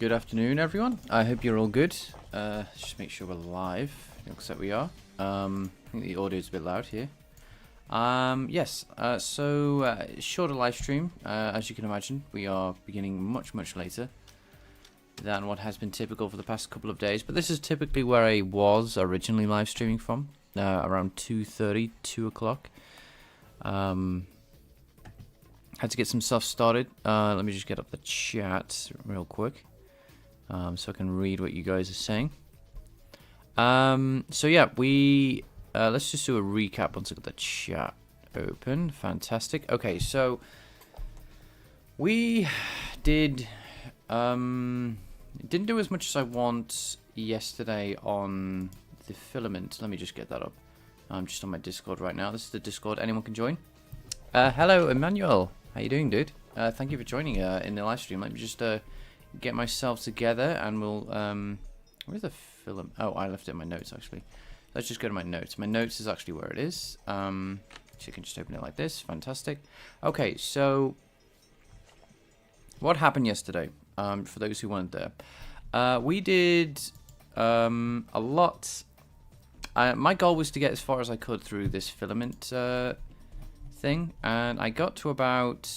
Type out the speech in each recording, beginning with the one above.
Good afternoon, everyone. I hope you're all good. Just make sure we're live. Looks like we are. I think the audio is a bit loud here. Yes, shorter live stream. As you can imagine, we are beginning much later than what has been typical for the past couple of days. But this is typically where I was originally live streaming from, around 2:30, 2 o'clock. Had to get some stuff started. Let me just get up the chat real quick, so I can read what you guys are saying. So yeah, we let's just do a recap once I got the chat open. Fantastic. Okay, so we did didn't do as much as I want yesterday on the filament. Let me just get that up. I'm just on my Discord right now. This is the Discord. Anyone can join. Hello, Emmanuel. How you doing, dude? Thank you for joining in the live stream. Let me just get myself together, and we'll where's the film? Oh, I left it in my notes actually. Let's just go to my notes. My notes is actually where it is. So you can just open it like this. Fantastic. Okay, so what happened yesterday? For those who weren't there, we did a lot. My goal was to get as far as I could through this filament thing, and I got to about,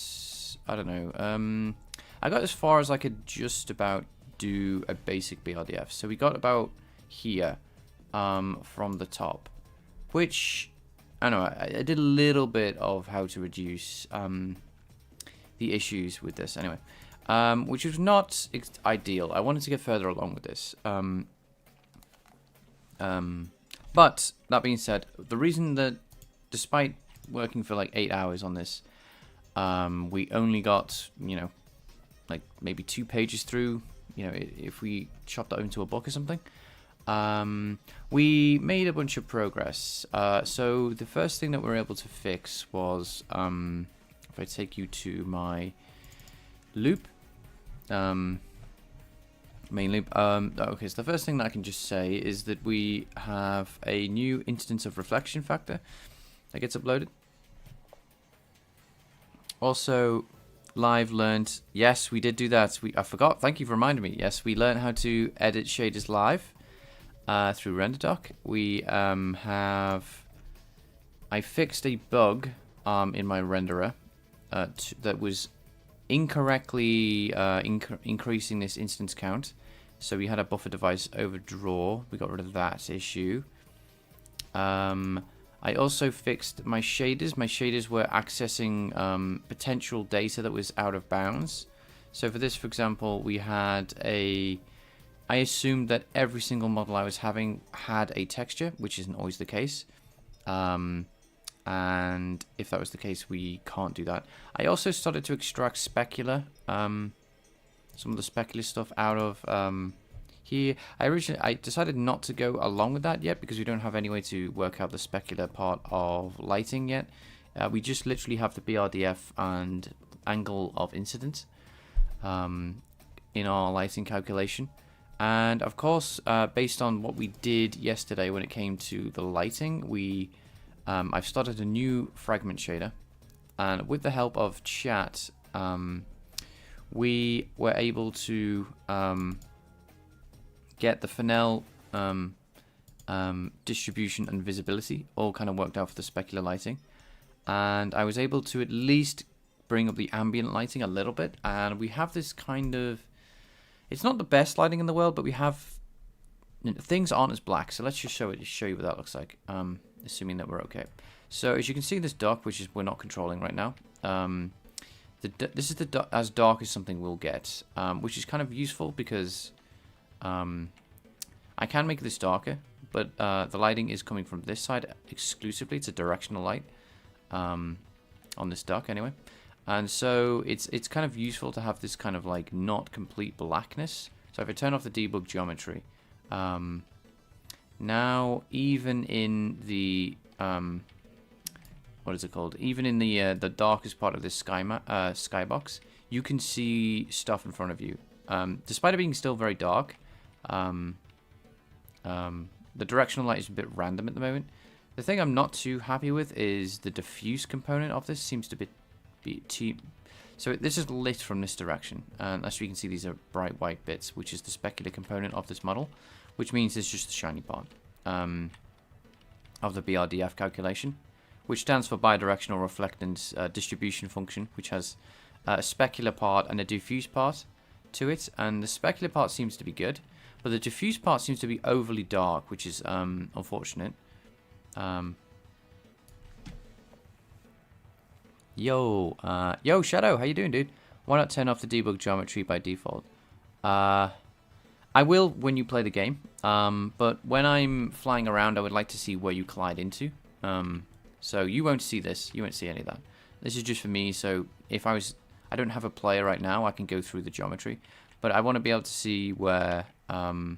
I don't know, I got as far as I could just about do a basic BRDF. So we got about here from the top, which I don't know, I did a little bit of how to reduce the issues with this anyway, which was not ideal. I wanted to get further along with this, but that being said, the reason that despite working for like 8 hours on this, we only got, you know, like maybe 2 pages through, you know, if we chopped that into a book or something. We made a bunch of progress. So the first thing that we were able to fix was, if I take you to my loop, main loop, okay, so the first thing that I can just say is that we have a new instance of reflection factor that gets uploaded. Also, live learned, yes, we did do that. I forgot, thank you for reminding me. Yes, we learned how to edit shaders live through RenderDoc. We I fixed a bug in my renderer that was incorrectly increasing this instance count. So we had a buffer device overdraw. We got rid of that issue. I also fixed my shaders. My shaders were accessing potential data that was out of bounds. So for this, for example, we had I assumed that every single model I was having had a texture, which isn't always the case. And if that was the case, we can't do that. I also started to extract specular, some of the specular stuff out of here. I decided not to go along with that yet because we don't have any way to work out the specular part of lighting yet. We just literally have the BRDF and angle of incidence in our lighting calculation. And of course, based on what we did yesterday when it came to the lighting, I've started a new fragment shader, and with the help of chat, we were able to get the Fresnel distribution and visibility all kind of worked out for the specular lighting, and I was able to at least bring up the ambient lighting a little bit, and we have this kind of, it's not the best lighting in the world, but we have, things aren't as black. So let's just show you what that looks like, assuming that we're okay. So as you can see, this dark, which is we're not controlling right now, this is as dark as something will get, which is kind of useful because I can make this darker, but the lighting is coming from this side exclusively. It's a directional light on this dark anyway, and so it's kind of useful to have this kind of like not complete blackness. So if I turn off the debug geometry, now even in the what is it called? Even in the darkest part of this skybox, you can see stuff in front of you. Despite it being still very dark, the directional light is a bit random at the moment. The thing I'm not too happy with is the diffuse component of this seems to be So this is lit from this direction, and as you can see, these are bright white bits, which is the specular component of this model, which means it's just the shiny part of the BRDF calculation, which stands for bidirectional reflectance distribution function, which has a specular part and a diffuse part to it, and the specular part seems to be good, but the diffuse part seems to be overly dark, which is unfortunate. Yo, Shadow, how you doing, dude? Why not turn off the debug geometry by default? I will when you play the game, but when I'm flying around, I would like to see where you collide into. So you won't see this. You won't see any of that. This is just for me, so if I don't have a player right now, I can go through the geometry, but I want to be able to see where the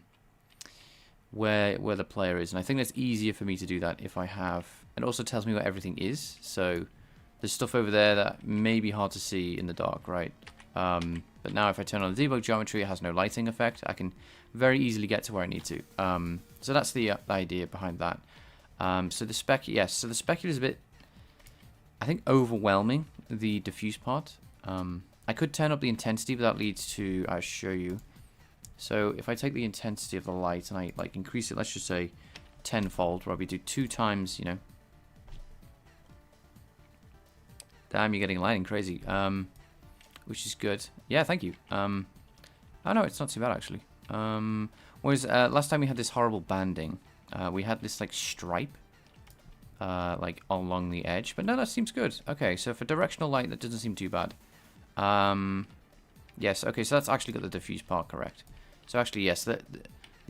player is, and I think that's easier for me to do that if I have. It also tells me where everything is, so there's stuff over there that may be hard to see in the dark, right? But now if I turn on the debug geometry, it has no lighting effect. I can very easily get to where I need to. So that's the idea behind that. So the spec, yes, so the specular is a bit, I think, overwhelming, the diffuse part. I could turn up the intensity, but that leads to, I'll show you. So if I take the intensity of the light and I like increase it, let's just say tenfold, where we do 2 times, you know. Damn, you're getting lighting crazy. Which is good. Yeah, thank you. Oh no, it's not too bad actually. Whereas last time we had this horrible banding. We had this like stripe, like along the edge. But no, that seems good. Okay, so for directional light, that doesn't seem too bad. Yes. Okay, so that's actually got the diffuse part correct. So actually, yes. The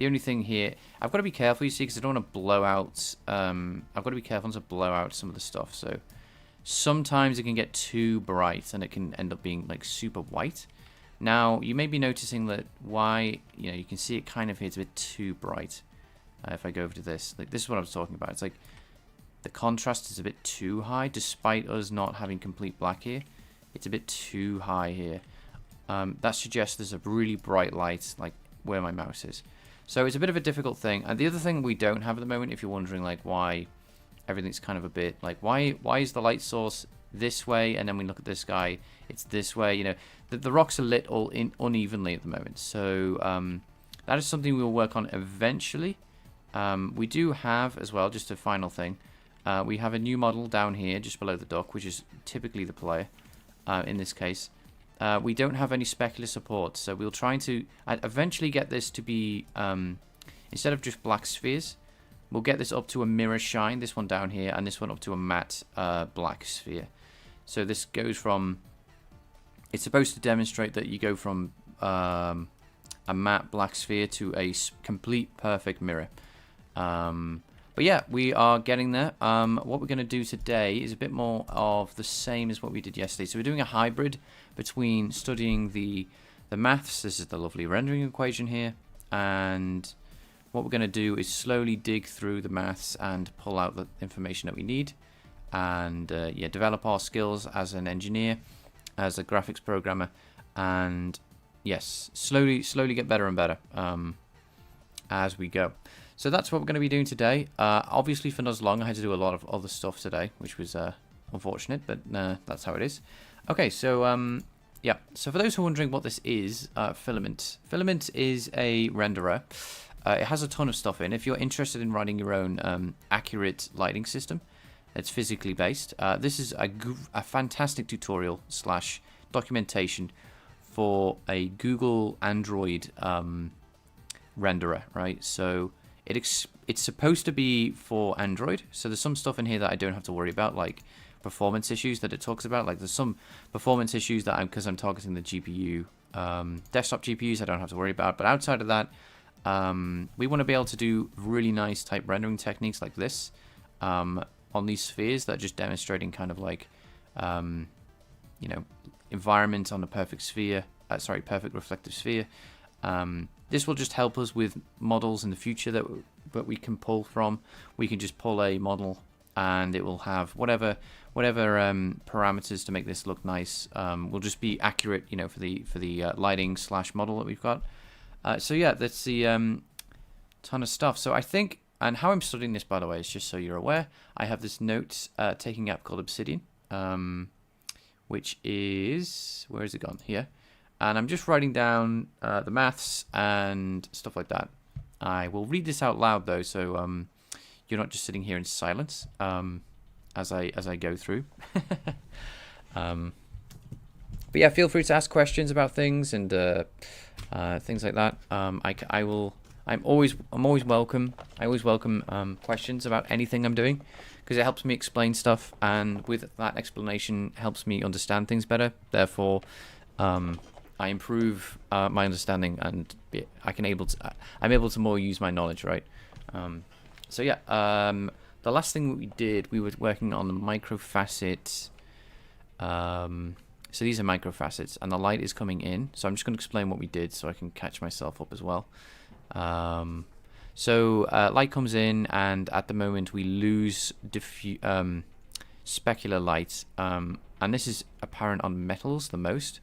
only thing here, I've got to be careful, you see, because I don't want to blow out. I've got to be careful not to blow out some of the stuff. So sometimes it can get too bright and it can end up being like super white. Now you may be noticing that you can see it kind of here, it's a bit too bright. If I go over to this, like this is what I was talking about. It's like the contrast is a bit too high, despite us not having complete black here. It's a bit too high here. That suggests there's a really bright light, like where my mouse is. So it's a bit of a difficult thing. And the other thing we don't have at the moment, if you're wondering like why everything's kind of a bit like why is the light source this way, and then we look at this guy, it's this way. You know, the rocks are lit all unevenly at the moment. So that is something we will work on eventually. We do have as well, just a final thing, we have a new model down here just below the dock, which is typically the player in this case. We don't have any specular support, so we'll try to eventually get this to be instead of just black spheres, we'll get this up to a mirror shine, this one down here, and this one up to a matte black sphere. So this goes from, it's supposed to demonstrate that you go from a matte black sphere to a complete perfect mirror. But yeah, we are getting there. What we're going to do today is a bit more of the same as what we did yesterday. So we're doing a hybrid between studying the maths, this is the lovely rendering equation here, and what we're going to do is slowly dig through the maths and pull out the information that we need, and yeah, develop our skills as an engineer, as a graphics programmer, and yes, slowly get better and better as we go. So that's what we're going to be doing today. Obviously for not long, I had to do a lot of other stuff today, which was unfortunate, but that's how it is. Okay, so yeah, so for those who are wondering what this is, Filament. Filament is a renderer. It has a ton of stuff in. If you're interested in writing your own accurate lighting system that's physically based, this is a fantastic tutorial / documentation for a Google Android renderer, right? So it's supposed to be for Android, so there's some stuff in here that I don't have to worry about, like performance issues that it talks about. Like there's some performance issues that because I'm targeting the GPU, desktop GPUs, I don't have to worry about. But outside of that, we want to be able to do really nice type rendering techniques like this on these spheres that are just demonstrating kind of like, you know, environment on a perfect sphere. Perfect reflective sphere. This will just help us with models in the future that we can pull from. We can just pull a model and it will have whatever parameters to make this look nice. Will just be accurate, you know, for the lighting / model that we've got. So yeah, that's the ton of stuff. So I think, and how I'm studying this, by the way, is just so you're aware. I have this note taking app called Obsidian, which is, where is it gone? Here. And I'm just writing down the maths and stuff like that. I will read this out loud though, so you're not just sitting here in silence as I go through. But yeah, feel free to ask questions about things and things like that. I'm always welcome. I always welcome questions about anything I'm doing, because it helps me explain stuff, and with that explanation helps me understand things better. Therefore, I improve my understanding, and I'm able to more use my knowledge, right? So yeah, the last thing we did, we were working on the microfacet. So these are microfacets, and the light is coming in. So I'm just going to explain what we did so I can catch myself up as well. Light comes in, and at the moment we lose specular light, and this is apparent on metals the most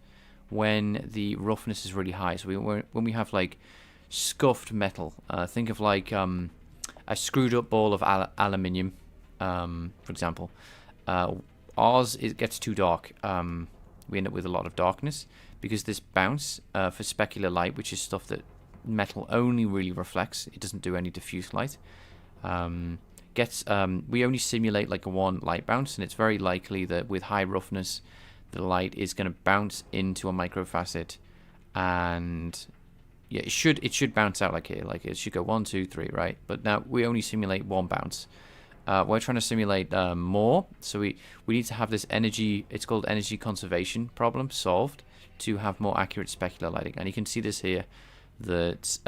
when the roughness is really high. So when we have like scuffed metal, think of like a screwed up ball of aluminium, for example. Ours, it gets too dark. We end up with a lot of darkness because this bounce for specular light, which is stuff that metal only really reflects, it doesn't do any diffuse light, we only simulate like a one light bounce, and it's very likely that with high roughness the light is going to bounce into a microfacet, and yeah, it should bounce out like here, like it should go 1 2 3, right? But now we only simulate one bounce. We're trying to simulate more, so we need to have this energy, it's called energy conservation problem, solved to have more accurate specular lighting. And you can see this here, that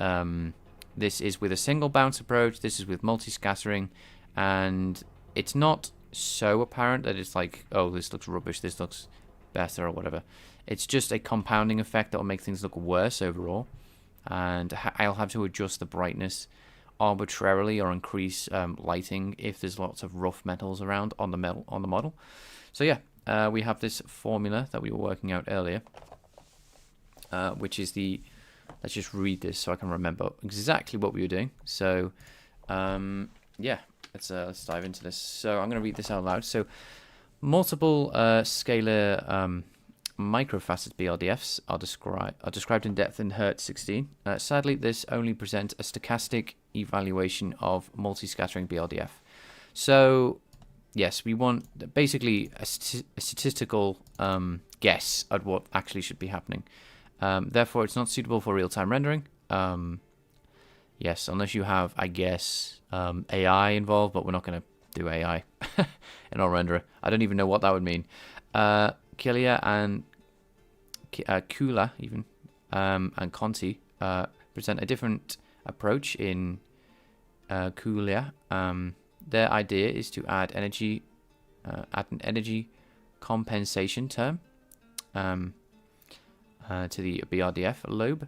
this is with a single bounce approach, this is with multi-scattering, and it's not so apparent that it's like, oh, this looks rubbish, this looks better or whatever. It's just a compounding effect that will make things look worse overall, and I'll have to adjust the brightness arbitrarily or increase lighting if there's lots of rough metals around on the model. So yeah, we have this formula that we were working out earlier, which is the, let's just read this so I can remember exactly what we were doing. So yeah, let's dive into this. So I'm going to read this out loud. So multiple scalar microfacet BRDFs are described in depth in Hertz 16. Sadly, this only presents a stochastic evaluation of multi-scattering BRDF. So, yes, we want basically a statistical guess at what actually should be happening. Therefore, it's not suitable for real-time rendering. Yes, unless you have, I guess, AI involved, but we're not going to do AI in our renderer. I don't even know what that would mean. Kilia and Kula even and Conti present a different approach in Kulia. Their idea is to add an energy compensation term to the BRDF lobe,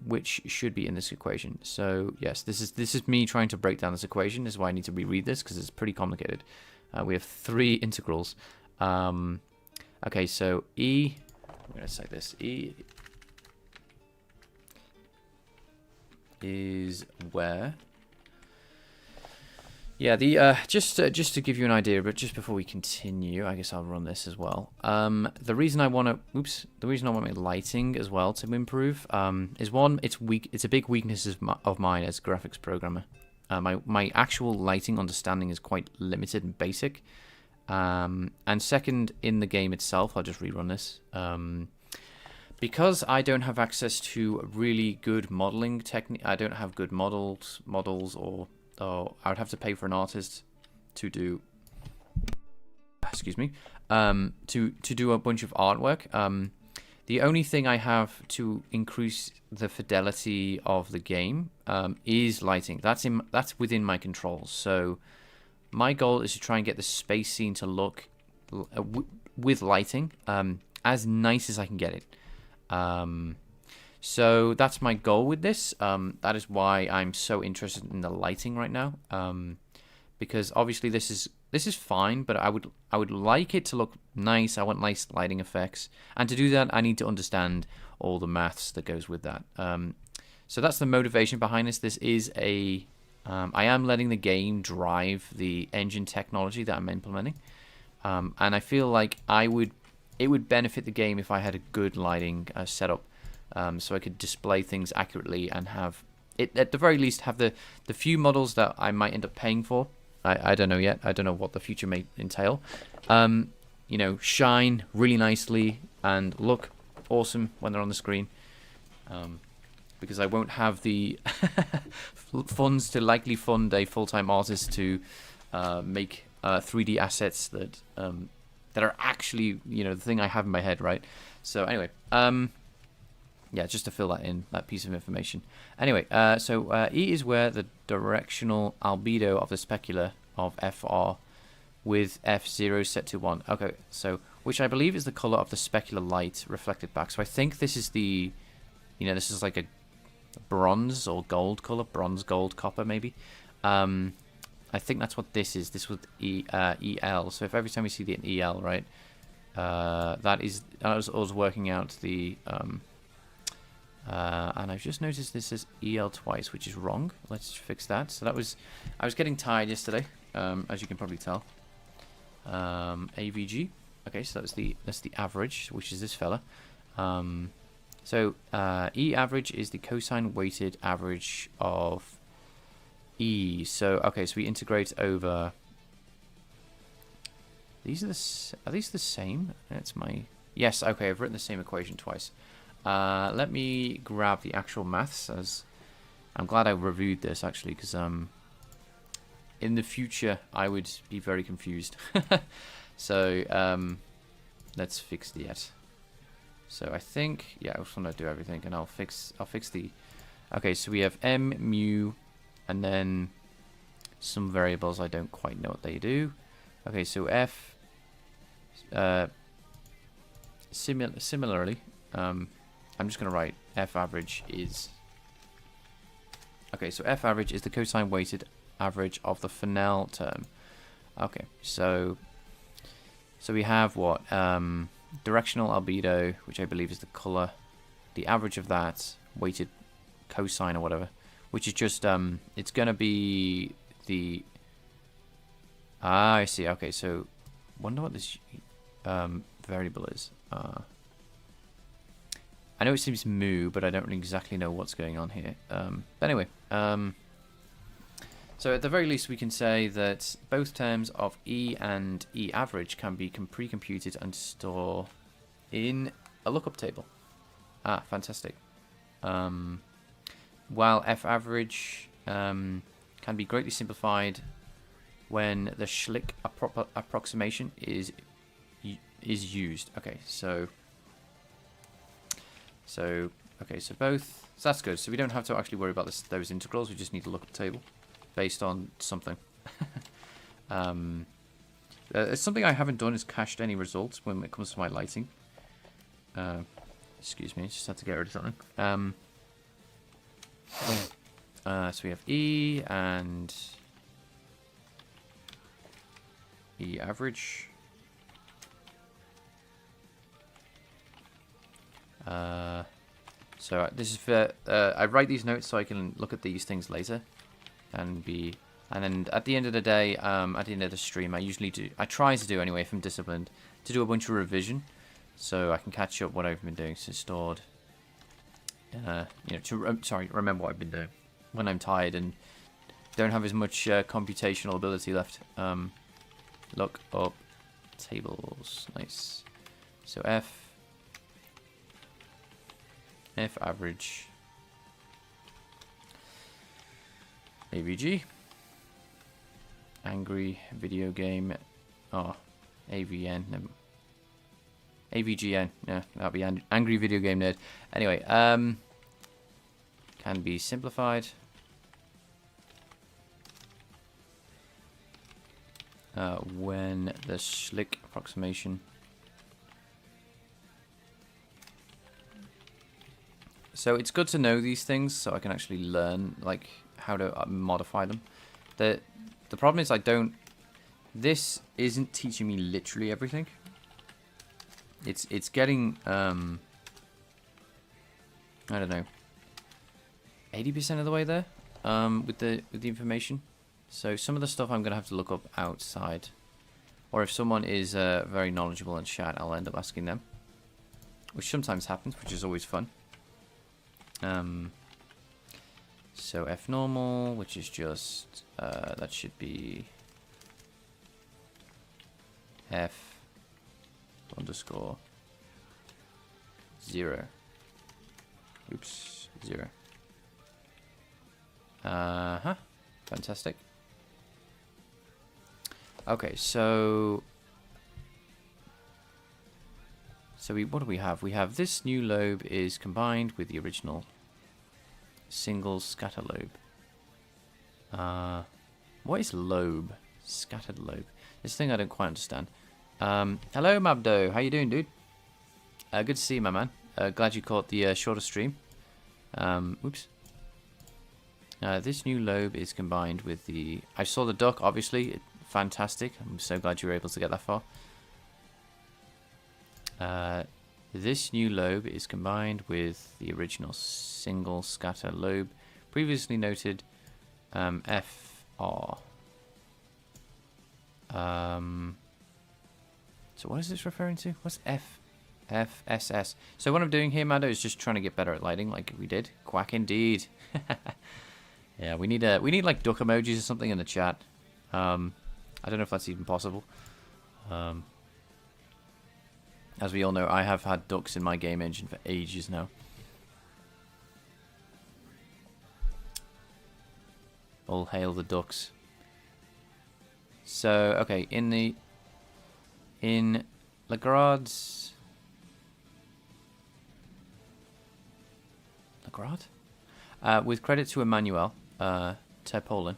which should be in this equation. So yes, this is me trying to break down this equation. This is why I need to reread this, because it's pretty complicated. We have 3 integrals. Okay, so E, I'm going to say this, E is where, yeah, the just to give you an idea, but just before we continue, I guess I'll run this as well. The reason I want my lighting as well to improve is, one, it's a big weakness of mine as a graphics programmer. My actual lighting understanding is quite limited and basic. And second, in the game itself, I'll just rerun this. Because I don't have access to really good modeling technique, I don't have good models, or I would have to pay for an artist to do, excuse me, to do a bunch of artwork. The only thing I have to increase the fidelity of the game is lighting. That's within my controls. So my goal is to try and get the space scene to look with lighting as nice as I can get it. So that's my goal with this. That is why I'm so interested in the lighting right now. Because obviously this is fine, but I would like it to look nice. I want nice lighting effects, and to do that, I need to understand all the maths that goes with that. So that's the motivation behind this. This is I am letting the game drive the engine technology that I'm implementing. And I feel like it would benefit the game if I had a good lighting setup, so I could display things accurately and have it, at the very least, have the few models that I might end up paying for. I don't know yet. I don't know what the future may entail. You know, shine really nicely and look awesome when they're on the screen. Because I won't have the funds to likely fund a full-time artist to make 3D assets that are actually, you know, the thing I have in my head, right? So anyway, yeah, just to fill that in, that piece of information. Anyway, so E is where the directional albedo of the specular of FR with F0 set to 1. Okay, so which I believe is the color of the specular light reflected back. So I think this is the, you know, this is like a bronze or gold color, bronze, gold, copper maybe. I think that's what this is. This was EL. So if every time we see the EL, right, that is, I was working out the, and I've just noticed this says EL twice, which is wrong. Let's fix that. So that was, I was getting tired yesterday, as you can probably tell. AVG. Okay, so that's the average, which is this fella. So E average is the cosine weighted average of E. So okay, so we integrate over. These are these the same? That's my, yes. Okay, I've written the same equation twice. Let me grab the actual maths, as I'm glad I reviewed this actually, because in the future I would be very confused. So let's fix that. So I think, yeah, I just want to do everything, and I'll fix the. Okay, so we have M mu, and then some variables I don't quite know what they do. Okay, so F. Similarly, I'm just going to write F average is. Okay, so F average is the cosine weighted average of the Fresnel term. Okay, so we have what, directional albedo, which I believe is the color, the average of that weighted cosine or whatever, which is just it's gonna be the, I see. Okay, so wonder what this variable is. I know it seems mu, but I don't really exactly know what's going on here. But anyway, so at the very least we can say that both terms of E and E average can be pre-computed and store in a lookup table. Ah, fantastic. While F average can be greatly simplified when the Schlick approximation is used. Okay, so both, so that's good. So we don't have to actually worry about those integrals. We just need to look at the table based on something. It's something I haven't done is cached any results when it comes to my lighting. Excuse me, just had to get rid of something. So we have E and E average. So this is for, I write these notes so I can look at these things later, and then at the end of the day, at the end of the stream, I try to do anyway, if I'm disciplined, to do a bunch of revision, so I can catch up what I've been doing. So stored, you know, remember what I've been doing when I'm tired and don't have as much computational ability left. Look up tables, nice. So F average AVG, angry video game, oh, AVN, no, AVGN, yeah, that'll be angry video game nerd. Anyway, can be simplified when the Schlick approximation. So it's good to know these things so I can actually learn like how to modify them. The problem is this isn't teaching me literally everything. It's getting I don't know, 80% of the way there with the information. So some of the stuff I'm gonna have to look up outside Or if someone is very knowledgeable in chat, I'll end up asking them. Which sometimes happens, which is always fun. So F normal, which is just, that should be F underscore 0. Oops, 0. Fantastic. Okay, so what do we have? We have this new lobe is combined with the original single scatter lobe. What is lobe? Scattered lobe. This thing I don't quite understand. Hello, Mabdo. How you doing, dude? Good to see you, my man. Glad you caught the shorter stream. Oops. This new lobe is combined with the... I saw the duck, obviously. Fantastic. I'm so glad you were able to get that far. This new lobe is combined with the original single scatter lobe, previously noted FR. So what is this referring to? What's FSS? So what I'm doing here, Mado, is just trying to get better at lighting, like we did. Quack indeed. Yeah, we need like duck emojis or something in the chat. I don't know if that's even possible. As we all know, I have had ducks in my game engine for ages now. All hail the ducks. So, okay, in Lagarde's... Lagarde? With credit to Emmanuel, Terquin,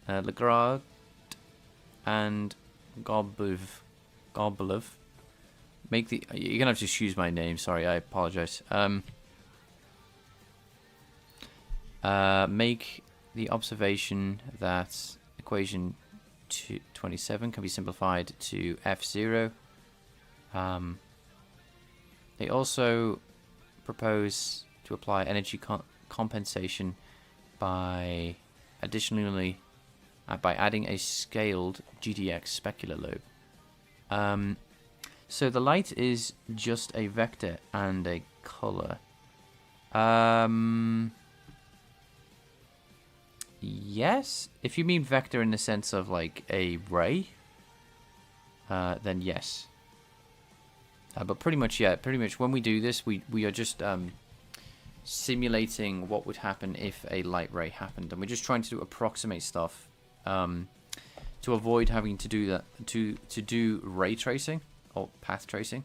Lagarde, and Gorbulov make the... You're gonna have to excuse my name, sorry, I apologize. Make the observation that equation 27 can be simplified to F0. They also propose to apply energy compensation by additionally by adding a scaled GTX specular lobe. So the light is just a vector and a color. Yes, if you mean vector in the sense of like a ray, then yes. But pretty much, yeah, when we do this, we are just simulating what would happen if a light ray happened, and we're just trying to approximate stuff to avoid having to do that, to do ray tracing or path tracing,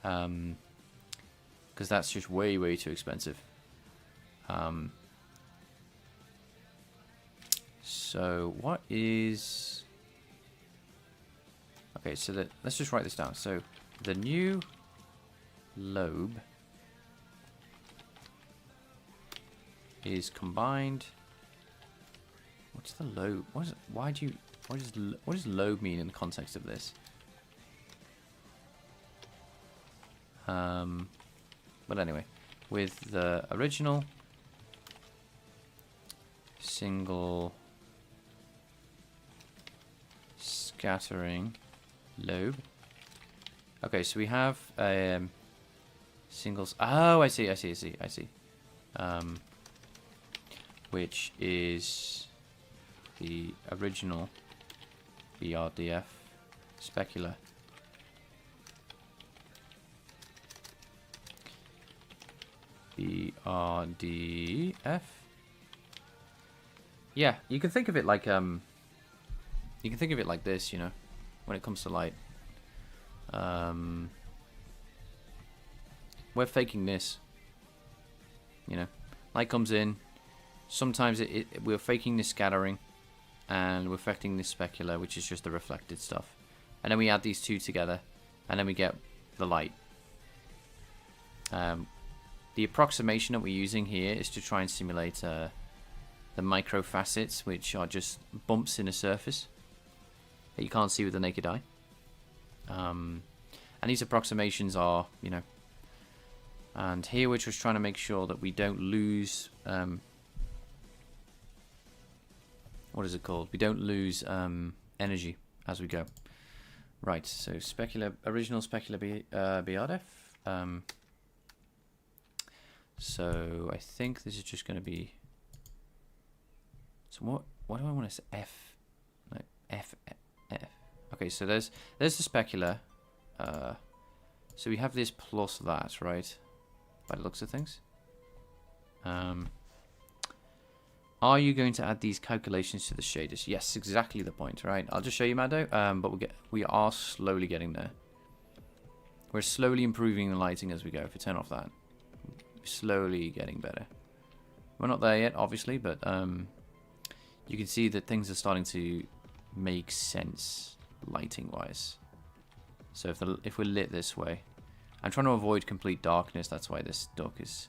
because that's just way too expensive. So what is... Okay, so let's just write this down. So the new lobe is combined... What's the lobe? What is it? What does lobe mean in the context of this? But anyway, with the original single scattering lobe. Okay, so we have singles. Oh, I see. Which is the original BRDF specular. BRDF. Yeah, you can think of it like this, you know, when it comes to light. We're faking this. You know, light comes in. Sometimes we're faking the scattering, and we're affecting the specular, which is just the reflected stuff. And then we add these two together, and then we get the light. The approximation that we're using here is to try and simulate the micro facets, which are just bumps in a surface that you can't see with the naked eye. And these approximations are, you know, and here we're just trying to make sure that we don't lose what is it called? We don't lose energy as we go. Right, so original specular BRDF. So I think this is just going to be. So what do I want to say? F. Okay, so there's the specular. So we have this plus that, right? By the looks of things. Are you going to add these calculations to the shaders? Yes, exactly the point, right? I'll just show you, Mado. But we are slowly getting there. We're slowly improving the lighting as we go. If we turn off that, we're slowly getting better. We're not there yet, obviously, but you can see that things are starting to make sense lighting-wise. So if we're lit this way, I'm trying to avoid complete darkness. That's why this duck is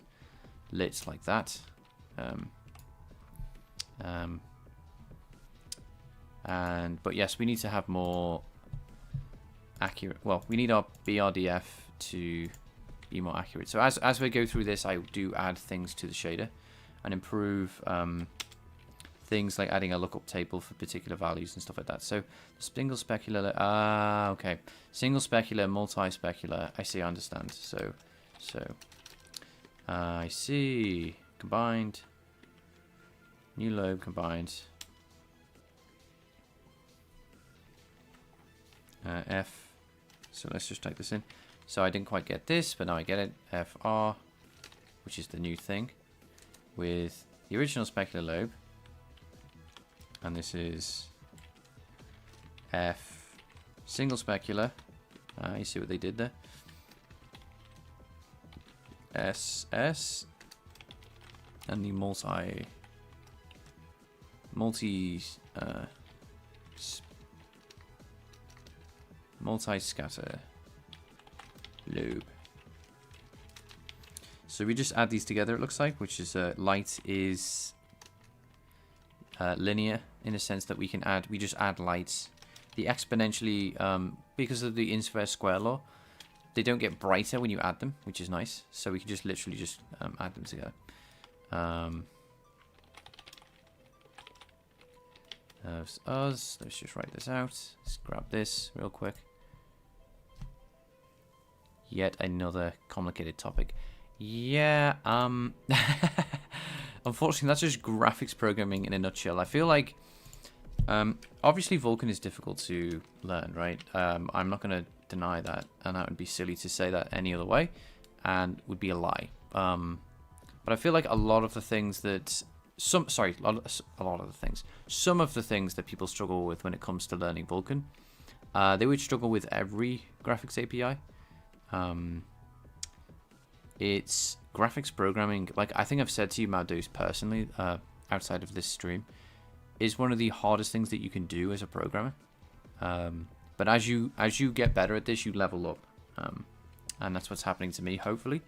lit like that. But yes, we need to have more accurate. Well, we need our BRDF to be more accurate. So as we go through this, I do add things to the shader and improve things like adding a lookup table for particular values and stuff like that. So single specular, okay, single specular, multi-specular. I see, I understand. So I see. Combined. New lobe combined. F. So let's just type this in. So I didn't quite get this, but now I get it. FR, which is the new thing, with the original specular lobe. And this is F single specular. You see what they did there? SS and the multi-scatter lobe. So we just add these together, it looks like, which is light is linear in the sense that we just add lights. The exponentially, because of the inverse square law, they don't get brighter when you add them, which is nice. So we can just literally just add them together. There's us. Let's just write this out. Let's grab this real quick. Yet another complicated topic. Yeah, unfortunately, that's just graphics programming in a nutshell. I feel like, obviously, Vulkan is difficult to learn, right? I'm not going to deny that, and that would be silly to say that any other way, and would be a lie. But I feel like a lot of the things that some of the things that people struggle with when it comes to learning Vulkan, they would struggle with every graphics API. It's graphics programming, like I think I've said to you, Madous, personally, outside of this stream, is one of the hardest things that you can do as a programmer. But as you get better at this, you level up, and that's what's happening to me, hopefully.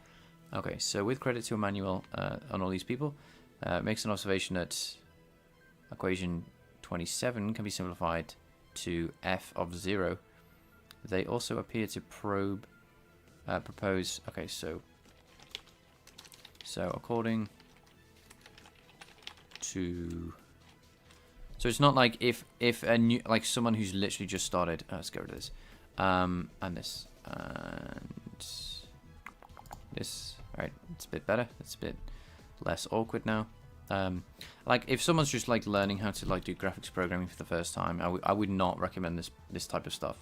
Okay, so with credit to Emmanuel on all these people, makes an observation that equation 27 can be simplified to f of 0. They also appear to propose. Okay, so according to, so it's not like if a new, like someone who's literally just started. Let's get rid of this, and this and this. All right, it's a bit better. It's a bit less awkward now. Like if someone's just like learning how to like do graphics programming for the first time, I would not recommend this type of stuff.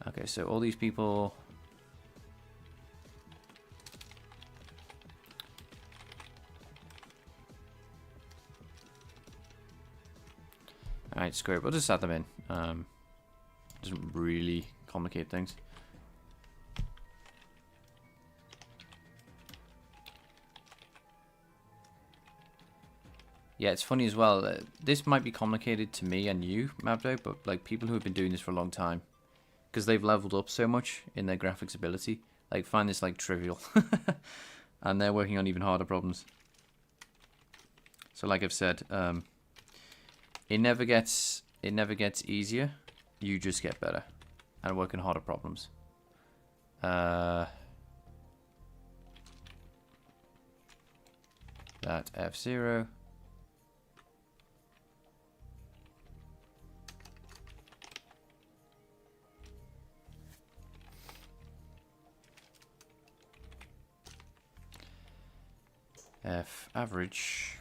Okay, so all these people. Alright, screw it. We'll just add them in. Doesn't really complicate things. Yeah, it's funny as well. This might be complicated to me and you, Mabdo, but like people who have been doing this for a long time, because they've leveled up so much in their graphics ability, like find this like trivial, and they're working on even harder problems. So, like I've said, it never gets easier. You just get better and work on harder problems. That F0. F average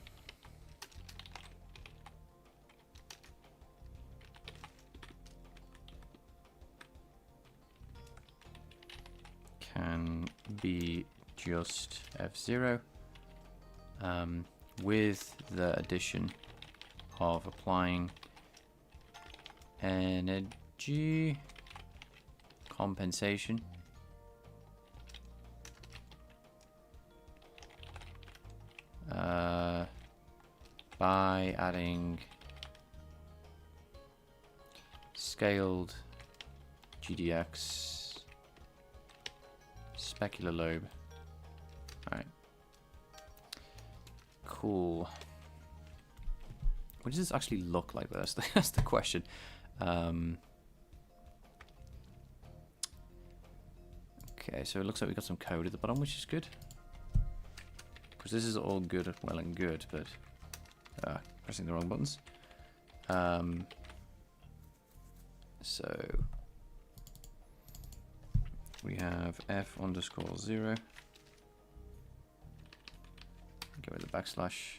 can be just F0 with the addition of applying energy compensation by adding scaled GDX specular lobe. Alright. Cool. What does this actually look like? That's the question. Okay, so it looks like we got some code at the bottom, which is good. Because this is all good, well and good, but pressing the wrong buttons. So we have f_0. Get rid of the backslash.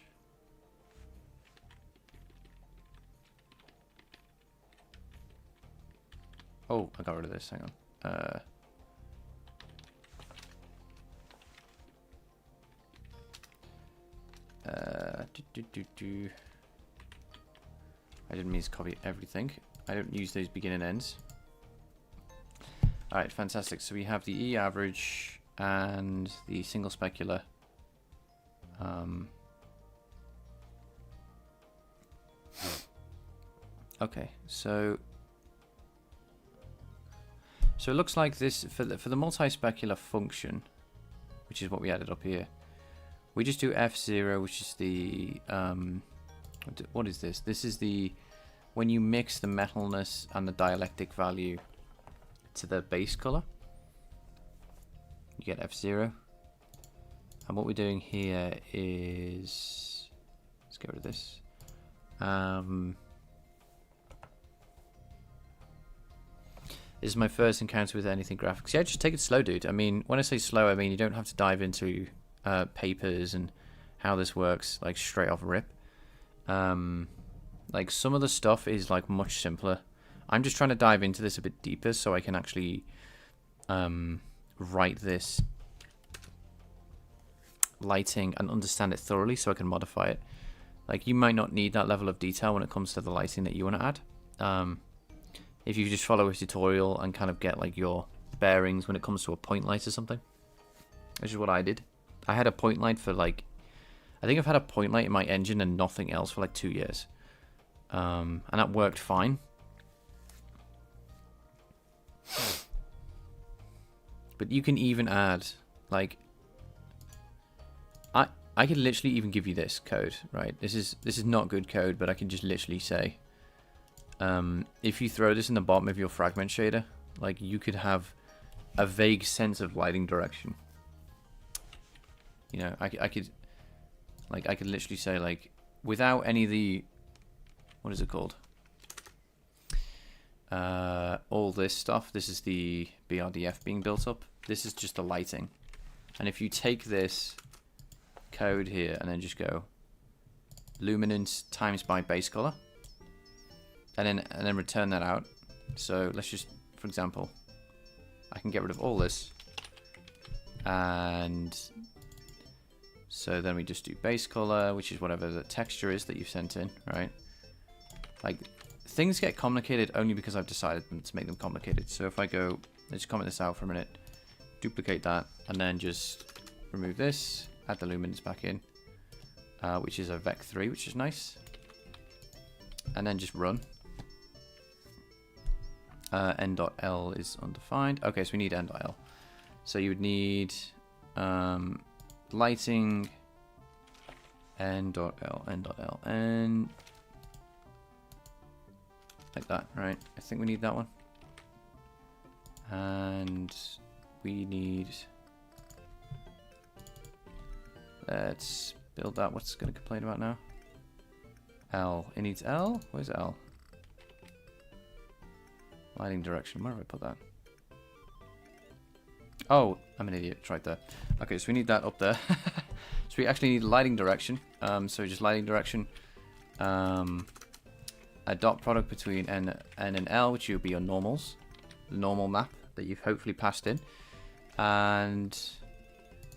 Oh, I got rid of this. Hang on. I didn't mean to copy everything. I don't use those begin and ends. Alright, fantastic. So we have the E average and the single specular. Okay, so it looks like this for the multi-specular function, which is what we added up here. We just do F0, which is the what is this? This is the when you mix the metalness and the dielectric value to the base color, you get F0. And what we're doing here is, let's get rid of this. This is my first encounter with anything graphics. Yeah, just take it slow, dude. I mean, when I say slow, I mean you don't have to dive into papers and how this works like straight off rip. Like some of the stuff is like much simpler. I'm just trying to dive into this a bit deeper so I can actually write this lighting and understand it thoroughly so I can modify it. Like you might not need that level of detail when it comes to the lighting that you want to add. If you just follow a tutorial and kind of get like your bearings when it comes to a point light or something, which is what I did. I had a point light for like, I think I've had a point light in my engine and nothing else for like 2 years. And that worked fine. But you can even add like, I could literally even give you this code, right? This is not good code, but I can just literally say, if you throw this in the bottom of your fragment shader, like you could have a vague sense of lighting direction. You know, I could literally say like, without any of the, what is it called? All this stuff. This is the BRDF being built up. This is just the lighting. And if you take this code here and then just go luminance times by base color, and then return that out. So let's just, for example, I can get rid of all this, and so then we just do base color, which is whatever the texture is that you've sent in, right? Like things get complicated only because I've decided to make them complicated. So if I go, let's comment this out for a minute, duplicate that, and then just remove this, add the luminance back in, which is a vec3, which is nice, and then just run. N.L is undefined. Okay, so we need N.L. So you would need lighting N.L, and like that, right? I think we need that one. And we need, let's build that. What's it going to complain about now? L. It needs L? Where's L? Lighting direction. Where have I put that? Oh, I'm an idiot. It's right there. Okay, so we need that up there. So we actually need lighting direction. So just lighting direction. A dot product between N and L, which will be your normals. The normal map that you've hopefully passed in. And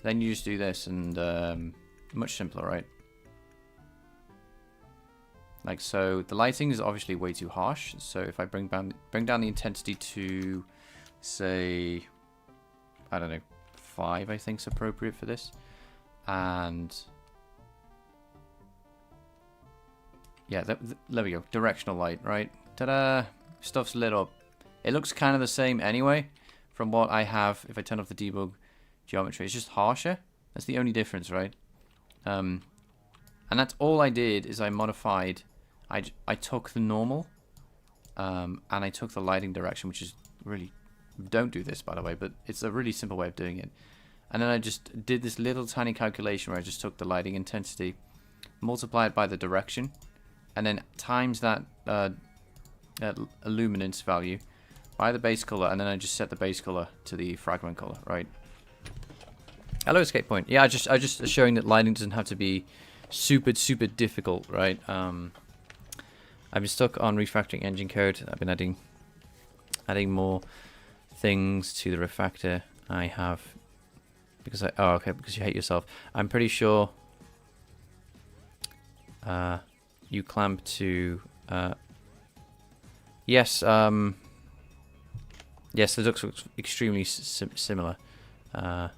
then you just do this, and much simpler, right? Like so. The lighting is obviously way too harsh. So if I bring down the intensity to, say, I don't know, 5, I think is appropriate for this. And yeah, there we go. Directional light, right? Ta-da! Stuff's lit up. It looks kind of the same anyway from what I have if I turn off the debug geometry. It's just harsher. That's the only difference, right? And that's all I did is I modified. I took the normal and I took the lighting direction, which is really... Don't do this, by the way, but it's a really simple way of doing it. And then I just did this little tiny calculation where I just took the lighting intensity, multiplied by the direction, and then times that illuminance value by the base color, and then I just set the base color to the fragment color, right? Hello, escape point. Yeah, I just showing that lighting doesn't have to be super difficult, right? I've been stuck on refactoring engine code. I've been adding more things to the refactor. I have because you hate yourself. I'm pretty sure you clamp to yes, yes, the ducts look extremely similar. Yeah,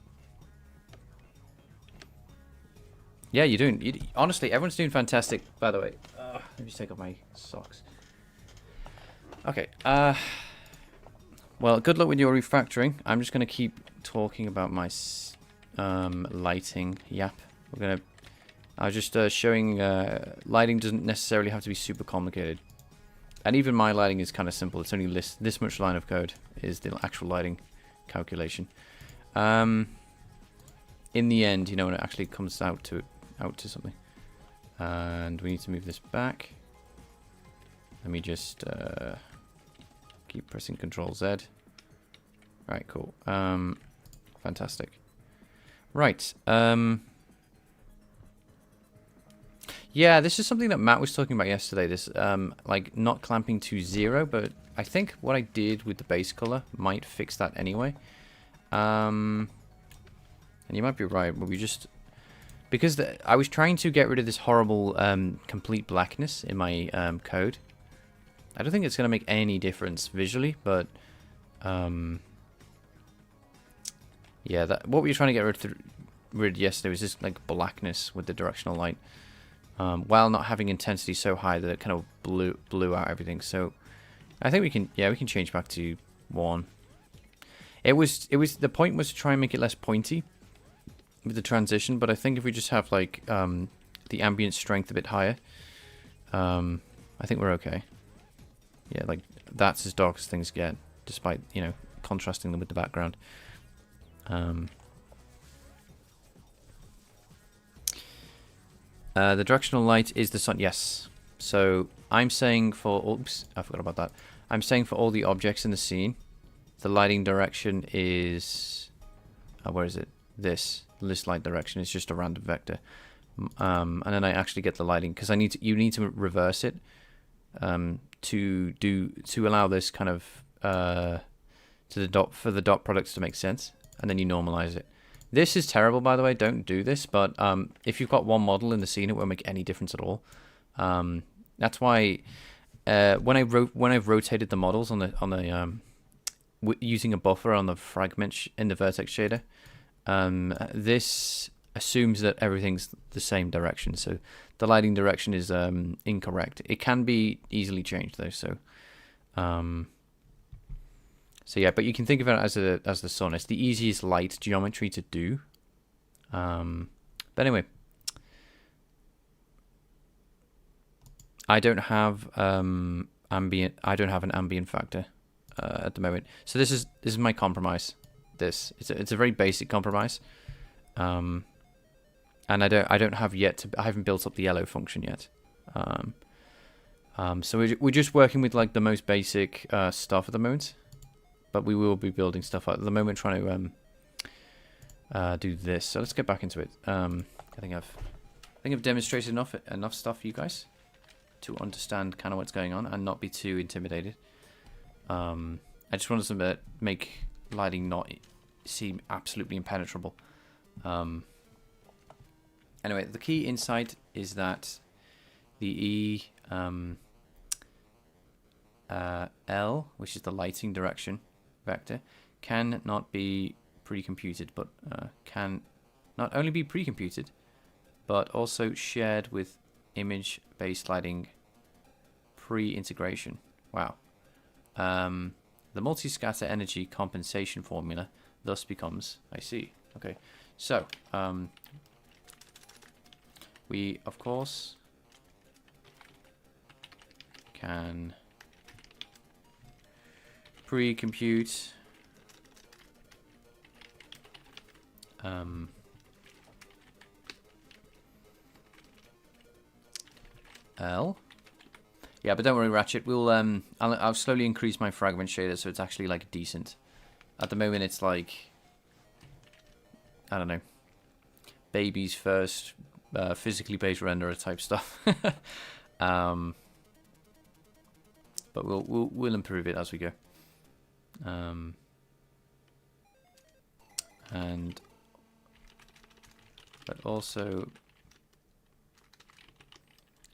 you're doing... honestly, everyone's doing fantastic, by the way. Let me just take off my socks. Okay. Well, good luck with your refactoring. I'm just going to keep talking about my lighting. Yep. I was just showing lighting doesn't necessarily have to be super complicated. And even my lighting is kind of simple. It's only this much line of code is the actual lighting calculation. In the end, you know, when it actually comes out to something. And we need to move this back. Let me just keep pressing Control Z. Right, cool. Fantastic. Right. Yeah, this is something that Matt was talking about yesterday. This like not clamping to 0, but I think what I did with the base color might fix that anyway. And you might be right, but we just... Because I was trying to get rid of this horrible complete blackness in my code. I don't think it's going to make any difference visually, but... yeah, what we were trying to get rid yesterday was just like blackness with the directional light. While not having intensity so high that it kind of blew out everything. So I think we can change back to 1. The point was to try and make it less pointy with the transition, but I think if we just have like the ambient strength a bit higher, I think we're okay. Yeah, like that's as dark as things get, despite, you know, contrasting them with the background. The directional light is the sun. Yes. So I'm saying for... Oops, I forgot about that. I'm saying for all the objects in the scene, the lighting direction is... where is it? This light direction is just a random vector. And then I actually get the lighting, because you need to reverse it to allow this kind of for the dot products to make sense, and then you normalize it. This is terrible, by the way. Don't do this. But if you've got one model in the scene, it won't make any difference at all. That's why when I've rotated the models on the using a buffer on the fragment in the vertex shader, this assumes that everything's the same direction. So the lighting direction is incorrect. It can be easily changed though. So yeah, but you can think of it as the sun. It's the easiest light geometry to do. But anyway, I don't have ambient. I don't have an ambient factor at the moment. So this is my compromise. It's a very basic compromise. And I don't have yet I haven't built up the yellow function yet. So we're just working with like the most basic stuff at the moment. But we will be building stuff at the moment, trying to do this. So let's get back into it. I think I've demonstrated enough stuff for you guys to understand kind of what's going on and not be too intimidated. I just wanted to make lighting not seem absolutely impenetrable. Anyway, the key insight is that the L, which is the lighting direction vector, can not be pre-computed, but can not only be pre-computed, but also shared with image-based lighting pre-integration. Wow. The multi-scatter energy compensation formula thus becomes, I see, okay. So, we, of course, can pre-compute L. Yeah, but don't worry, Ratchet. We'll I'll slowly increase my fragment shader so it's actually like decent. At the moment, it's like, I don't know, baby's first physically based renderer type stuff. But we'll improve it as we go. But also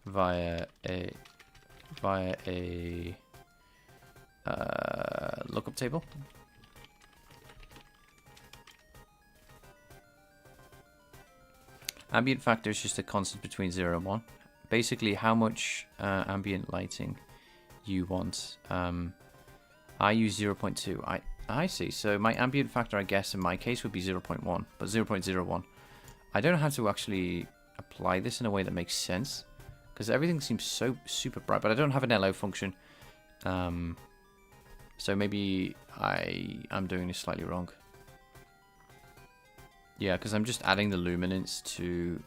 via a lookup table. Ambient factor is just a constant between 0 and 1. Basically, how much ambient lighting you want. I use 0.2. I see. So my ambient factor, I guess, in my case would be 0.1, but 0.01. I don't know how to actually apply this in a way that makes sense, because everything seems so super bright, but I don't have an LO function. So maybe I'm doing this slightly wrong. Yeah, because I'm just adding the luminance to.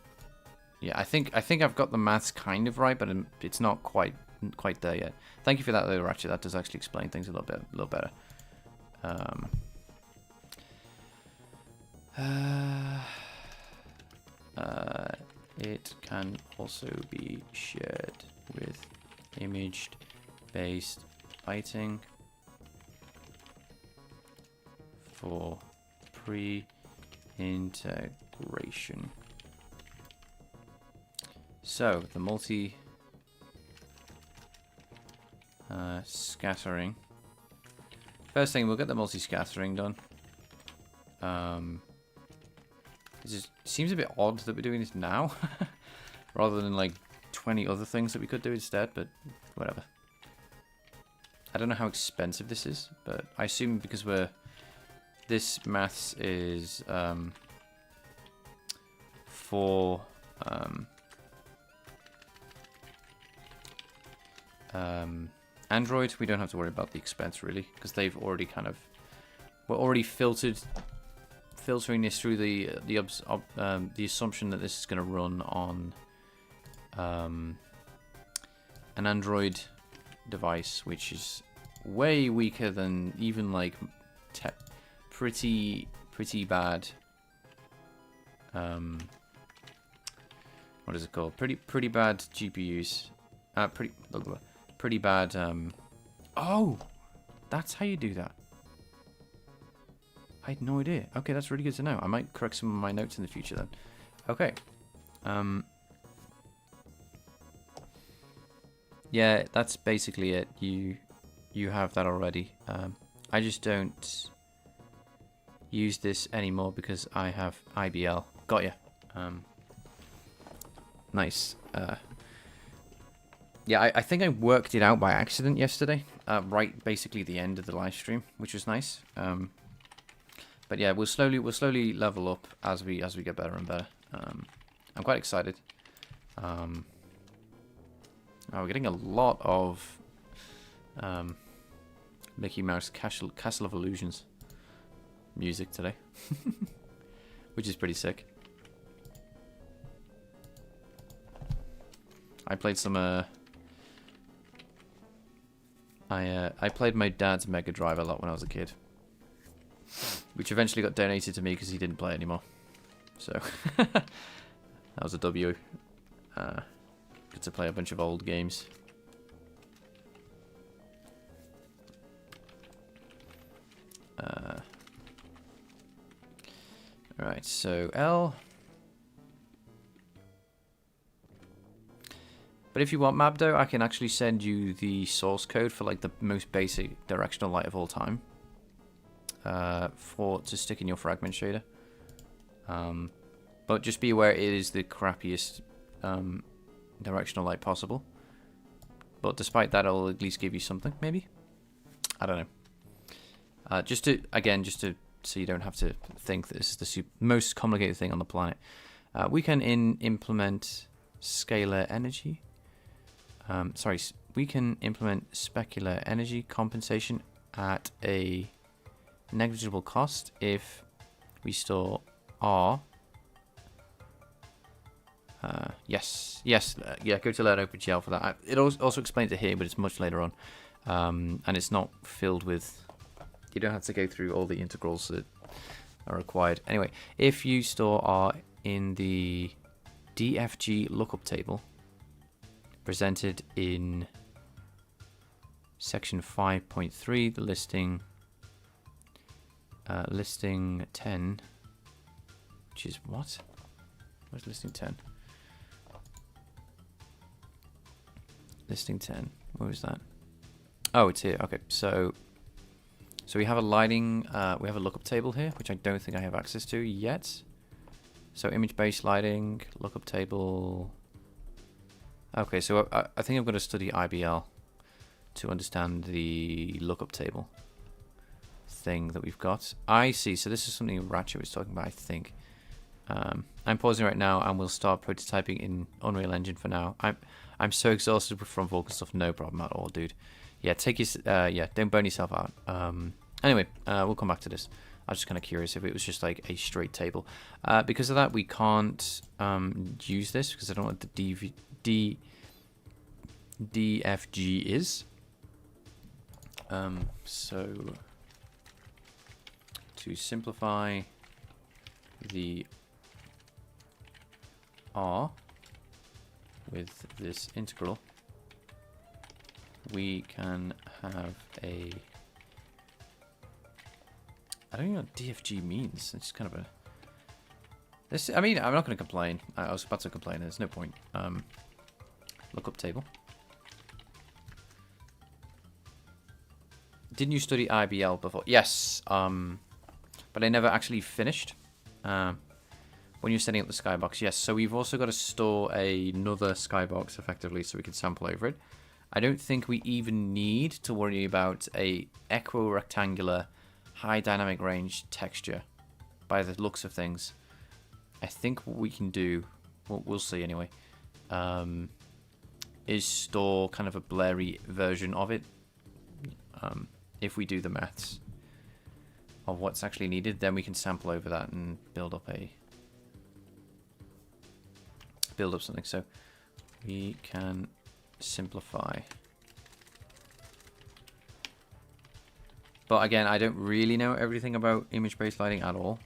Yeah, I think I've got the maths kind of right, but it's not quite there yet. Thank you for that, though, Ratchet. That does actually explain things a little better. It can also be shared with image-based lighting for pre-integration. So the multi scattering. First thing, we'll get the multi scattering done. It just seems a bit odd that we're doing this now, rather than like 20 other things that we could do instead. But whatever. I don't know how expensive this is, but I assume because this maths is for Android, we don't have to worry about the expense really, because they've already we're already filtering this through the assumption that this is going to run on an Android device, which is way weaker than even like pretty bad. What is it called? Pretty bad GPUs. Pretty bad. Oh, that's how you do that. I had no idea. Okay, that's really good to know. I might correct some of my notes in the future then. Okay. Yeah, that's basically it. You have that already. I just don't use this anymore because I have IBL. Got ya. Nice. Yeah, I think I worked it out by accident yesterday. Right, basically the end of the live stream, which was nice. But yeah, we'll slowly level up as we get better and better. I'm quite excited. Oh, we're getting a lot of Mickey Mouse Castle of Illusions music today, which is pretty sick. I played some. I played my dad's Mega Drive a lot when I was a kid, which eventually got donated to me because he didn't play anymore. So That was a W. Good to play a bunch of old games. Right, so L. But if you want Mabdo, I can actually send you the source code for like the most basic directional light of all time. To stick in your fragment shader. But just be aware it is the crappiest directional light possible. But despite that, it'll at least give you something, maybe? I don't know. Just to so you don't have to think that this is the most complicated thing on the planet. We can implement scalar energy. We can implement specular energy compensation at a negligible cost if we store R. Yeah, go to Learn OpenGL for that. It also explains it here, but it's much later on. And it's not filled with... You don't have to go through all the integrals that are required. Anyway, if you store R in the DFG lookup table, presented in section 5.3, the listing 10, which is what? Where's listing 10? Listing 10. Where was that? Oh, it's here. Okay, so we have a lighting. We have a lookup table here, which I don't think I have access to yet. So image-based lighting, lookup table. Okay, so I think I'm going to study IBL to understand the lookup table thing that we've got. I see. So this is something Ratchet was talking about, I think. I'm pausing right now, and we'll start prototyping in Unreal Engine for now. I'm so exhausted from Vulkan stuff. No problem at all, dude. Yeah, don't burn yourself out. Anyway, we'll come back to this. I was just kind of curious if it was just like a straight table. Because of that, we can't use this because I don't know what the DFG is. So to simplify the R with this integral, we can have a... I don't even know what DFG means. It's kind of a... I mean, I'm not going to complain. I was about to complain. There's no point. Lookup table. Didn't you study IBL before? Yes. But I never actually finished. When you're setting up the skybox, yes. So we've also got to store another skybox effectively so we can sample over it. I don't think we even need to worry about a equirectangular high dynamic range texture by the looks of things. I think what we can do, we'll see anyway, is store kind of a blurry version of it if we do the maths of what's actually needed. Then we can sample over that and build up something. So we can simplify. But again, I don't really know everything about image-based lighting at all.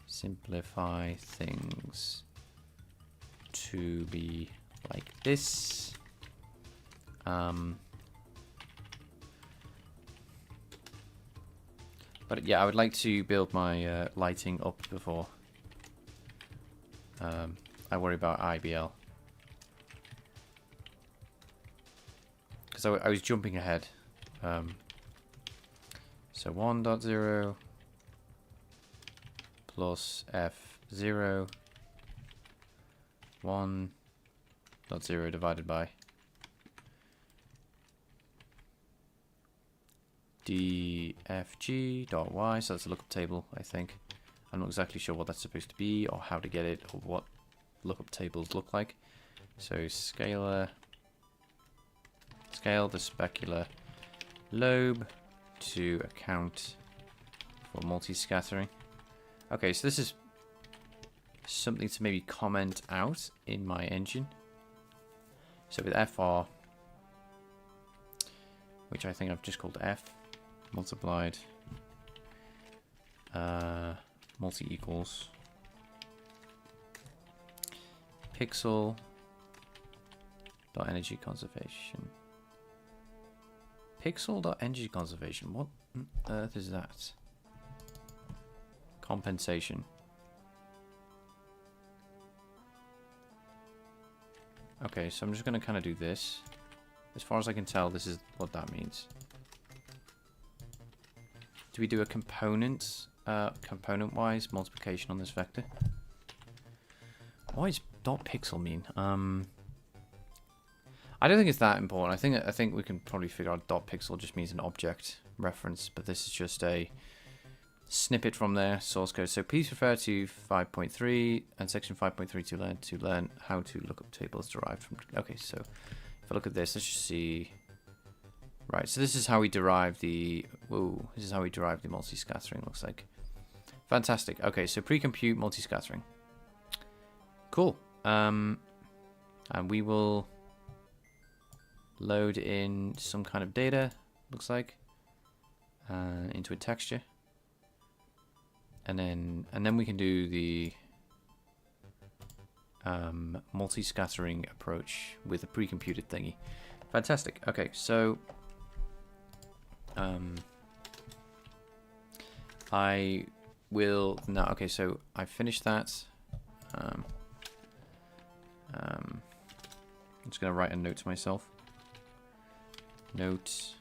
Simplify things to be like this. But yeah, I would like to build my lighting up before I worry about IBL. Because I was jumping ahead. So 1.0 plus F0 1.0 divided by dfg.y, so that's a lookup table, I think. I'm not exactly sure what that's supposed to be or how to get it or what lookup tables look like. So scale the specular lobe to account for multi-scattering. Okay, so this is something to maybe comment out in my engine. So with FR, which I think I've just called F, multiplied multi equals pixel dot energy conservation. Pixel dot energy conservation. What on earth is that? Compensation. Okay, so I'm just going to kind of do this. As far as I can tell, this is what that means. Do we do a component-wise multiplication on this vector? What does dot pixel mean? I don't think it's that important. I think we can probably figure out dot pixel just means an object reference, but this is just a snippet from their source code. So please refer to 5.3 and section 5.3 to learn how to look up tables derived from. Okay, so if I look at this, let's just see. Right, so this is how we derive the. Whoa, this is how we derive the multi-scattering. Looks like fantastic. Okay, so pre-compute multi-scattering. Cool. And we will load in some kind of data. Looks like into a texture. And then we can do the multi-scattering approach with a pre-computed thingy. Fantastic. Okay, so I will now. Okay, so I finished that. I'm just gonna write a note to myself. Note.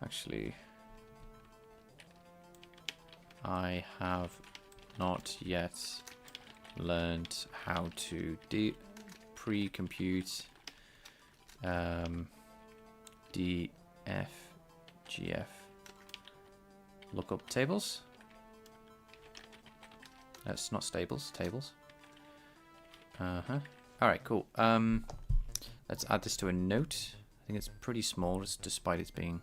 Actually, I have not yet learned how to pre-compute DFGF lookup tables. That's not stables, tables. Alright, cool. Let's add this to a note. I think it's pretty small, despite its being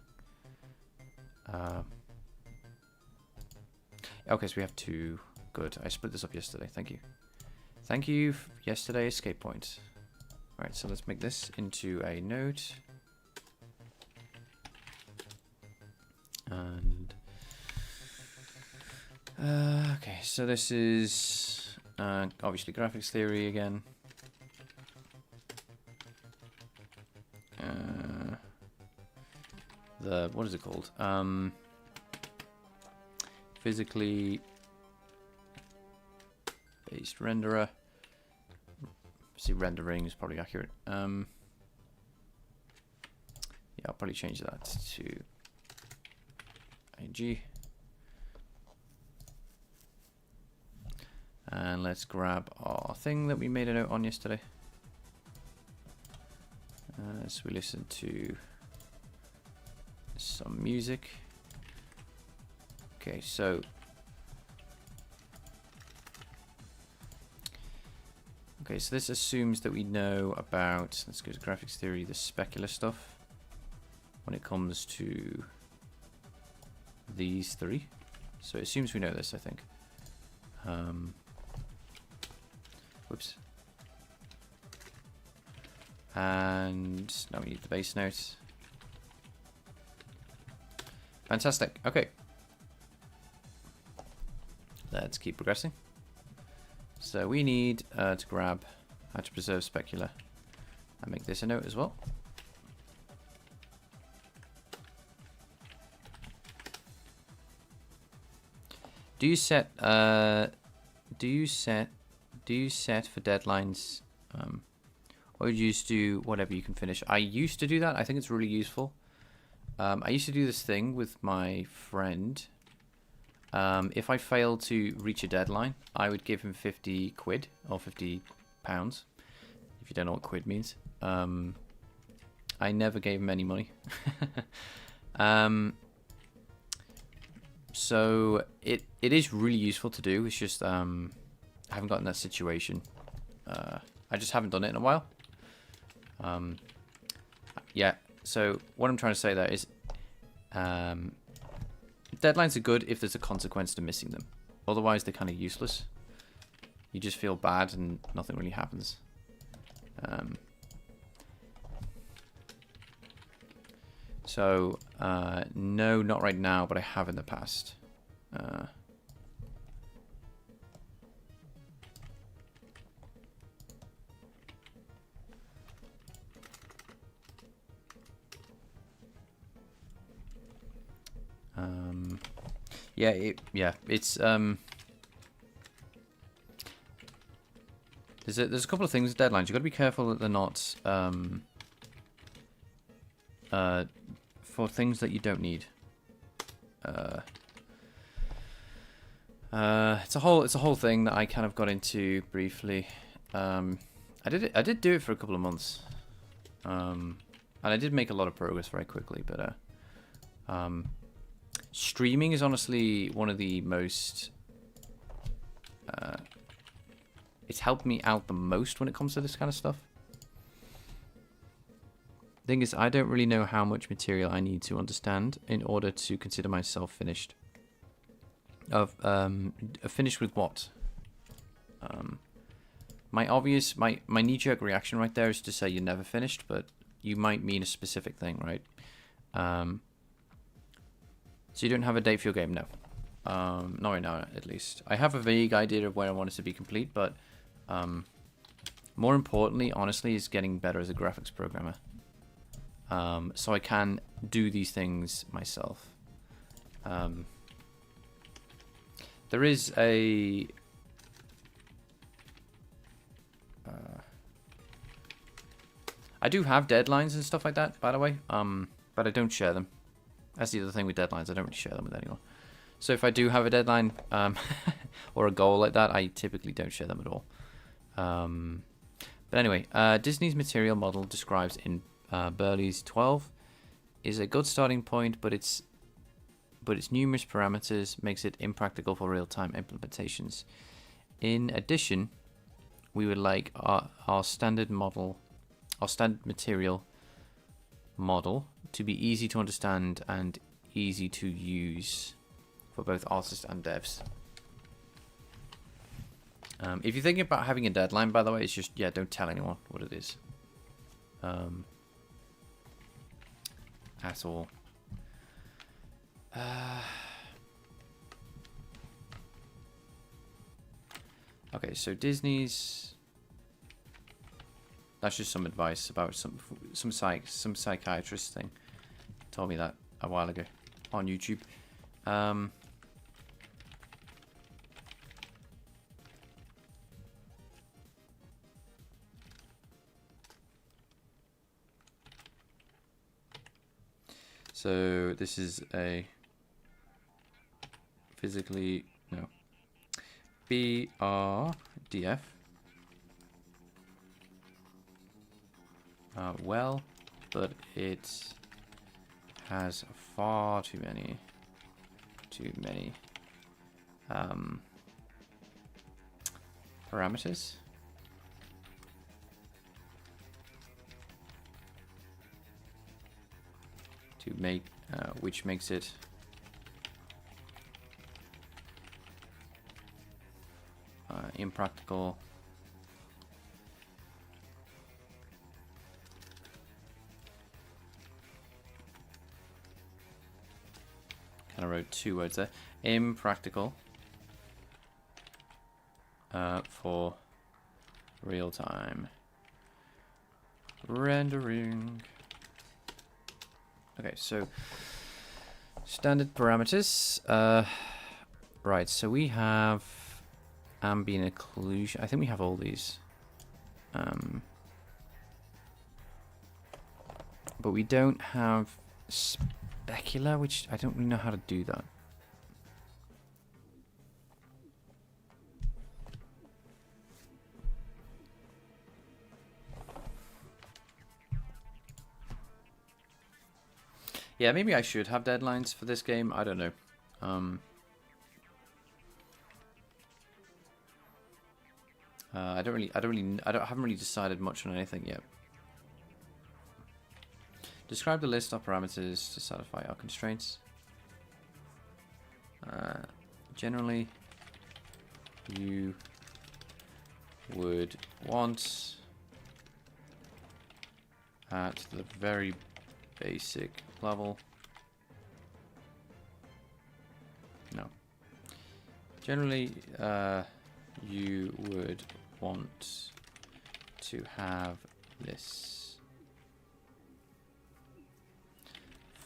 okay, so we have two. Good. I split this up yesterday. Thank you. Thank you, yesterday escape point. Alright, so let's make this into a note. And okay, so this is obviously graphics theory again. What is it called? Physically based renderer. See, rendering is probably accurate. Yeah, I'll probably change that to IG. And let's grab our thing that we made a note on yesterday. So we listen to some music. Okay, so this assumes that we know about, let's go to graphics theory, the specular stuff when it comes to these three. So it assumes we know this, I think. Whoops. And now we need the base note. Fantastic. Okay. Let's keep progressing. So we need to grab how to preserve specular and make this a note as well. Do you set for deadlines, or do you just do whatever you can finish? I used to do that. I think it's really useful. I used to do this thing with my friend. If I failed to reach a deadline, I would give him 50 quid or 50 pounds, if you don't know what quid means. I never gave him any money. So it is really useful to do. It's just I haven't gotten that situation. I just haven't done it in a while. Yeah, so what I'm trying to say there is deadlines are good if there's a consequence to missing them. Otherwise, they're kind of useless. You just feel bad and nothing really happens. So, no, not right now, but I have in the past. It's there's a couple of things with deadlines. You've got to be careful that they're not for things that you don't need. It's a whole thing that I kind of got into briefly. I did do it for a couple of months, and I did make a lot of progress very quickly. But streaming is honestly one of the most. It's helped me out the most when it comes to this kind of stuff. Thing is, I don't really know how much material I need to understand in order to consider myself finished. Finished with what? My knee-jerk reaction right there is to say you're never finished, but you might mean a specific thing, right? So you don't have a date for your game? No. Not right now, at least. I have a vague idea of where I want it to be complete, but more importantly, honestly, is getting better as a graphics programmer. So I can do these things myself. There is a... I do have deadlines and stuff like that, by the way, but I don't share them. That's the other thing with deadlines, I don't really share them with anyone. So if I do have a deadline or a goal like that, I typically don't share them at all. But anyway, Disney's material model describes in Burley's 12 is a good starting point, but its numerous parameters makes it impractical for real-time implementations. In addition, we would like our standard material model to be easy to understand and easy to use for both artists and devs. If you're thinking about having a deadline, by the way, it's just, yeah, don't tell anyone what it is. At all. Okay, so Disney's... That's just some advice about some psychiatrist thing. Told me that a while ago on YouTube. So this is a BRDF. Well, but it has far too many parameters. To make, which makes it impractical kind of wrote two words there. Impractical for real-time rendering. Okay, so standard parameters. Right, so we have ambient occlusion. I think we have all these. But we don't have specular, which I don't really know how to do that. Yeah, maybe I should have deadlines for this game. I don't know. I haven't really decided much on anything yet. Describe the list of parameters to satisfy our constraints. Generally, you would want at the very basic level. No. Generally, you would want to have this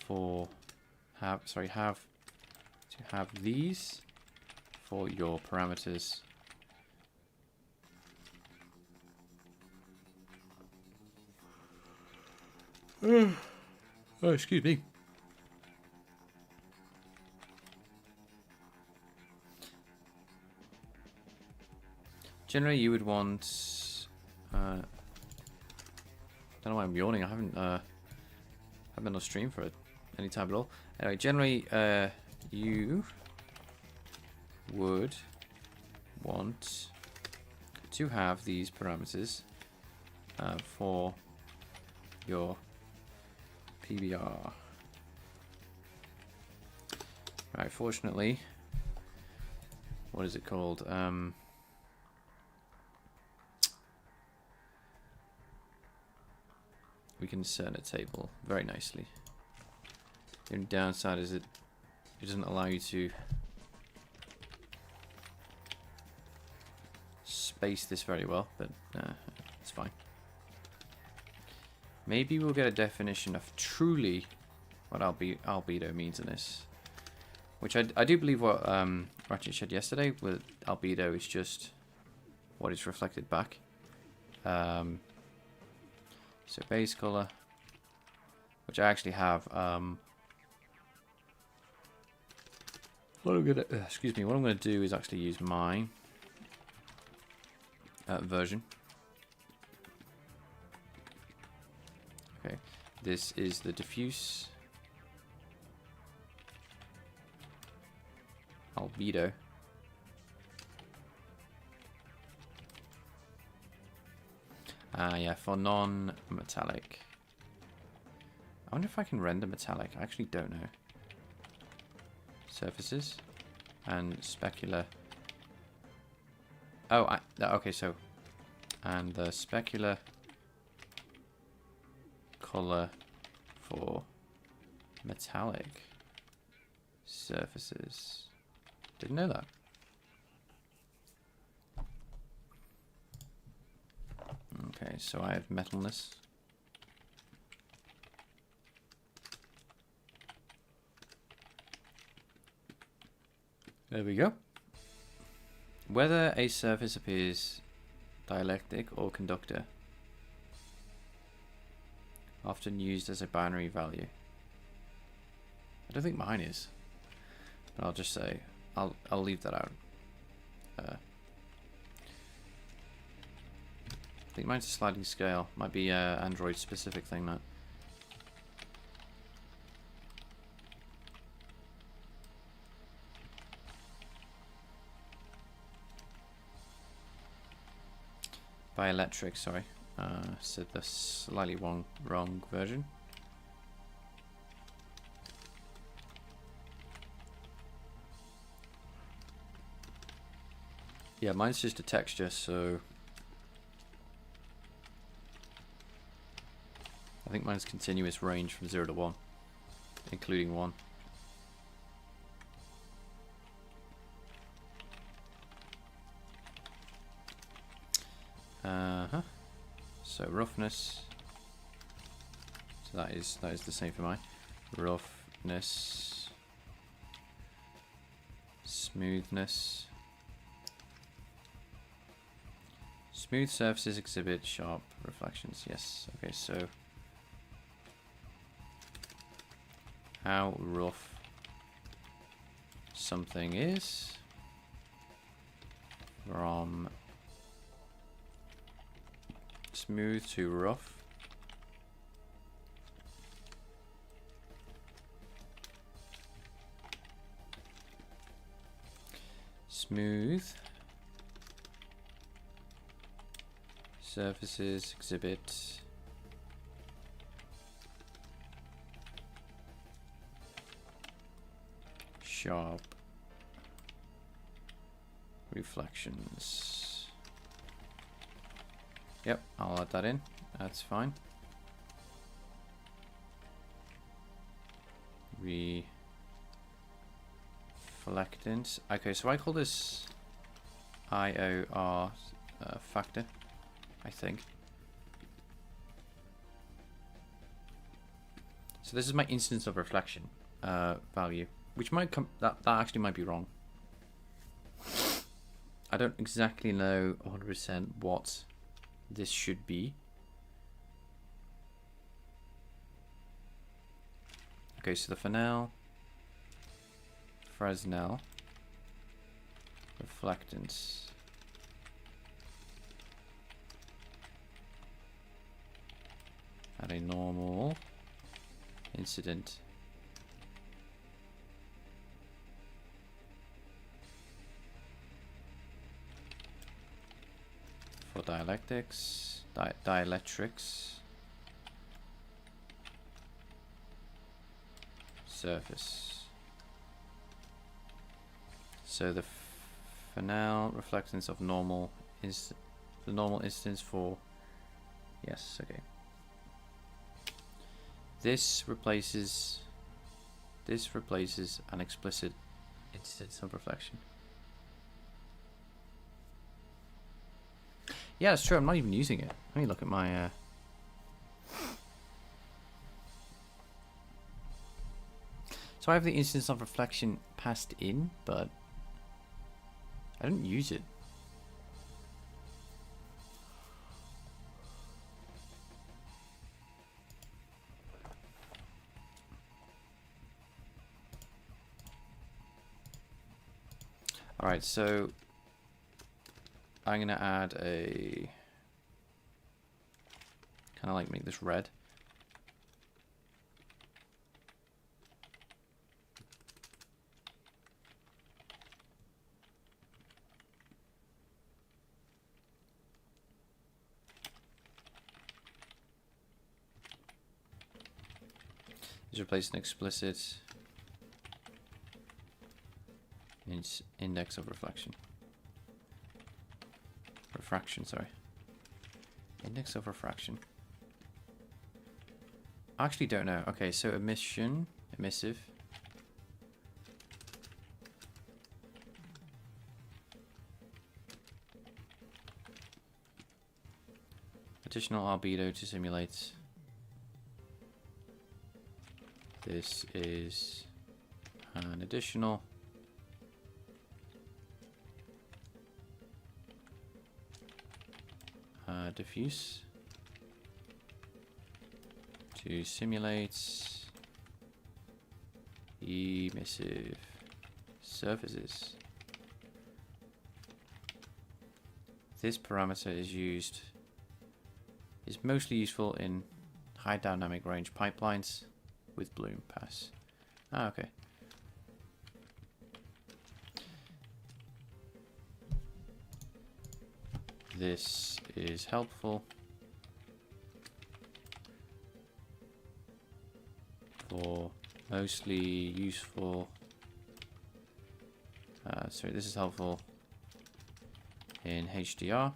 for have these for your parameters. Oh, excuse me. Generally, you would want. Don't know why I'm yawning. I haven't been on stream for any time at all. Anyway, generally, you would want to have these parameters for your PBR. Right. Fortunately, what is it called? We can insert a table very nicely. The only downside is it doesn't allow you to space this very well, but it's fine. Maybe we'll get a definition of truly what albedo means in this. Which I do believe what Ratchet said yesterday with albedo is just what is reflected back. So base color, which I actually have. What I'm gonna What I'm gonna do is actually use my version. Okay, this is the diffuse albedo. Yeah, for non-metallic. I wonder if I can render metallic. I actually don't know. Surfaces and specular. Oh, okay. So, and the specular color for metallic surfaces. Didn't know that. Okay, so I have metalness. There we go. Whether a surface appears dielectric or conductor, often used as a binary value. I don't think mine is, but I'll just say I'll leave that out. I think mine's a sliding scale. Might be a Android specific thing, that. Bioelectric, sorry. Said the slightly wrong version. Yeah, mine's just a texture, so I think mine's continuous range from 0 to 1, including 1. So roughness. So that is the same for mine. Roughness, smoothness. Smooth surfaces exhibit sharp reflections. Yes. Okay. So how rough something is from smooth to rough. Smooth surfaces exhibit sharp reflections. Yep, I'll add that in. That's fine. reflectance. Okay, so I call this IOR factor, I think. So this is my instance of reflection value, which might come, that actually might be wrong. I don't exactly know 100% what this should be. Okay, so the Fresnel reflectance at a normal incident for dielectrics surface. So the Fresnel reflectance of normal is the normal instance for, yes, okay. This replaces an explicit instance of reflection. Yeah, it's true. I'm not even using it. Let me look at my. So I have the instance of reflection passed in, but I don't use it. All right, so I'm gonna add a kind of like make this red. Just replace an explicit index of refraction, sorry. Index of refraction. I actually don't know. Okay, so emissive. Additional albedo to simulate. This is an additional diffuse to simulate emissive surfaces. This parameter is mostly useful in high dynamic range pipelines with Bloom pass. Ah, okay. This is helpful for mostly useful. Sorry, this is helpful in HDR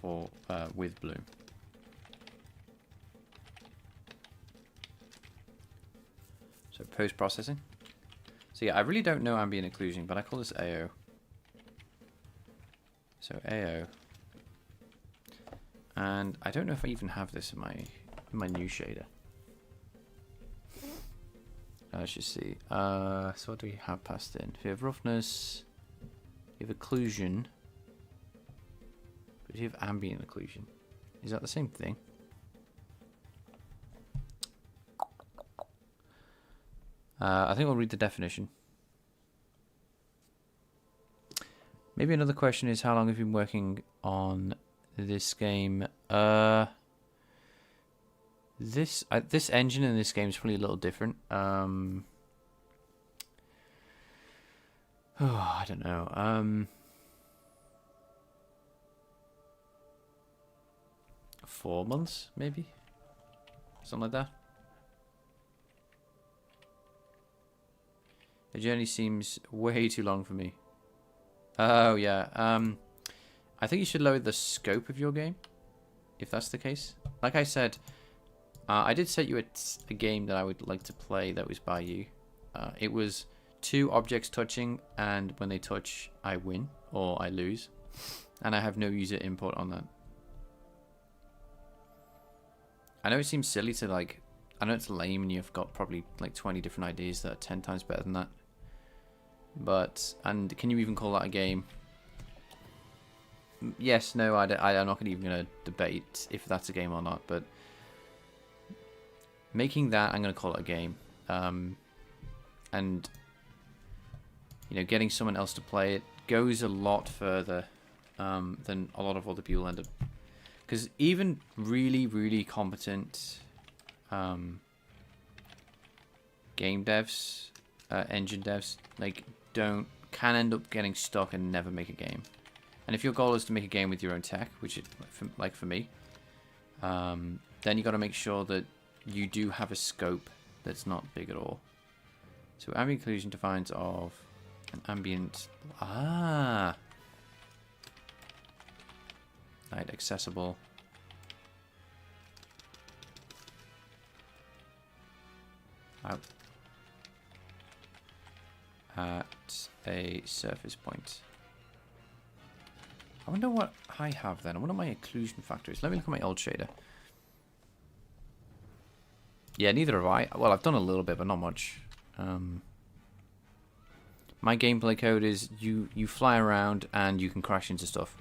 for with Bloom. So post-processing. So yeah, I really don't know ambient occlusion, but I call this AO. So AO. And I don't know if I even have this in my new shader. Let's just see. So what do we have passed in? We have roughness, you have occlusion, but you have ambient occlusion. Is that the same thing? I think we'll read the definition. Maybe another question is, how long have you been working on this game? This engine in this game is probably a little different. Oh, I don't know. 4 months, maybe? Something like that. The journey seems way too long for me. Oh, yeah. I think you should lower the scope of your game, if that's the case. Like I said, I did set you a game that I would like to play that was by you. It was 2 objects touching, and when they touch, I win or I lose. And I have no user input on that. I know it seems silly to like... I know it's lame and you've got probably like 20 different ideas that are 10 times better than that. But... And can you even call that a game? Yes, no, I'm not even going to debate if that's a game or not, but... Making that, I'm going to call it a game. And... You know, getting someone else to play it goes a lot further than a lot of other people end up... Because even really, really competent game devs, engine devs, like can end up getting stuck and never make a game. And if your goal is to make a game with your own tech, which is like for me, then you got to make sure that you do have a scope that's not big at all. So ambient occlusion defines of an ambient light accessible out at a surface point. I wonder what I have then. I wonder what my occlusion factor is. Let me look at my old shader. Yeah, neither have I. Well, I've done a little bit, but not much. My gameplay code is you fly around and you can crash into stuff.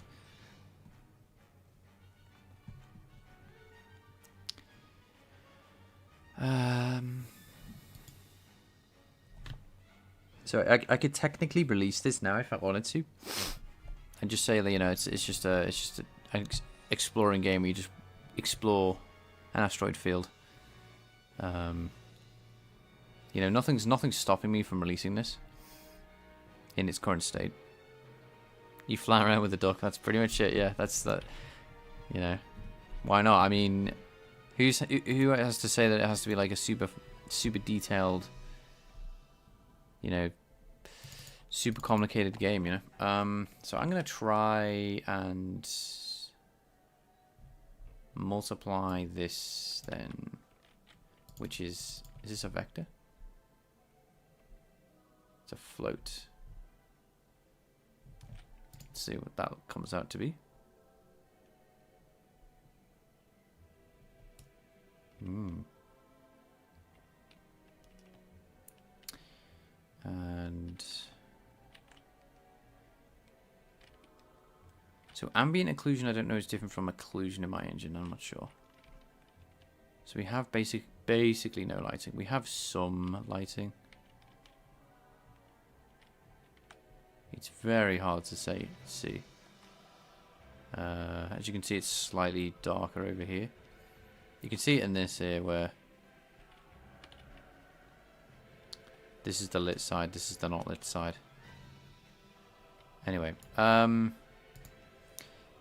So I could technically release this now if I wanted to, and just say that, you know, it's just an exploring game where you just explore an asteroid field. You know, nothing's stopping me from releasing this in its current state. You fly around with a duck. That's pretty much it. Yeah, that's that. You know, why not? I mean, who has to say that it has to be like a super detailed, you know, super complicated game, you know? So I'm gonna try and multiply this then, which is this a vector? It's a float. Let's see what that comes out to be. And so ambient occlusion, I don't know, is different from occlusion in my engine. I'm not sure. So we have basically no lighting. We have some lighting. It's very hard to see. As you can see, it's slightly darker over here. You can see it in this here where this is the lit side, this is the not lit side. Anyway,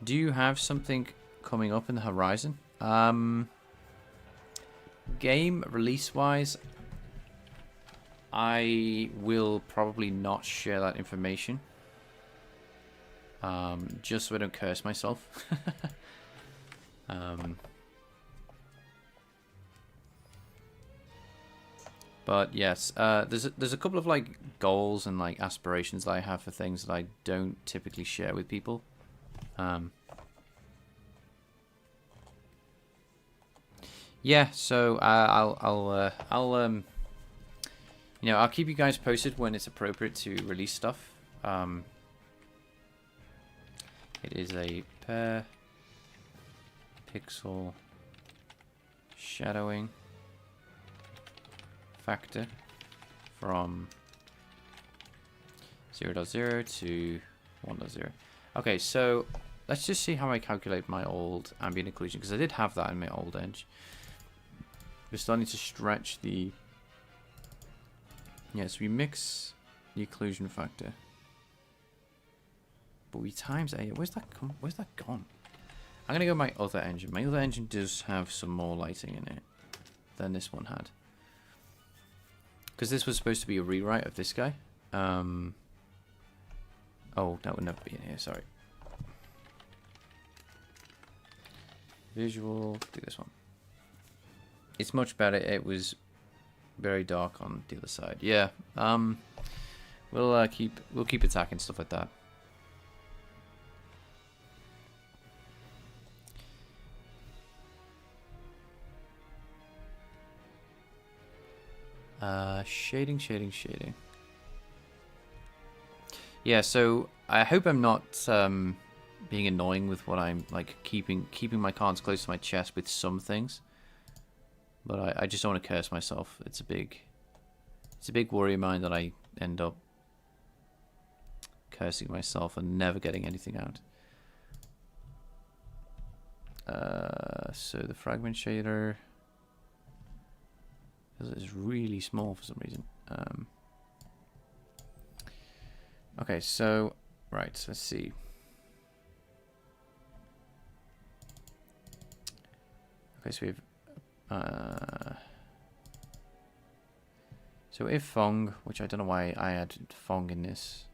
do you have something coming up in the horizon? Game release wise, I will probably not share that information. Just so I don't curse myself. But yes, there's a couple of like goals and like aspirations that I have for things that I don't typically share with people. Yeah, so I'll you know, I'll keep you guys posted when it's appropriate to release stuff. It is a pair pixel shadowing factor from 0.0 to 1.0. Okay, so let's just see how I calculate my old ambient occlusion, because I did have that in my old edge. We're starting to stretch the... Yes, we mix the occlusion factor, but we times A. Where's that gone? I'm gonna go my other engine. My other engine does have some more lighting in it than this one had, because this was supposed to be a rewrite of this guy. Oh, that would never be in here. Sorry. Visual. Do this one. It's much better. It was very dark on the other side. Yeah. We'll keep attacking stuff like that. Shading. Yeah, so I hope I'm not being annoying with what I'm like keeping my cards close to my chest with some things. But I just don't want to curse myself. It's a big worry of mine that I end up cursing myself and never getting anything out. So the fragment shader is really small for some reason. Okay, so right, let's see. Okay, so we have so if Fong, which I don't know why I added Fong in this.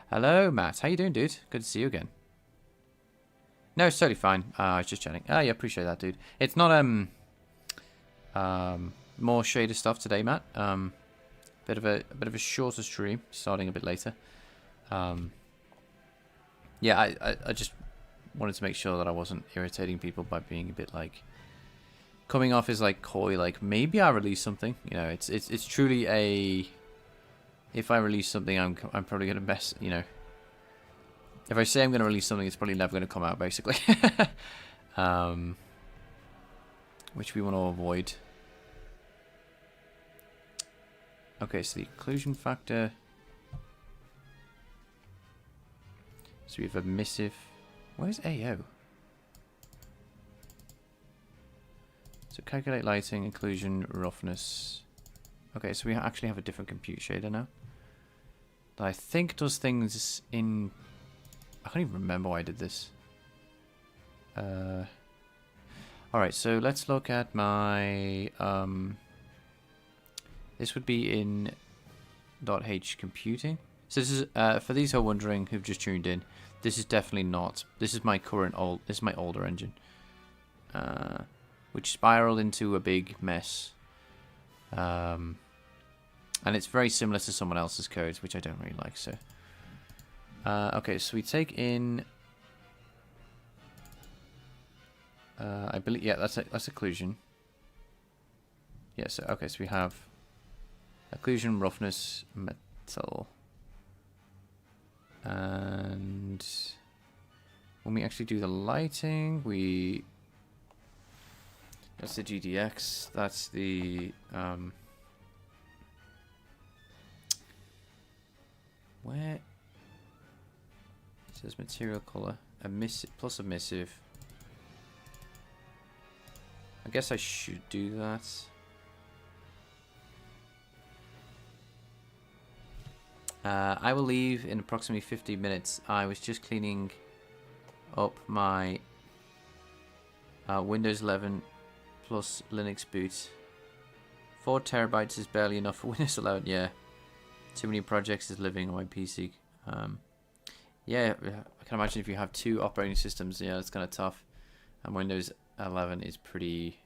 Hello, Matt. How you doing, dude? Good to see you again. No, it's totally fine. I was just chatting. Oh, yeah, appreciate that, dude. It's not more shader stuff today, Matt. Bit of a shorter stream, starting a bit later. Yeah, I just wanted to make sure that I wasn't irritating people by being a bit like coming off as like coy, like maybe I'll release something. You know, it's truly a. If I release something, I'm probably gonna mess. You know, if I say I'm gonna release something, it's probably never gonna come out, basically. Which we want to avoid. Okay, so the occlusion factor. So we have emissive. Where's AO? So calculate lighting, occlusion, roughness. Okay, so we actually have a different compute shader now. That I think does things in. I can't even remember why I did this. Alright, so let's look at my. This would be in .h computing. So this is for these who are wondering, who've just tuned in. This is definitely not. This is my current old. This is my older engine, which spiraled into a big mess. And it's very similar to someone else's codes, which I don't really like. So, okay, so we take in. I believe, yeah, that's occlusion. Yeah, so okay, so we have occlusion, roughness, metal, and when we actually do the lighting, that's the GDX. That's the where it says material color, emissive plus emissive. I guess I should do that. I will leave in approximately 15 minutes. I was just cleaning up my Windows 11 plus Linux boot. 4 terabytes is barely enough for Windows 11. Yeah, too many projects is living on my PC. Yeah, I can imagine if you have 2 operating systems, yeah, it's kind of tough. And Windows 11 is pretty.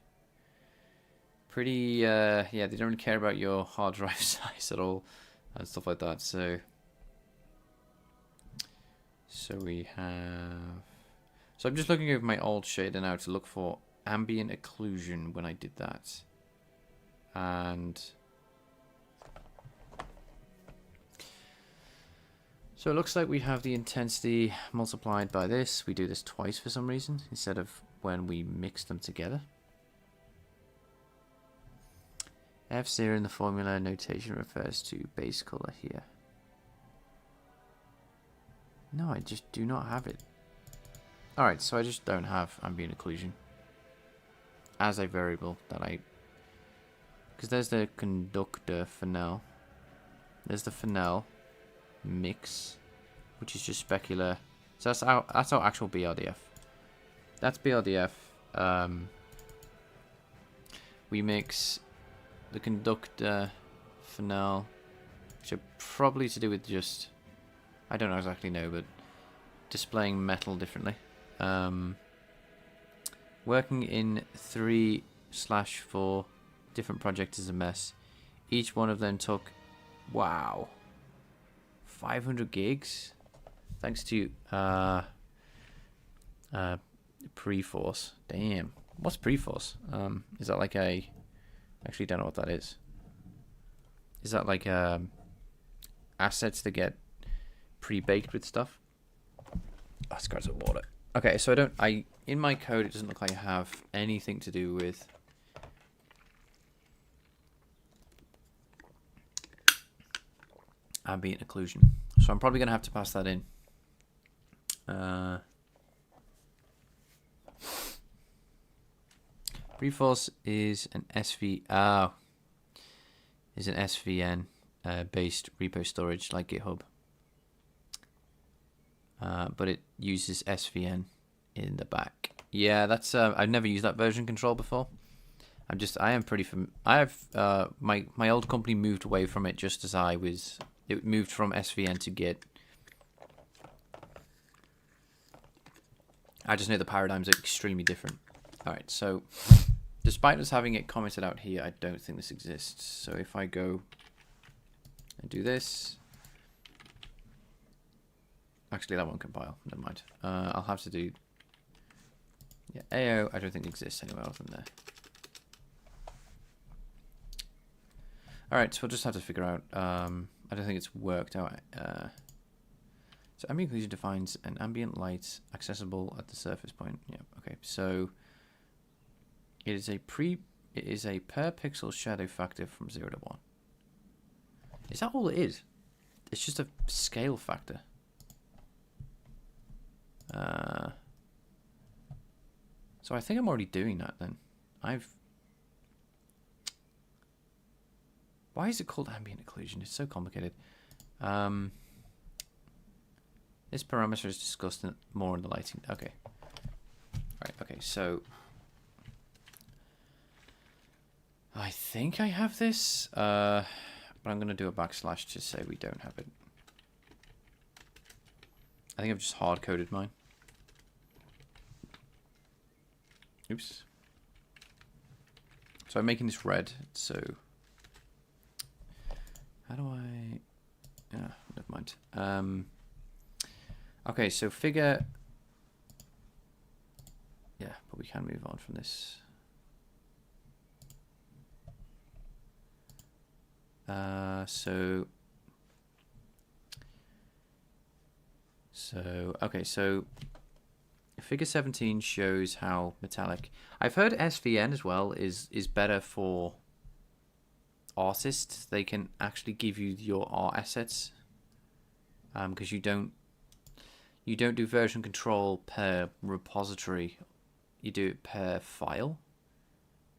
Yeah, they don't really care about your hard drive size at all. And stuff like that. So we have. So I'm just looking over my old shader now to look for ambient occlusion when I did that, and so it looks like we have the intensity multiplied by this. We do this twice for some reason instead of when we mix them together. F0 in the formula notation refers to base color here. No, I just do not have it. Alright, so I just don't have ambient occlusion as a variable that I... Because there's the conductor Fresnel. There's the Fresnel mix, which is just specular. So that's our actual BRDF. That's BRDF. We mix the conductor Fresnel, which are probably to do with just, I don't exactly know, but displaying metal differently. Working in 3/4 different projects is a mess. Each one of them took, wow, 500 gigs. Thanks to Preforce. Damn. What's Preforce? Is that like a... Actually, don't know what that is. Is that like assets that get pre-baked with stuff? Oh, it's got some water. Okay, so in my code it doesn't look like I have anything to do with ambient occlusion. So I'm probably gonna have to pass that in. Preforce is an SVN based repo storage like GitHub. But it uses SVN in the back. Yeah, that's I've never used that version control before. I am pretty my old company moved away from it just as it moved from SVN to Git. I just know the paradigms are extremely different. Alright, so despite us having it commented out here, I don't think this exists. So if I go and do this, actually that won't compile, never mind. I'll have to do, yeah, AO I don't think exists anywhere else than there. Alright, so we'll just have to figure out, I don't think it's worked out. So ambient occlusion defines an ambient light accessible at the surface point. Yeah, okay, so it is a per pixel shadow factor from 0 to 1. Is that all it is? It's just a scale factor. So I think I'm already doing that then. Why is it called ambient occlusion? It's so complicated. This parameter is discussed more in the lighting. Okay. Right, okay, so I think I have this, but I'm going to do a backslash to say we don't have it. I think I've just hard-coded mine. Oops. So I'm making this red, so how do I... Yeah, never mind. Okay, so figure... Yeah, but we can move on from this. Okay, so figure 17 shows how metallic. I've heard SVN as well is better for artists. They can actually give you your art assets because you don't do version control per repository. You do it per file.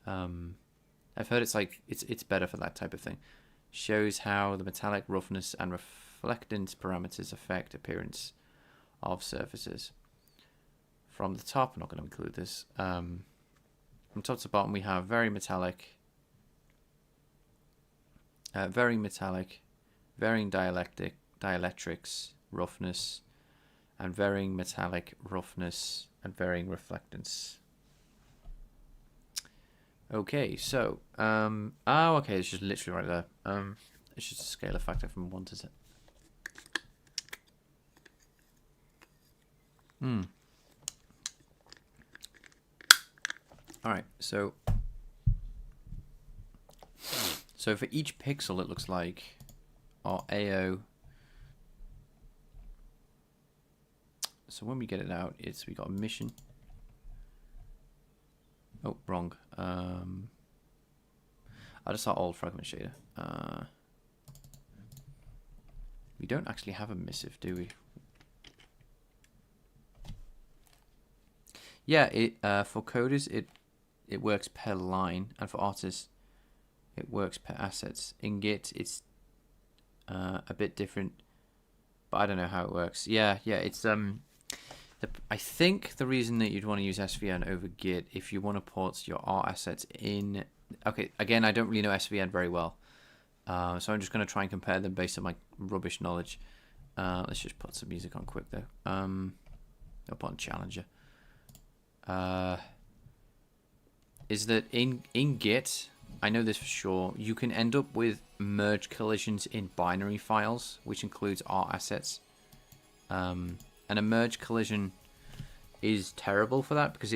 I've heard it's better for that type of thing. Shows how the metallic roughness and reflectance parameters affect appearance of surfaces. From the top, I'm not going to include this. From top to bottom, we have varying metallic, varying dielectrics, roughness, and varying metallic roughness and varying reflectance. Okay, so okay, it's just literally right there. It's just a scalar factor from 1 to 10. All right, so for each pixel, it looks like our AO. So when we get it out, we got emission. Oh, wrong. I just saw old fragment shader. We don't actually have emissive, do we? Yeah, for coders it works per line, and for artists it works per assets. In Git it's a bit different, but I don't know how it works. Yeah, it's I think the reason that you'd want to use SVN over Git if you want to port your art assets in. Okay, again, I don't really know SVN very well, so I'm just going to try and compare them based on my rubbish knowledge. Let's just put some music on quick though. I'll put on Challenger. is that in Git, I know this for sure, you can end up with merge collisions in binary files, which includes art assets. And a merge collision is terrible for that because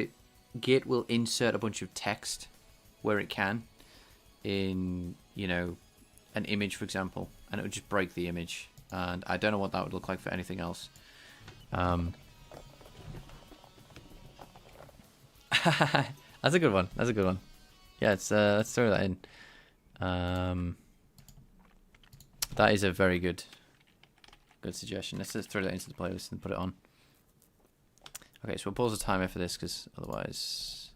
Git will insert a bunch of text where it can in, you know, an image, for example, and it would just break the image. And I don't know what that would look like for anything else. That's a good one. That's a good one. Yeah, let's throw that in. That is a very good suggestion. Let's just throw that into the playlist and put it on. Okay, so we'll pause the timer for this because otherwise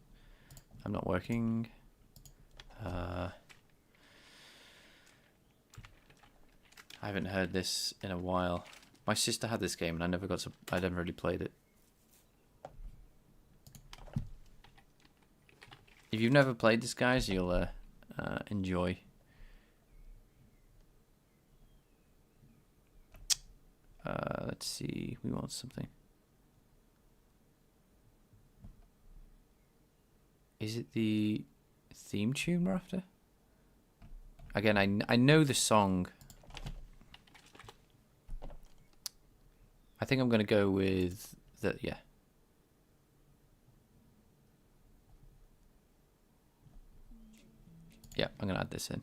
I'm not working. I haven't heard this in a while. My sister had this game and I never really played it. If you've never played this, guys, you'll enjoy. Let's see. We want something. Is it the theme tune we're after? Again, I know the song. I think I'm going to go with the, yeah. Yeah, I'm going to add this in.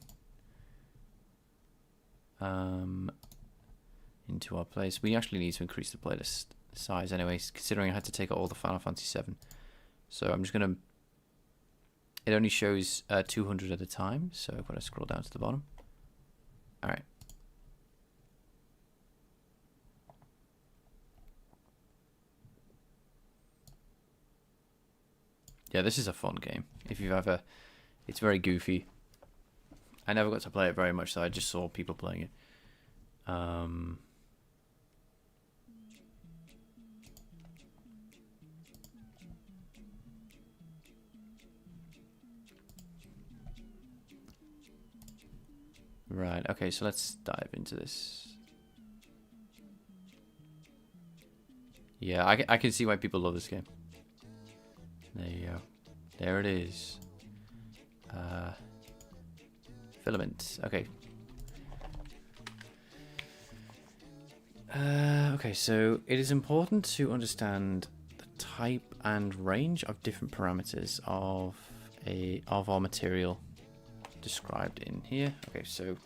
Into our place. We actually need to increase the playlist size anyways, considering I had to take out all the Final Fantasy VII. So I'm just going to... It only shows 200 at a time, so I've got to scroll down to the bottom. Alright. Yeah, this is a fun game. If you've ever... It's very goofy. I never got to play it very much, so I just saw people playing it. Right, okay, so let's dive into this. Yeah, I can see why people love this game. There you go. There it is. Filament. Okay. Okay, so it is important to understand the type and range of different parameters of our material described in here. Okay, so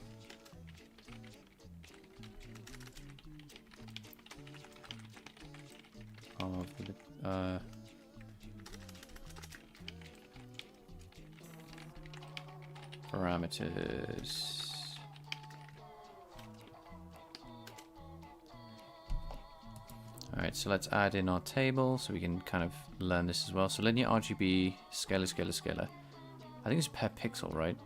of the parameters. Alright, so let's add in our table so we can kind of learn this as well. So linear RGB, scalar, scalar, scalar. I think it's per pixel, right?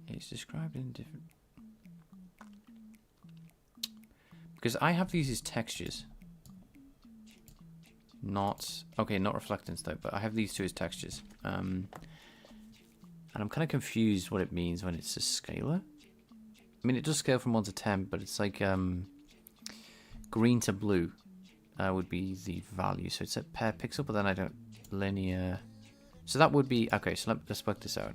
It's described in different... Because I have these as textures. Not... Okay, not reflectance though, but I have these two as textures. And I'm kind of confused what it means when it's a scalar. I mean, it does scale from 1 to 10, but it's like green to blue would be the value. So it's a per pixel, but then I don't linear. So that would be okay. So let's work this out.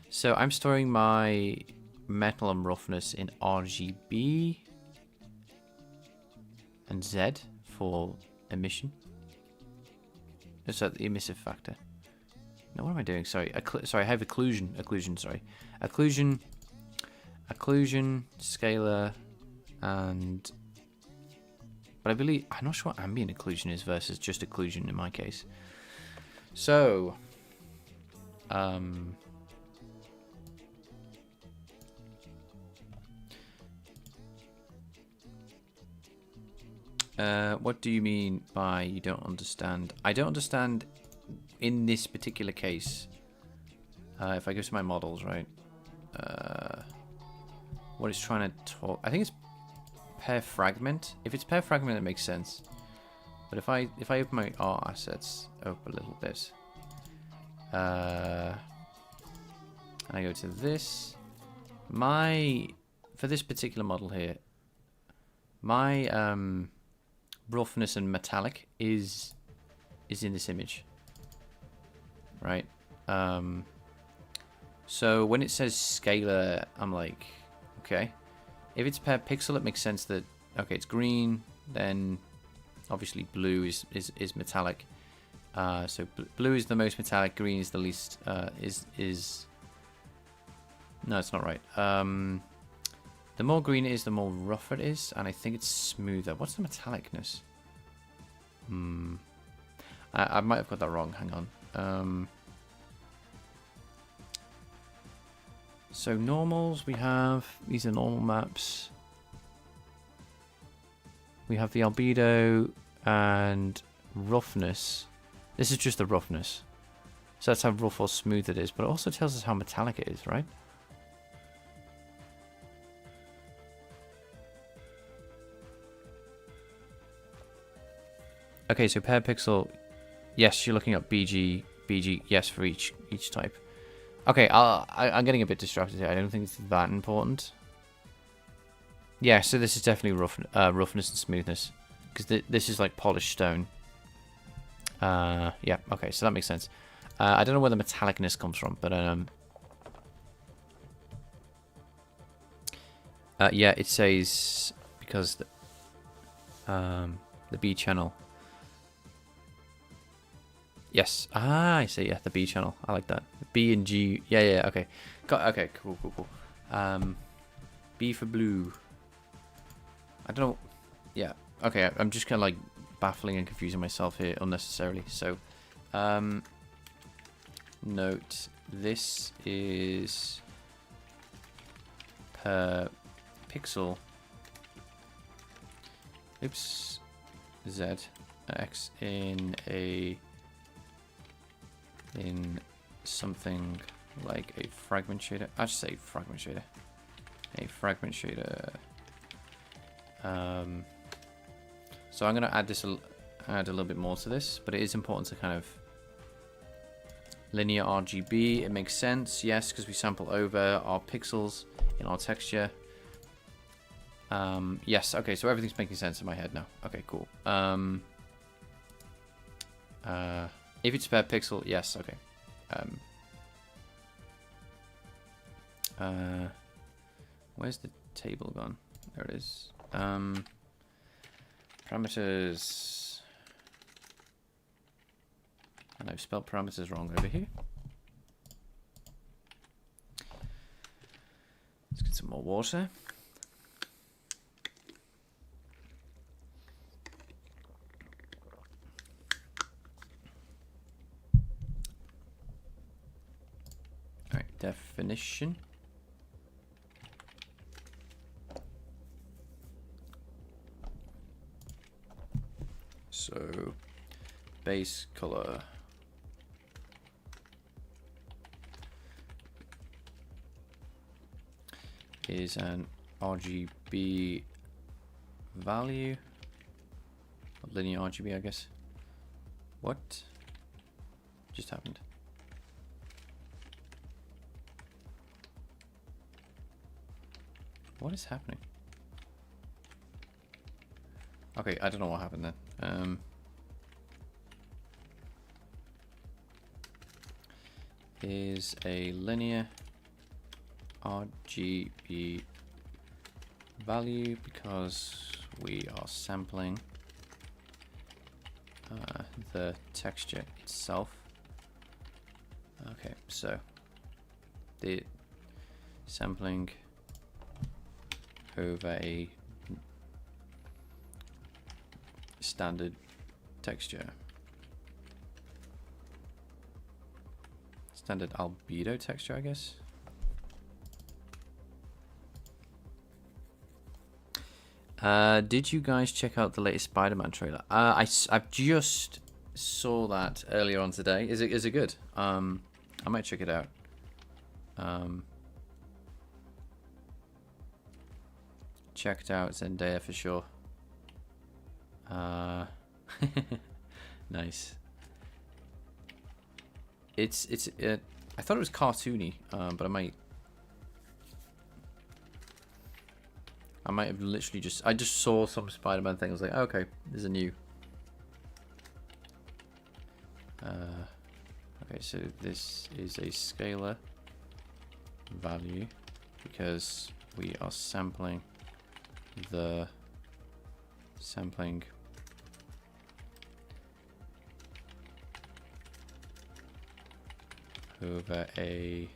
So I'm storing my metal and roughness in RGB and Z for emission. So the emissive factor. No, what am I doing? Sorry, sorry, I have occlusion. Sorry, occlusion, scalar, and. But I believe I'm not sure what ambient occlusion is versus just occlusion in my case. So, what do you mean by you don't understand? I don't understand. In this particular case, if I go to my models, right, what it's trying to talk, I think it's per fragment. If it's per fragment, it makes sense. But if I open my art assets up a little bit, and I go to this, for this particular model here, my roughness and metallic is in this image, right? So when it says scalar, I'm like, okay. If it's per pixel, it makes sense that, okay, it's green, then obviously blue is metallic. So blue is the most metallic, green is the least, no, it's not right. The more green it is, the more rough it is, and I think it's smoother. What's the metallicness? I might have got that wrong, hang on. So normals, we have, these are normal maps. We have the albedo and roughness. This is just the roughness. So that's how rough or smooth it is, but it also tells us how metallic it is, right? Okay, so per pixel, yes, you're looking at BG, yes, for each type. Okay, I'm getting a bit distracted here. I don't think it's that important. Yeah, so this is definitely roughness and smoothness, because this is like polished stone. Yeah, okay, so that makes sense. I don't know where the metallicness comes from, but yeah, it says because the B channel. Yes. Ah, I see. Yeah, the B channel. I like that. B and G. Yeah. Okay. Okay. Cool. B for blue. I don't know. Yeah. Okay. I'm just kind of like baffling and confusing myself here unnecessarily. So, note this is per pixel. Oops. Z X in something like a fragment shader. I should say fragment shader. A fragment shader. So I'm going to add a little bit more to this, but it is important to kind of linear RGB. It makes sense, yes, because we sample over our pixels in our texture. Yes, okay, so everything's making sense in my head now. Okay, cool. If it's per pixel, yes, okay. Where's the table gone? There it is. Parameters. And I've spelled parameters wrong over here. Let's get some more water. Alright, definition. So, base color is an RGB value, linear RGB, I guess. What just happened? What is happening? Okay, I don't know what happened then. Is a linear RGB value because we are sampling the texture itself. Okay, so the sampling over a standard texture. Standard albedo texture, I guess. Did you guys check out the latest Spider-Man trailer? I just saw that earlier on today. Is it good? I might check it out. Checked out Zendaya for sure. Nice. I thought it was cartoony, but I might I might have literally I just saw some Spider-Man thing. I was like, oh, okay, there's a new. Okay, so this is a scalar value because we are sampling over a,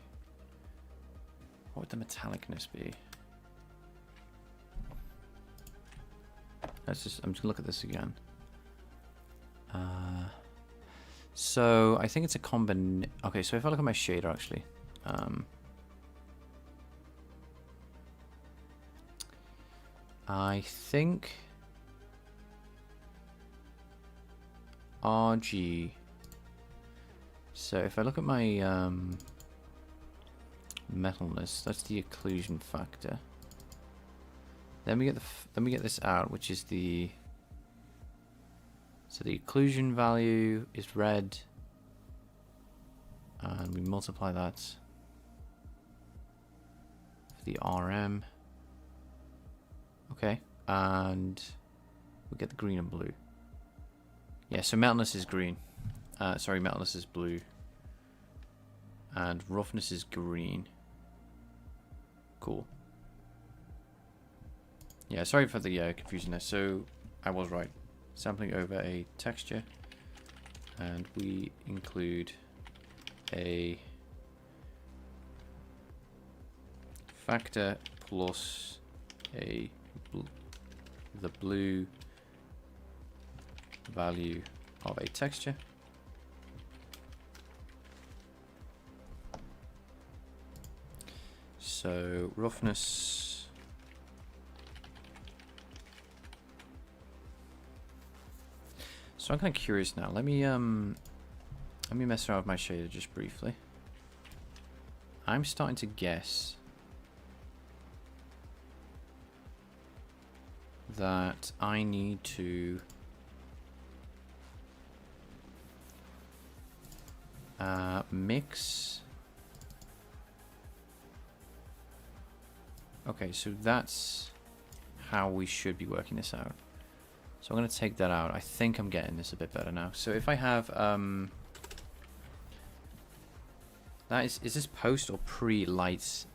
what would the metallicness be? I'm just gonna look at this again. So I think it's a combination. Okay, so if I look at my shader actually, I think RG. So if I look at my metalness, that's the occlusion factor. Then we get this out, which is the, so the occlusion value is red, and we multiply that for the RM. Okay, and we get the green and blue. Yeah, so metalness is green. Sorry, metalness is blue. And roughness is green. Cool. Yeah, sorry for the confusion there. So, I was right. Sampling over a texture. And we include a factor plus the blue value of a texture. So roughness, so I'm kind of curious now. Let me mess around with my shader just briefly. I'm starting to guess that I need to mix. Okay, so that's how we should be working this out. So I'm going to take that out. I think I'm getting this a bit better now. So if I have that is this post or pre-lights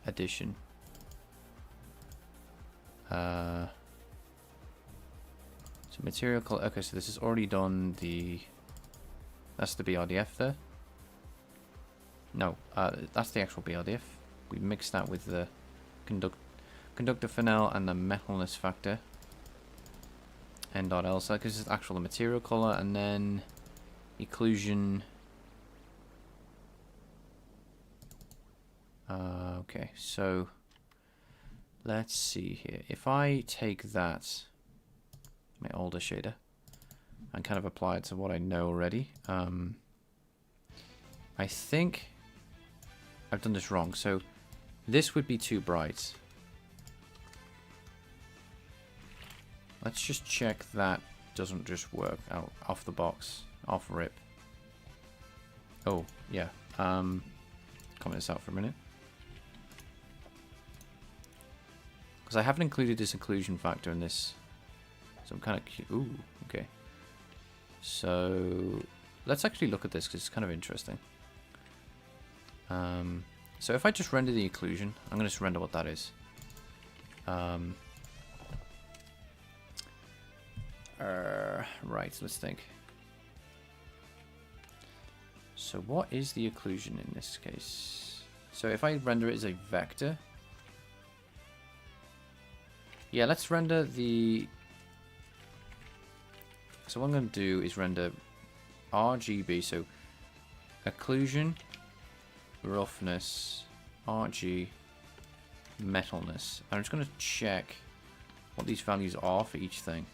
addition? So material color. Okay, so this is already done. That's the BRDF there. No, that's the actual BRDF. We mixed that with the conductor fennel and the metalness factor. N.L. So that gives us actual material color, and then occlusion. Okay, so let's see here. If I take that, my older shader, and kind of apply it to what I know already, I think I've done this wrong. So this would be too bright. Let's just check that doesn't just work out off the box, off rip. Oh, yeah. Comment this out for a minute. Because I haven't included this occlusion factor in this. So I'm kind of... Ooh, okay. So let's actually look at this because it's kind of interesting. So if I just render the occlusion, I'm going to just render what that is. Right, let's think. So what is the occlusion in this case? So if I render it as a vector. Yeah, let's render the... So what I'm going to do is render RGB, so occlusion, roughness, RG, metalness. I'm just going to check what these values are for each thing.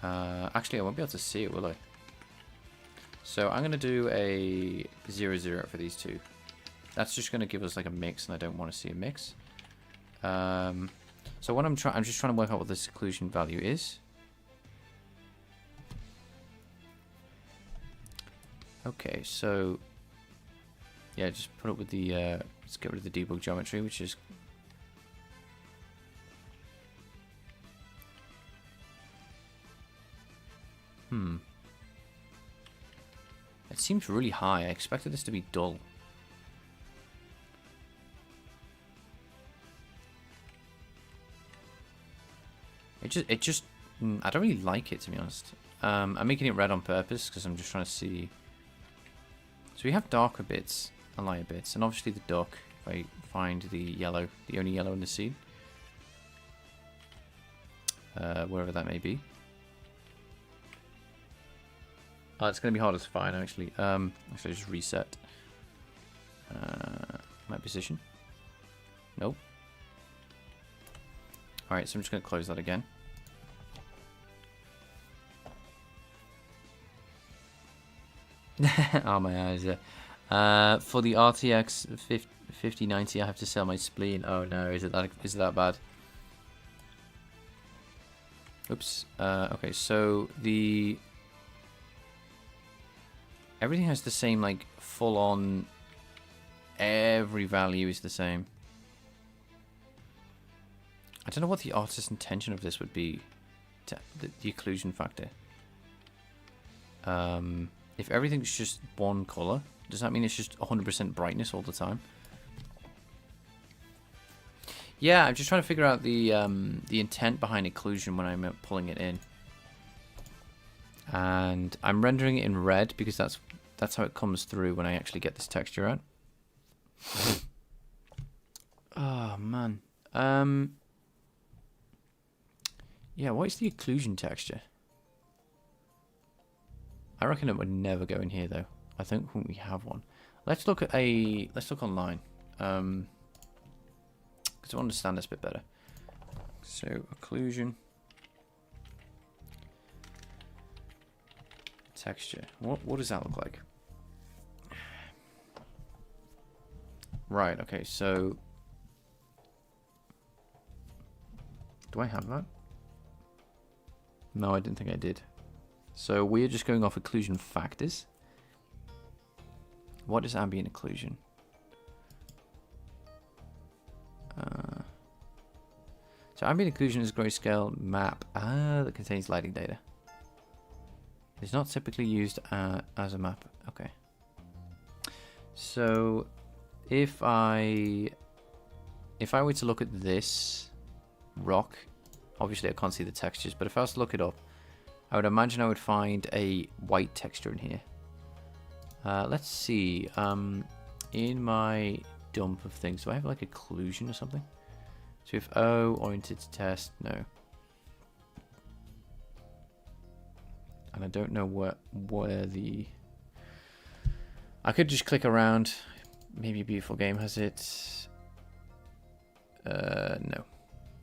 Actually, I won't be able to see it, will I? So I'm going to do a 0, 0 for these two. That's just going to give us like a mix, and I don't want to see a mix. So what I'm just trying to work out what this occlusion value is. Okay, so yeah, just put it with the let's get rid of the debug geometry, which is It seems really high. I expected this to be dull. It just, I don't really like it, to be honest. I'm making it red on purpose because I'm just trying to see. So we have darker bits and lighter bits, and obviously the duck. If I find the yellow, the only yellow in the scene, wherever that may be. Oh, it's going to be harder to find, actually. Actually, just reset my position. Nope. Alright, so I'm just going to close that again. Oh, my eyes, yeah. For the RTX 5090, I have to sell my spleen. Oh, no, is it that bad? Oops. Okay, so the... Everything has the same, like, full-on... Every value is the same. I don't know what the artist's intention of this would be. The occlusion factor. If everything's just one color, does that mean it's just 100% brightness all the time? Yeah, I'm just trying to figure out the intent behind occlusion when I'm pulling it in. And I'm rendering it in red because that's how it comes through when I actually get this texture out. Oh man. Yeah, what is the occlusion texture? I reckon it would never go in here though. I don't think we have one. Let's look online. Because I understand this a bit better. So occlusion texture. What does that look like? Right, okay, so do I have that? No, I didn't think I did. So we're just going off occlusion factors. What is ambient occlusion? So ambient occlusion is a grayscale map that contains lighting data. It's not typically used as a map. Okay. So if I were to look at this rock, obviously I can't see the textures, but if I was to look it up, I would imagine I would find a white texture in here. Let's see. In my dump of things, do I have like occlusion or something? So if O oriented to test, no. And I don't know where the... I could just click around. Maybe Beautiful Game has it. No.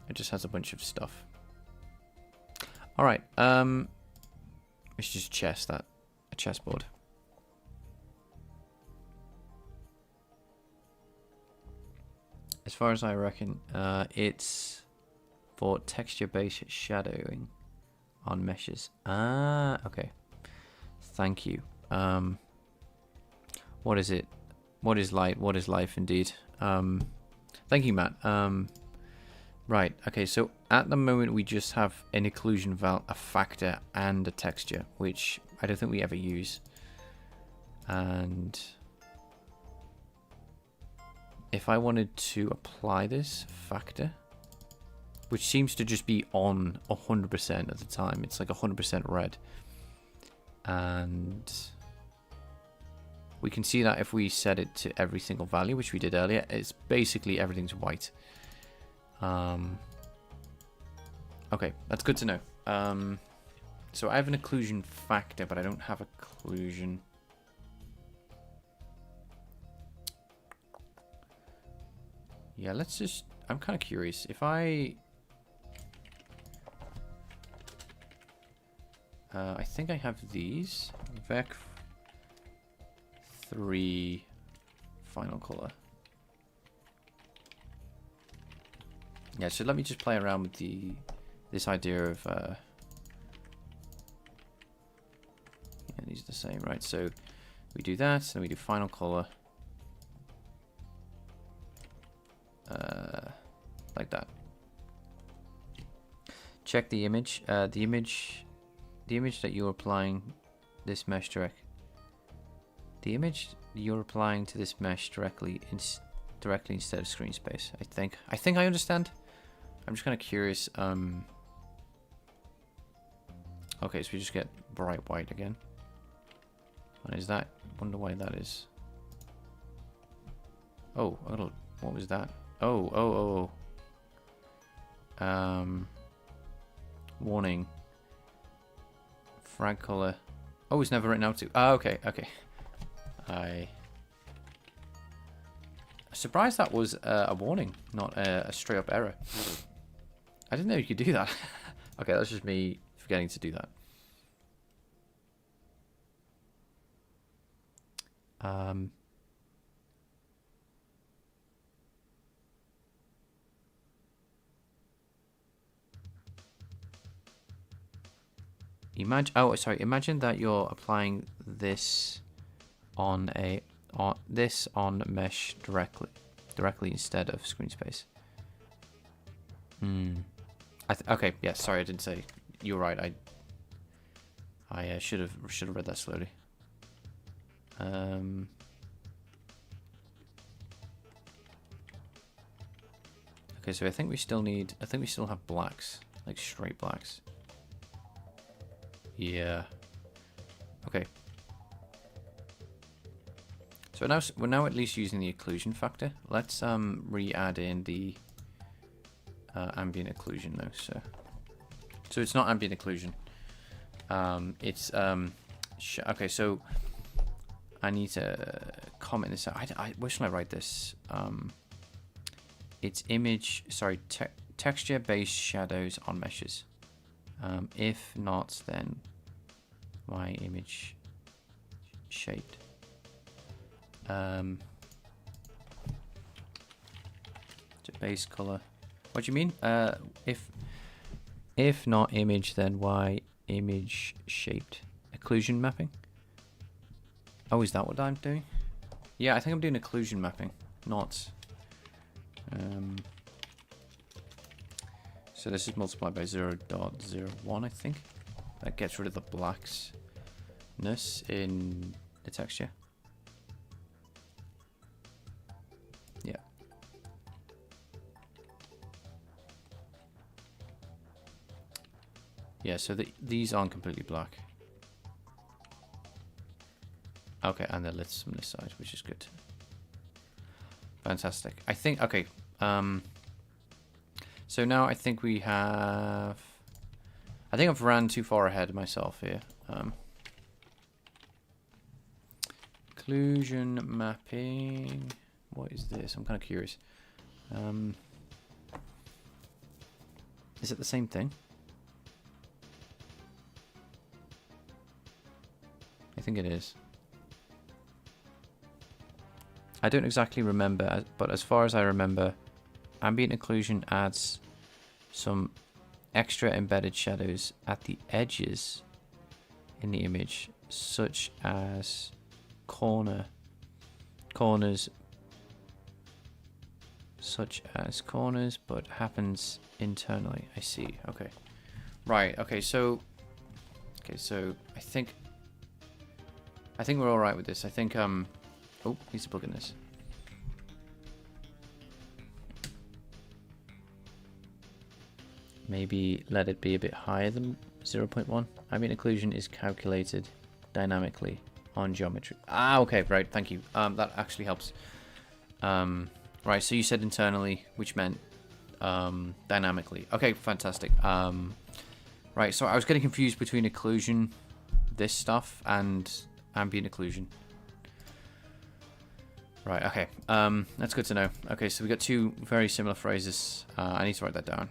It just has a bunch of stuff. Alright, let's just chess that. A chessboard. As far as I reckon, it's for texture-based shadowing on meshes. Ah, okay. Thank you. What is it? What is light? What is life indeed? Thank you, Matt. Right, okay, so at the moment we just have an occlusion a factor and a texture, which I don't think we ever use. And if I wanted to apply this factor, which seems to just be on 100% at the time, it's like 100% red. And we can see that if we set it to every single value, which we did earlier, it's basically everything's white. Okay, that's good to know. So I have an occlusion factor, but I don't have occlusion. Yeah, let's just... I'm kind of curious. If I think I have these. Vec 3 final color. Yeah, so let me just play around with this idea of yeah, these are the same, right? So we do that, then we do final color. Like that. Check the image. The image the image that you're applying this mesh the image you're applying to this mesh directly instead of screen space. I think I understand. I'm just kind of curious. Okay, so we just get bright white again. What is that? Wonder why that is. Oh, what was that? Oh. Warning. Frag color. Oh, it's never written out to. Ah, okay. I'm surprised that was a warning, not a straight up error. I didn't know you could do that. Okay, that's just me forgetting to do that. Imagine that you're applying this on mesh directly instead of screen space. Okay, yeah, sorry, I didn't say. You're right. I should have read that slowly. Okay, so I think we still have blacks, like straight blacks. Yeah. Okay. So we're now at least using the occlusion factor. Let's re-add in the ambient occlusion though. So it's not ambient occlusion. It's okay. So I need to comment this out. Where should I write this? It's texture-based shadows on meshes. If not, then why image shaped? Base color. What do you mean? If not image, then why image shaped? Occlusion mapping. Oh, is that what I'm doing? Yeah, I think I'm doing occlusion mapping, not. So this is multiplied by 0.01, I think. That gets rid of the blacksness in the texture. Yeah. Yeah, so these aren't completely black. Okay, and they're lit from this side, which is good. Fantastic. I think, okay. So now I think we have... I think I've ran too far ahead of myself here. Occlusion mapping. What is this? I'm kind of curious. Is it the same thing? I think it is. I don't exactly remember, but as far as I remember, ambient occlusion adds some extra embedded shadows at the edges in the image, such as corners, but happens internally. I see. Okay. Right. Okay. So I think we're all right with this. I think oh, he's a bug in this. Maybe let it be a bit higher than 0.1. Ambient occlusion is calculated dynamically on geometry. Ah, okay, right, thank you. That actually helps. Right, so you said internally, which meant dynamically. Okay, fantastic. Right, so I was getting confused between occlusion, this stuff, and ambient occlusion. Right, okay. That's good to know. Okay, so we got two very similar phrases. I need to write that down.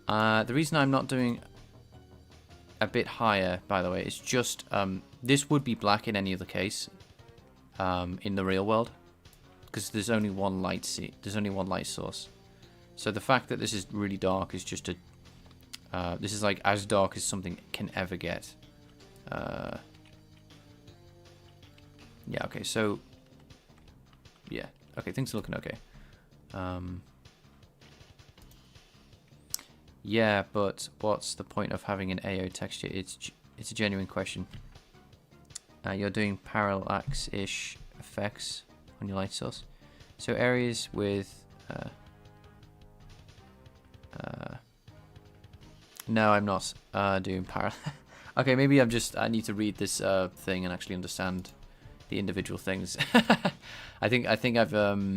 The reason I'm not doing a bit higher, by the way, is just this would be black in any other case in the real world, because there's only one light there's only one light source. So the fact that this is really dark is just this is like as dark as something can ever get. Yeah, okay, so yeah, okay, things are looking okay. Yeah, but what's the point of having an AO texture? It's a genuine question. You're doing parallax-ish effects on your light source. So areas with... no, I'm not doing parallax. Okay, maybe I need to read this thing and actually understand the individual things. I think I've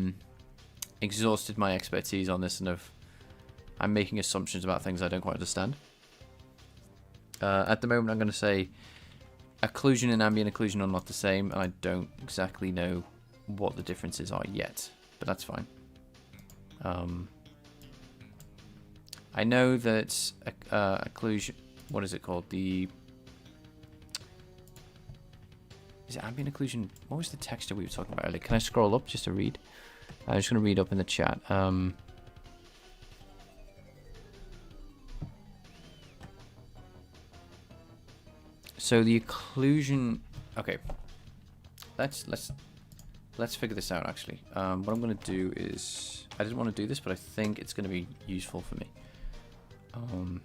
exhausted my expertise on this, and I'm making assumptions about things I don't quite understand. At the moment, I'm going to say occlusion and ambient occlusion are not the same, and I don't exactly know what the differences are yet, but that's fine. I know that occlusion, what is it called? Is it ambient occlusion? What was the texture we were talking about earlier? Can I scroll up just to read? I'm just going to read up in the chat. So the occlusion. Okay, let's figure this out. Actually, what I'm going to do is I didn't want to do this, but I think it's going to be useful for me. So I'm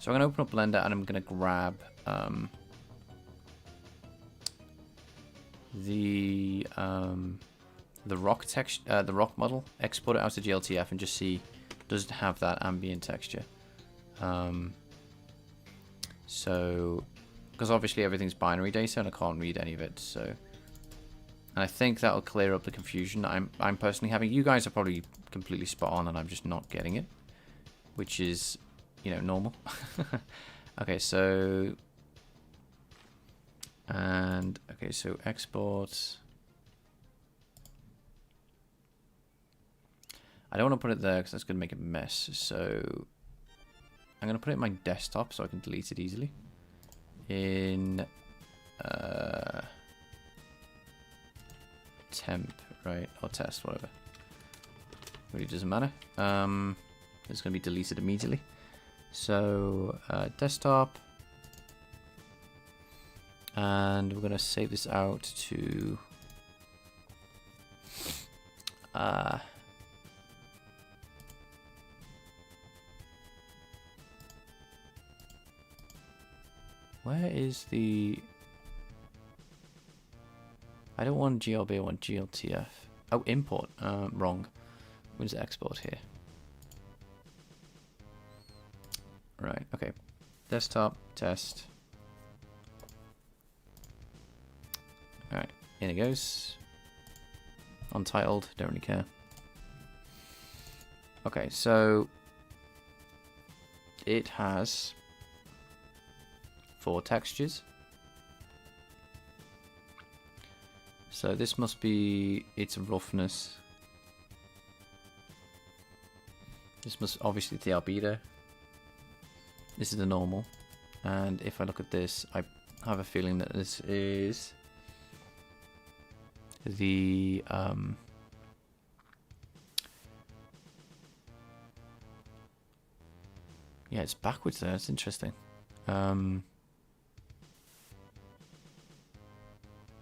going to open up Blender and I'm going to grab the rock texture, the rock model, export it out to GLTF, and just see does it have that ambient texture. So, because obviously everything's binary data and I can't read any of it, so, and I think that'll clear up the confusion I'm personally having. You guys are probably completely spot on, and I'm just not getting it, which is, you know, normal. Okay, so, and okay, so export. I don't want to put it there because that's going to make a mess. So I'm going to put it in my desktop so I can delete it easily. In temp, right, or test, whatever. Really doesn't matter. It's going to be deleted immediately. So desktop, and we're going to save this out to where is the... I don't want GLB, I want GLTF. Oh, import. Wrong. Where's the export here? Right, okay. Desktop, test. Alright, in it goes. Untitled, don't really care. Okay, so it has 4 textures. So this must be its roughness. This must obviously the albedo. This is the normal. And if I look at this, I have a feeling that this is the yeah, it's backwards there. It's interesting.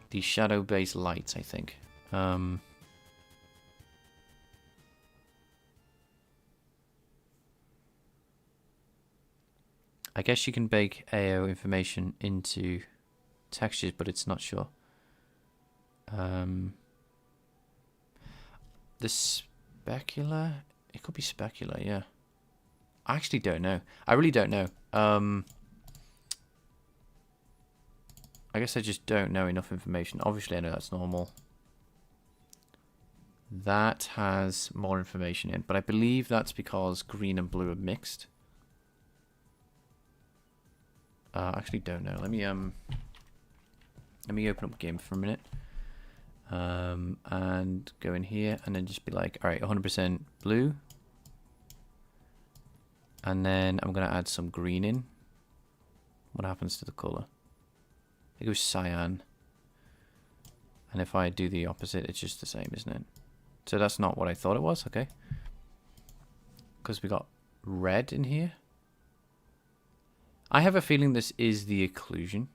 The shadow-based lights, I think. I guess you can bake AO information into textures, but it's not sure. The specular, it could be specular, yeah. I actually don't know. I really don't know. I guess I just don't know enough information. Obviously, I know that's normal. That has more information in, but I believe that's because green and blue are mixed. I actually don't know. Let me open up game for a minute. And go in here and then just be like, all right, 100% blue. And then I'm going to add some green in. What happens to the color? It goes cyan. And if I do the opposite, it's just the same, isn't it? So that's not what I thought it was, okay. Because we got red in here. I have a feeling this is the occlusion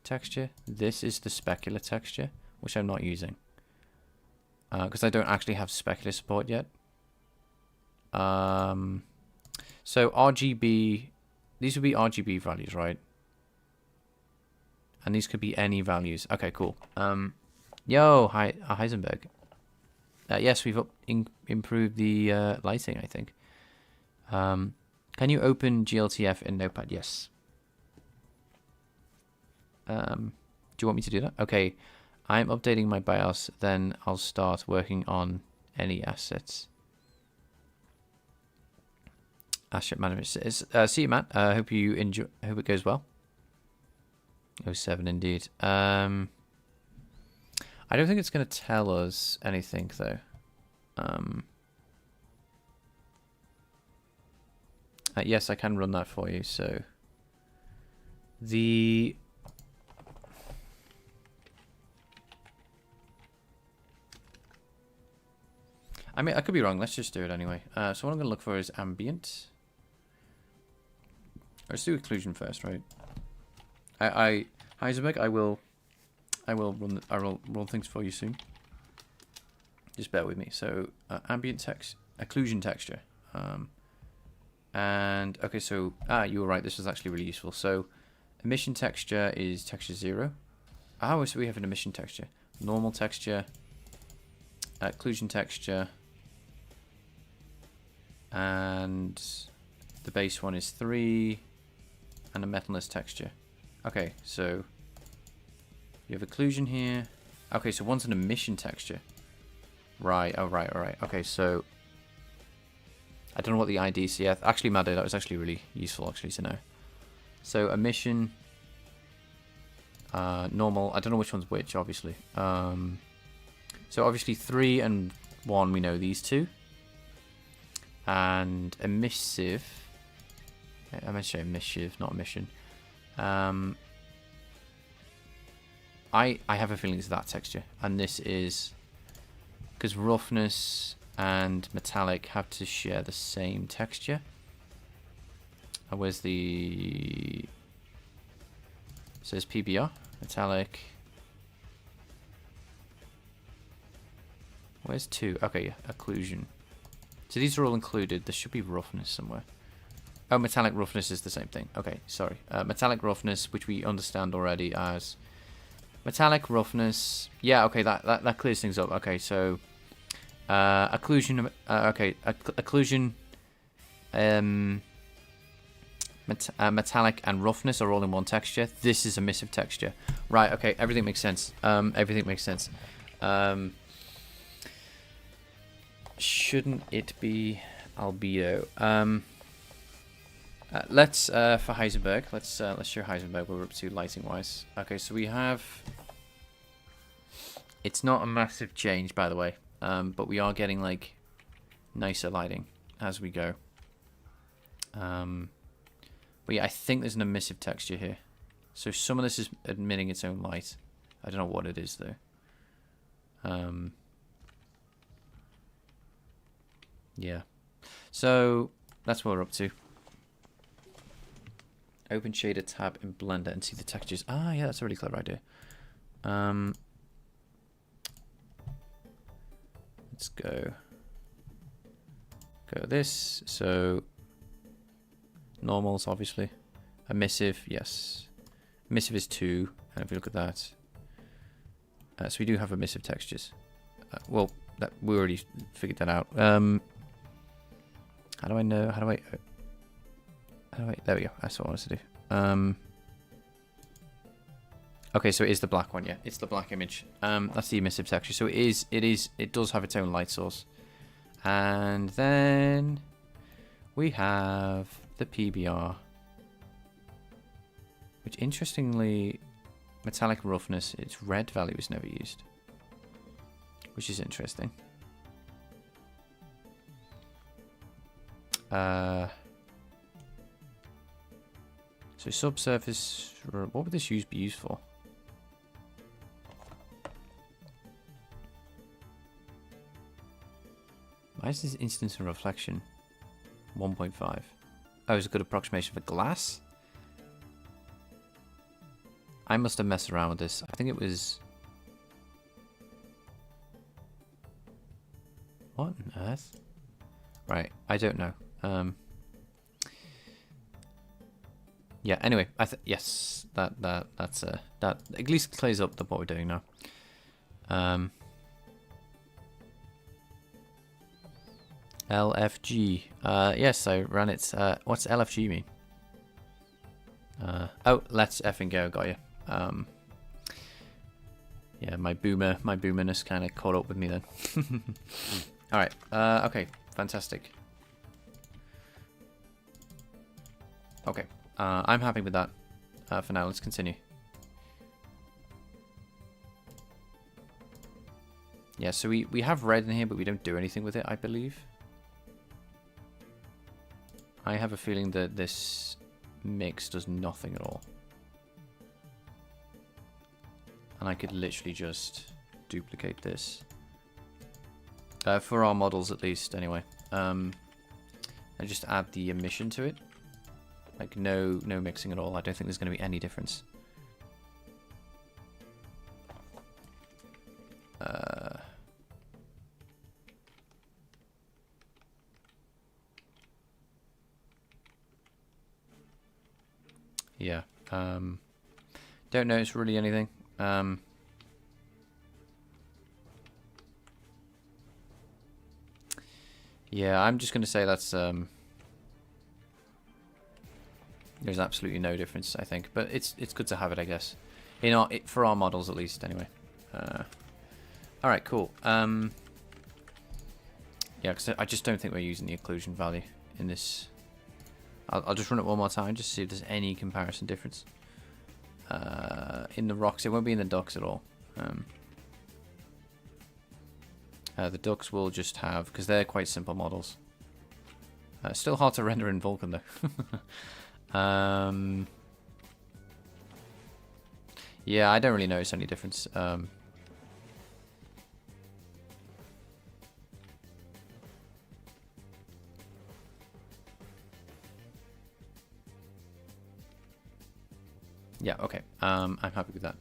texture. This is the specular texture, which I'm not using. Because I don't actually have specular support yet. So RGB, these would be RGB values, right? And these could be any values. Okay, cool. Yo, hi, Heisenberg. Yes, we've improved the lighting, I think. Can you open GLTF in Notepad? Yes. Do you want me to do that? Okay, I'm updating my BIOS, then I'll start working on any assets. Asset management. See you, Matt. Hope you enjoy. Hope it goes well. 07 indeed. I don't think it's going to tell us anything though. Yes, I can run that for you. So I mean, I could be wrong. Let's just do it anyway. So what I'm going to look for is ambient. Let's do occlusion first, right? Heisenberg, I will run things for you soon. Just bear with me. So ambient text, occlusion texture, and okay. So you were right. This was actually really useful. So emission texture is texture 0. Oh, so we have an emission texture, normal texture, occlusion texture, and the base one is 3, and a metalness texture. Okay, so you have occlusion here. Okay, so one's an emission texture. Right, oh right, alright. Okay, so I don't know what the IDCF... Actually, Maddie, that was actually really useful actually to know. So emission, normal, I don't know which one's which, obviously. So obviously 3 and 1, we know these two. And emissive, I meant to say emissive, not emission. I have a feeling it's that texture, and this is because roughness and metallic have to share the same texture. Where's the... It says PBR, metallic. Where's 2? Okay, yeah, occlusion. So these are all included. There should be roughness somewhere. Oh, metallic roughness is the same thing. Okay, sorry. Metallic roughness, which we understand already as metallic roughness. Yeah, okay, that clears things up. Okay, so occlusion. Okay, occlusion. Metallic and roughness are all in one texture. This is emissive texture. Right. Okay. Everything makes sense. Everything makes sense. Shouldn't it be albedo? Let's for Heisenberg. Let's show Heisenberg what we're up to lighting wise. Okay, so we have. It's not a massive change, by the way, but we are getting like nicer lighting as we go. But yeah, I think there's an emissive texture here. So some of this is emitting its own light. I don't know what it is though. Yeah. So that's what we're up to. Open shader tab in Blender and see the textures. Ah, yeah, that's a really clever idea. Let's go this. So normals, obviously. Emissive, yes. Emissive is 2, and if we look at that, so we do have emissive textures. Well, we already figured that out. How do I know? How do I? There we go. That's what I wanted to do. Okay, so it is the black one. Yeah, it's the black image. That's the emissive texture. So it does have its own light source. And then we have the PBR, which interestingly, metallic roughness, its red value is never used, which is interesting. So subsurface, what would this be used for? Why is this instance and reflection 1.5? Oh, it's a good approximation for glass? I must have messed around with this. I think it was... What on earth? Right, I don't know. Yeah. Anyway, yes, that's that at least clears up what we're doing now. LFG. Yes, I ran it. What's LFG mean? Oh, let's effing go. Got you. Yeah, my boomerness kind of caught up with me then. All right. Okay. Fantastic. Okay. I'm happy with that. For now, let's continue. Yeah. So we have red in here, but we don't do anything with it, I believe. I have a feeling that this mix does nothing at all. And I could literally just duplicate this. For our models at least, anyway. And just add the emission to it. Like no mixing at all. I don't think there's going to be any difference. Yeah. Don't notice really anything. Yeah, I'm just going to say that's there's absolutely no difference, I think, but it's good to have it, I guess. For our models at least, anyway. All right, cool. Yeah, because I just don't think we're using the occlusion value in this. I'll just run it one more time just to see if there's any comparison difference. In the rocks, it won't be in the ducks at all. The ducks will just have, because they're quite simple models. Still hard to render in Vulkan though. Yeah, I don't really notice any difference. Yeah, okay. I'm happy with that.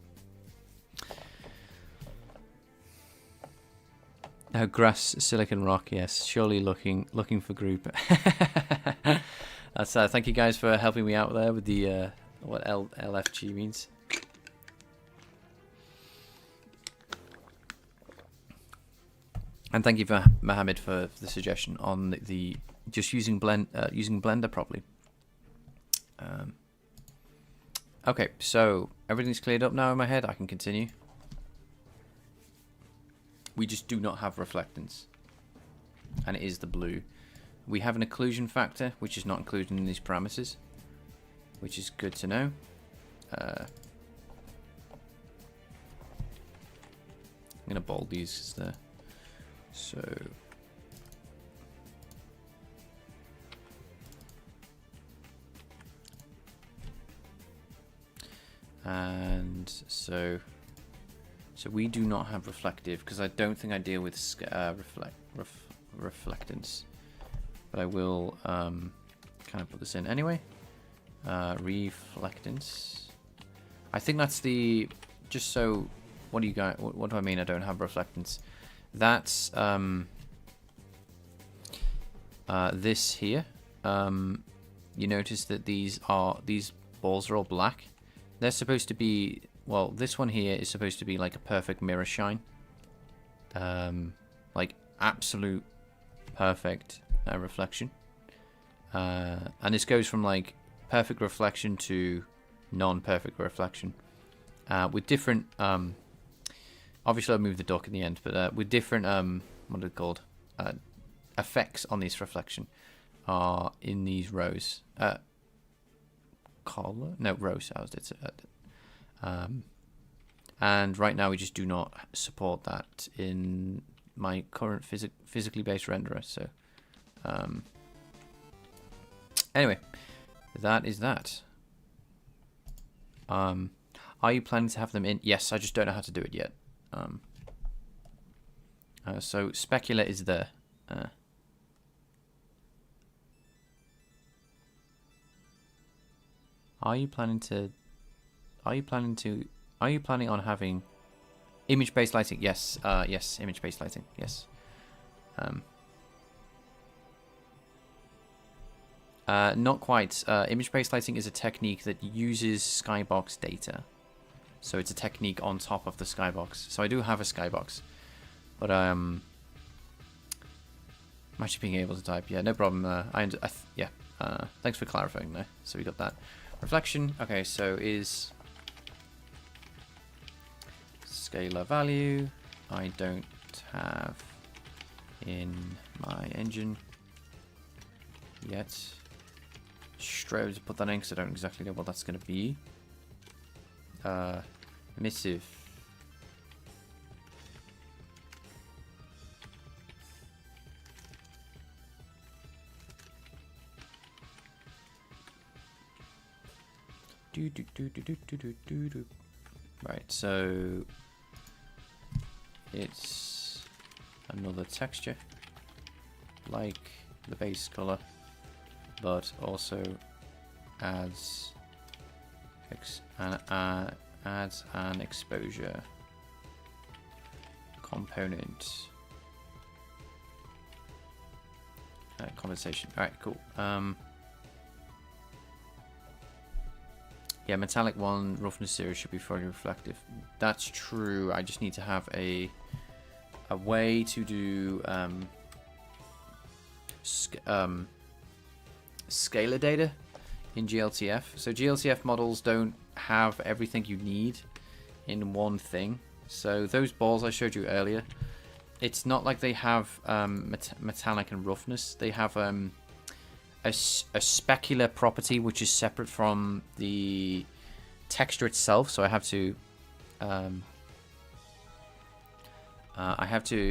Oh, grass, silicon rock, yes. Surely looking for group. That's thank you guys for helping me out there with the what LFG means. And thank you for Mohammed for the suggestion on the just using Blender properly. Okay, so everything's cleared up now in my head. I can continue. We just do not have reflectance, and it is the blue. We have an occlusion factor, which is not included in these parameters, which is good to know. I'm gonna bold these there. So. And so we do not have reflective, because I don't think I deal with reflectance, but I will kind of put this in anyway. Reflectance. I think that's the, just so, what do you guys, what do I mean I don't have reflectance? That's this here. You notice that these balls are all black. They're supposed to be, well, this one here is supposed to be like a perfect mirror shine. Like absolute perfect reflection. And this goes from like perfect reflection to non-perfect reflection. With different, obviously I'll move the duck in the end, but with different, what are they called? Effects on this reflection are in these rows. Rows. And right now we just do not support that in my current physically based renderer. So anyway, that is that. Are you planning to have them in? Yes, I just don't know how to do it yet. So Specula is there. Are you planning on having image-based lighting? Yes, yes, image-based lighting. Yes. Not quite. Image-based lighting is a technique that uses skybox data. So it's a technique on top of the skybox. So I do have a skybox. But I'm actually being able to type. Yeah, no problem. Yeah. Thanks for clarifying there. So we got that. Reflection. Okay, so is scalar value. I don't have in my engine yet. Straight to put that in because I don't exactly know what that's going to be. Emissive. Right, so it's another texture like the base color, but also adds an exposure component. Compensation. All right, cool. Yeah, metallic 1, roughness 0 should be fully reflective. That's true. I just need to have a way to do scalar data in GLTF. So GLTF models don't have everything you need in one thing. So those balls I showed you earlier, it's not like they have metallic and roughness. They have a specular property which is separate from the texture itself. So I have to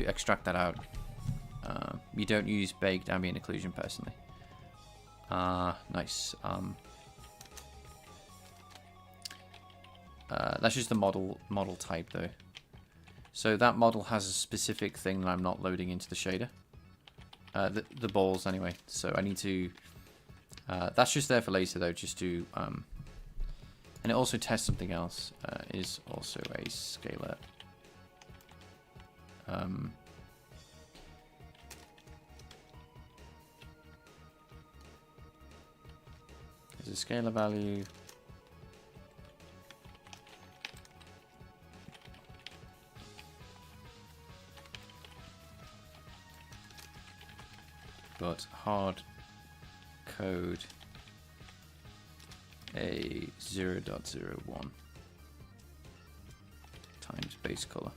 extract that out. You don't use baked ambient occlusion personally. Nice. That's just the model type though. So that model has a specific thing that I'm not loading into the shader. The balls anyway. So I need to. That's just there for later though, just to. And it also tests something else. Is also a scalar. There's a scalar value. But hard code a 0.01 times base color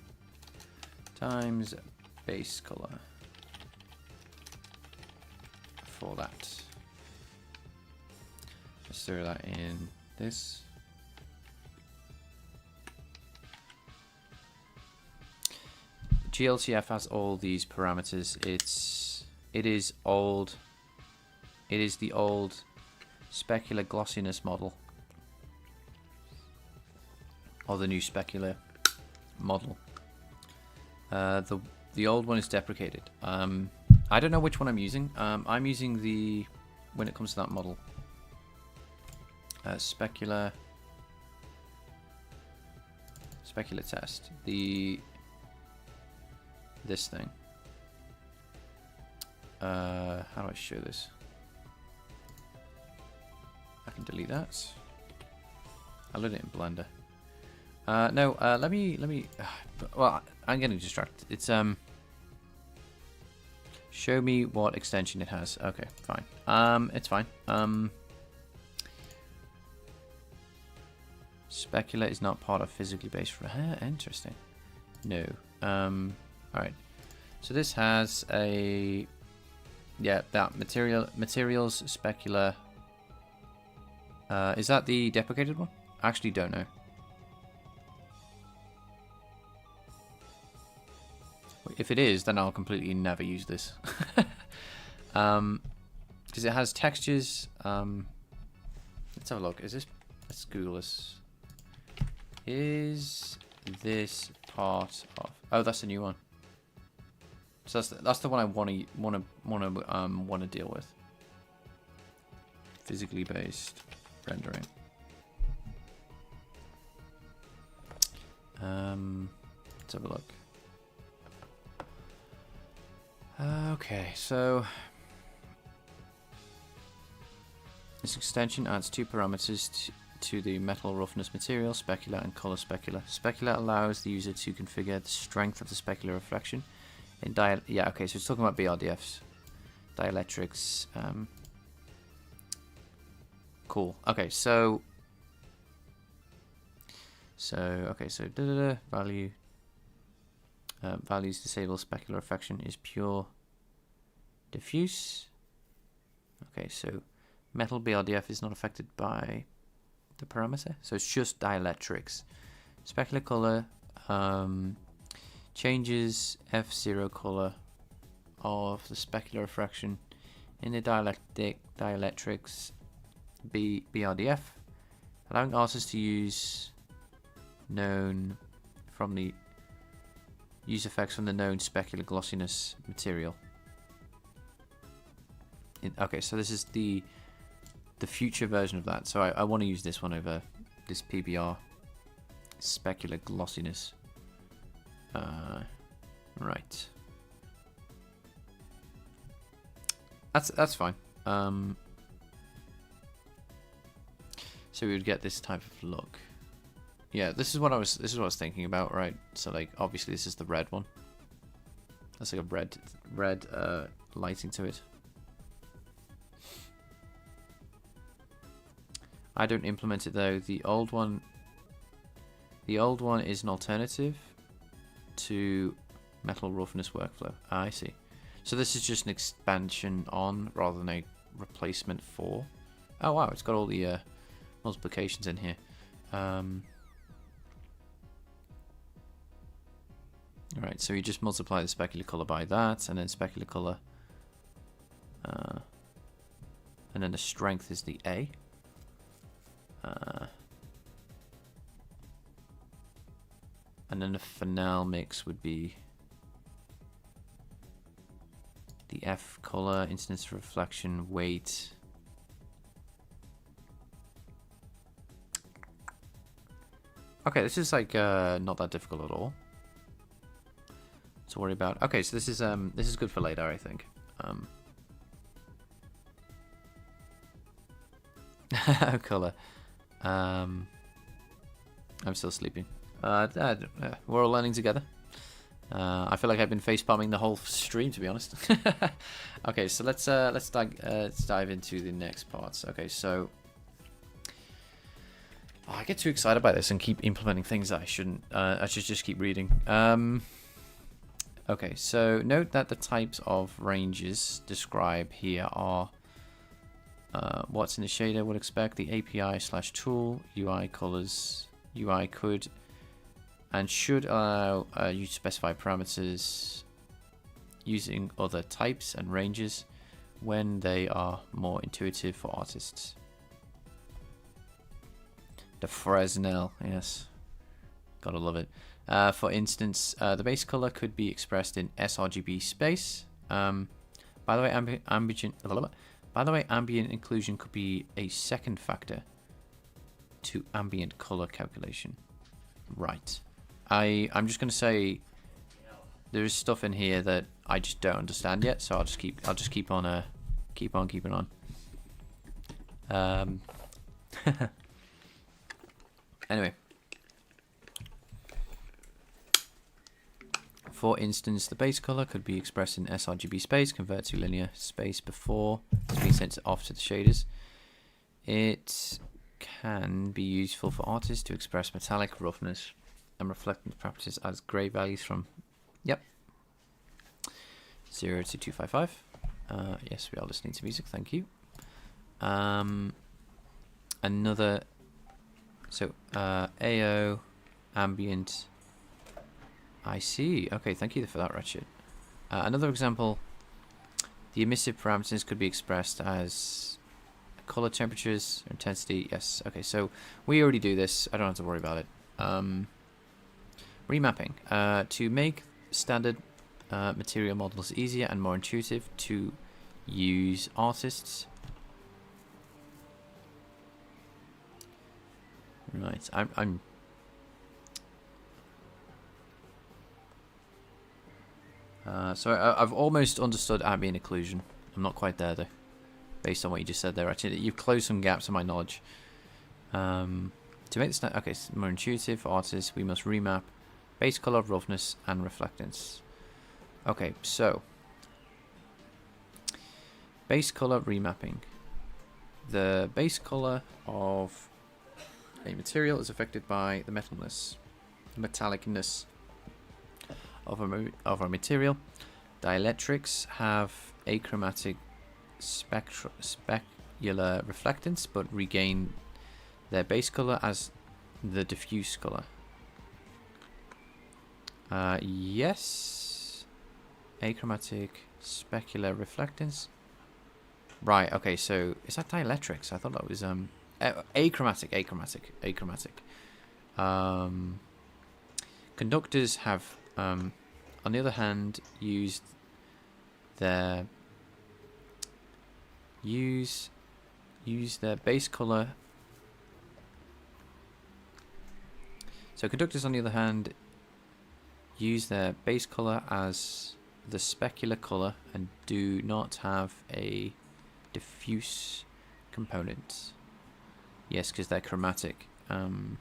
for that. Let's throw that in this. GLTF has all these parameters. It is the old specular glossiness model, or the new specular model. The old one is deprecated. I don't know which one I'm using. I'm using the, when it comes to that model, specular test. This thing. How do I show this? I can delete that. I'll load it in Blender. No, let me. Well, I'm getting distracted. It's show me what extension it has. Okay, fine. It's fine. Specular is not part of physically based. Interesting. No. All right. So this has a. Yeah, that materials specular. Is that the deprecated one? I actually don't know. If it is, then I'll completely never use this. Because it has textures. Let's have a look. Is this? Let's Google this. Is this part of? Oh, that's a new one. So that's the one I want to deal with. Physically based rendering. Let's have a look. Okay, so This extension adds two parameters to the metal roughness material, specular and color specular. Specular allows the user to configure the strength of the specular reflection. Yeah, okay, so it's talking about BRDFs. Dielectrics. Cool. Okay, so value values disable specular reflection is pure diffuse. Okay, so metal BRDF is not affected by the parameter, so it's just dielectrics. Specular color changes F0 color of the specular refraction in the dielectrics BRDF, allowing artists to use effects from the known specular glossiness material. Okay, so this is the future version of that. So I want to use this one over this PBR specular glossiness. Right. That's fine. So we would get this type of look. Yeah, this is what I was thinking about, right? So like obviously this is the red one. That's like a red lighting to it. I don't implement it though. The old one is an alternative to metal roughness workflow. Ah, I see. So this is just an expansion on rather than a replacement for. Oh wow, it's got all the multiplications in here. Alright, so you just multiply the specular color by that, and then specular color, and then the strength is the A. And then the finale mix would be the F color, incidence, reflection, weight. Okay, this is like not that difficult at all to worry about. Okay, so this is good for later, I think. Color. I'm still sleeping. We're all learning together. I feel like I've been face palming the whole stream, to be honest. Okay, so let's dive into the next parts. Okay, so I get too excited by this and keep implementing things that I shouldn't. I should just keep reading. Okay, so note that the types of ranges described here are what's in the shader would expect, the API/tool, UI colors. UI could and should allow you to specify parameters using other types and ranges when they are more intuitive for artists. The Fresnel, yes, gotta love it. For instance, the base color could be expressed in sRGB space. By the way, ambient inclusion could be a second factor to ambient color calculation. Right. I'm just gonna say there is stuff in here that I just don't understand yet, so I'll just keep on keeping on. Anyway. For instance, the base color could be expressed in sRGB space, convert to linear space before it's been sent off to the shaders. It can be useful for artists to express metallic roughness and reflectance properties as gray values from 0 to 255. Yes, we are listening to music, thank you. Another, so AO, ambient, I see. Okay, thank you for that, Ratchet. Another example, the emissive parameters could be expressed as color temperatures, intensity. Yes. Okay, so we already do this. I don't have to worry about it. Remapping. To make standard material models easier and more intuitive to use, artists. Right. I'm so I've almost understood ambient occlusion. I'm not quite there though. based on what you just said there. Actually, you've closed some gaps in my knowledge. To make this okay, more intuitive for artists, we must remap base color, roughness, and reflectance. Okay, so base color remapping. The base color of a material is affected by the metallicness of a material. Dielectrics have achromatic specular reflectance, but regain their base color as the diffuse color. Yes. Achromatic specular reflectance. Right, okay, so is that dielectrics? I thought that was achromatic. Conductors have on the other hand use their base color. So conductors on the other hand use their base color as the specular color and do not have a diffuse component. Yes, because they're chromatic. The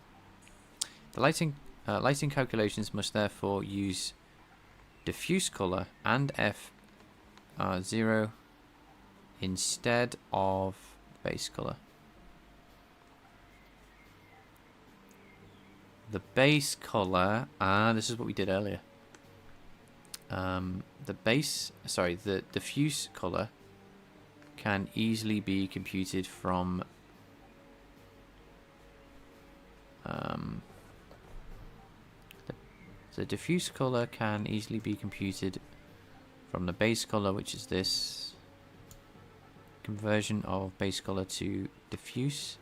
lighting calculations must therefore use diffuse color and F0 instead of base color. The base color, this is what we did earlier. The diffuse color can easily be computed from the diffuse color can easily be computed from the base color, which is this conversion of base color to diffuse.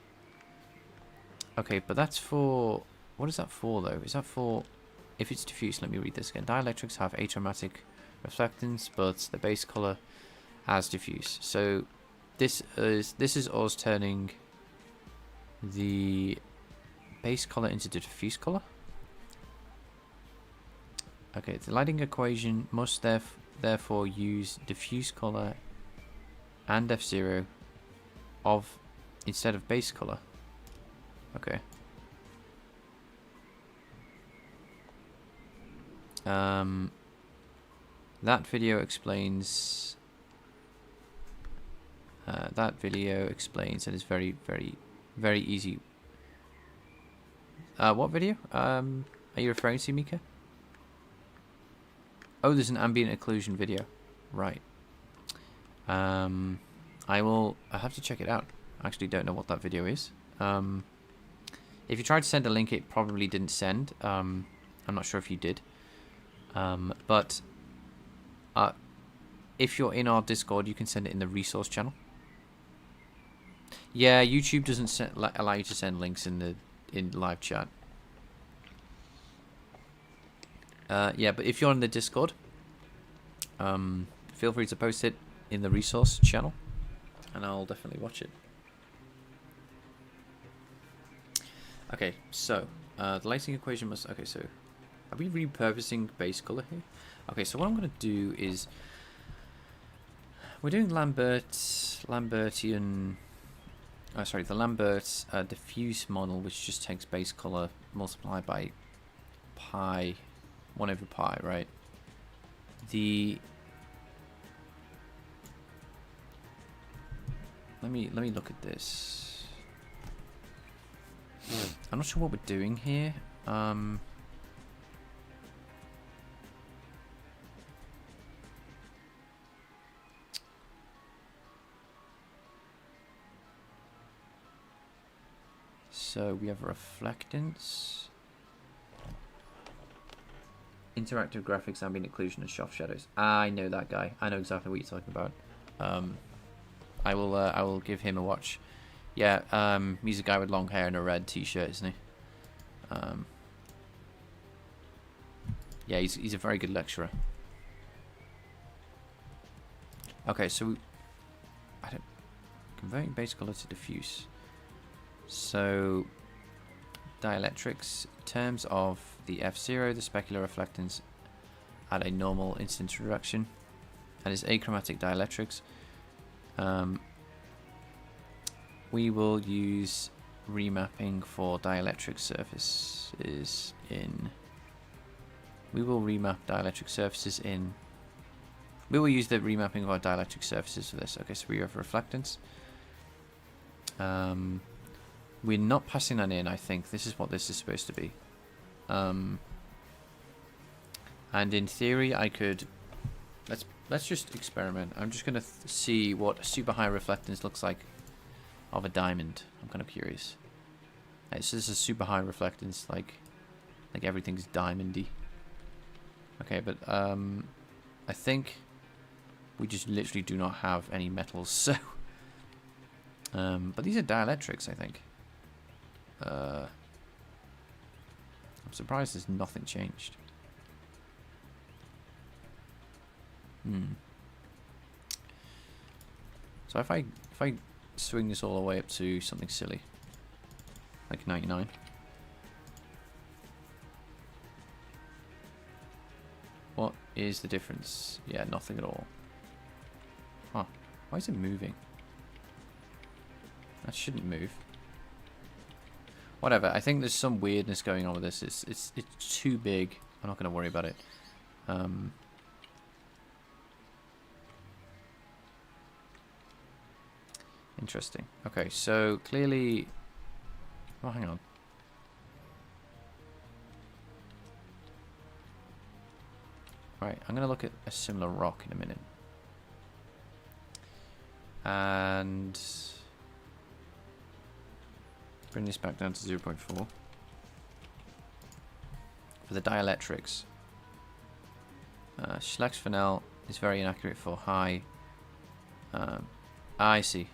Okay, but that's for, what is that for though? Is that for, if it's diffuse, let me read this again. Dielectrics have achromatic reflectance, but the base color as diffuse. So this is us turning the base color into the diffuse color. Okay, the lighting equation must therefore use diffuse color and F0 instead of base color. Okay. That video explains. That is very, very, very easy. What video? Are you referring to, Mika? Oh, there's an ambient occlusion video. Right. I have to check it out. I actually don't know what that video is. If you tried to send a link, it probably didn't send. I'm not sure if you did. But if you're in our Discord, you can send it in the resource channel. Yeah, YouTube doesn't allow you to send links in live chat. Yeah, but if you're on the Discord, feel free to post it in the resource channel, and I'll definitely watch it. Okay, so the lighting equation must. Okay, so are we repurposing base color here? Okay, so what I'm going to do is we're doing the Lambert diffuse model, which just takes base color multiplied by pi, 1 over pi, right? Let me look at this. I'm not sure what we're doing here. So we have reflectance, interactive graphics, ambient occlusion, and soft shadows. I know that guy. I know exactly what you're talking about. I will give him a watch. Yeah, he's a guy with long hair and a red t-shirt, isn't he? Yeah, he's a very good lecturer. Okay, so converting base color to diffuse. So dielectrics, in terms of the F0, the specular reflectance at a normal incidence reduction, and its achromatic dielectrics. we will use remapping for dielectric surfaces in... We will remap dielectric surfaces in... We will use the remapping of our dielectric surfaces for this. Okay, so we have reflectance. We're not passing that in, I think. This is what this is supposed to be. And in theory, I could... Let's just experiment. I'm just going to see what super high reflectance looks like of a diamond. I'm kind of curious. Right, so this is super high reflectance, like everything's diamondy. Okay, but I think we just literally do not have any metals, so... but these are dielectrics, I think. I'm surprised there's nothing changed. So if I swing this all the way up to something silly, like 99. What is the difference? Yeah, nothing at all. Huh. Why is it moving? That shouldn't move. Whatever. I think there's some weirdness going on with this. It's too big. I'm not going to worry about it. Interesting. Okay, so clearly... Oh, hang on. Right, I'm going to look at a similar rock in a minute. And... bring this back down to 0.4. For the dielectrics. Schlecht-Fresnel is very inaccurate for high... I see.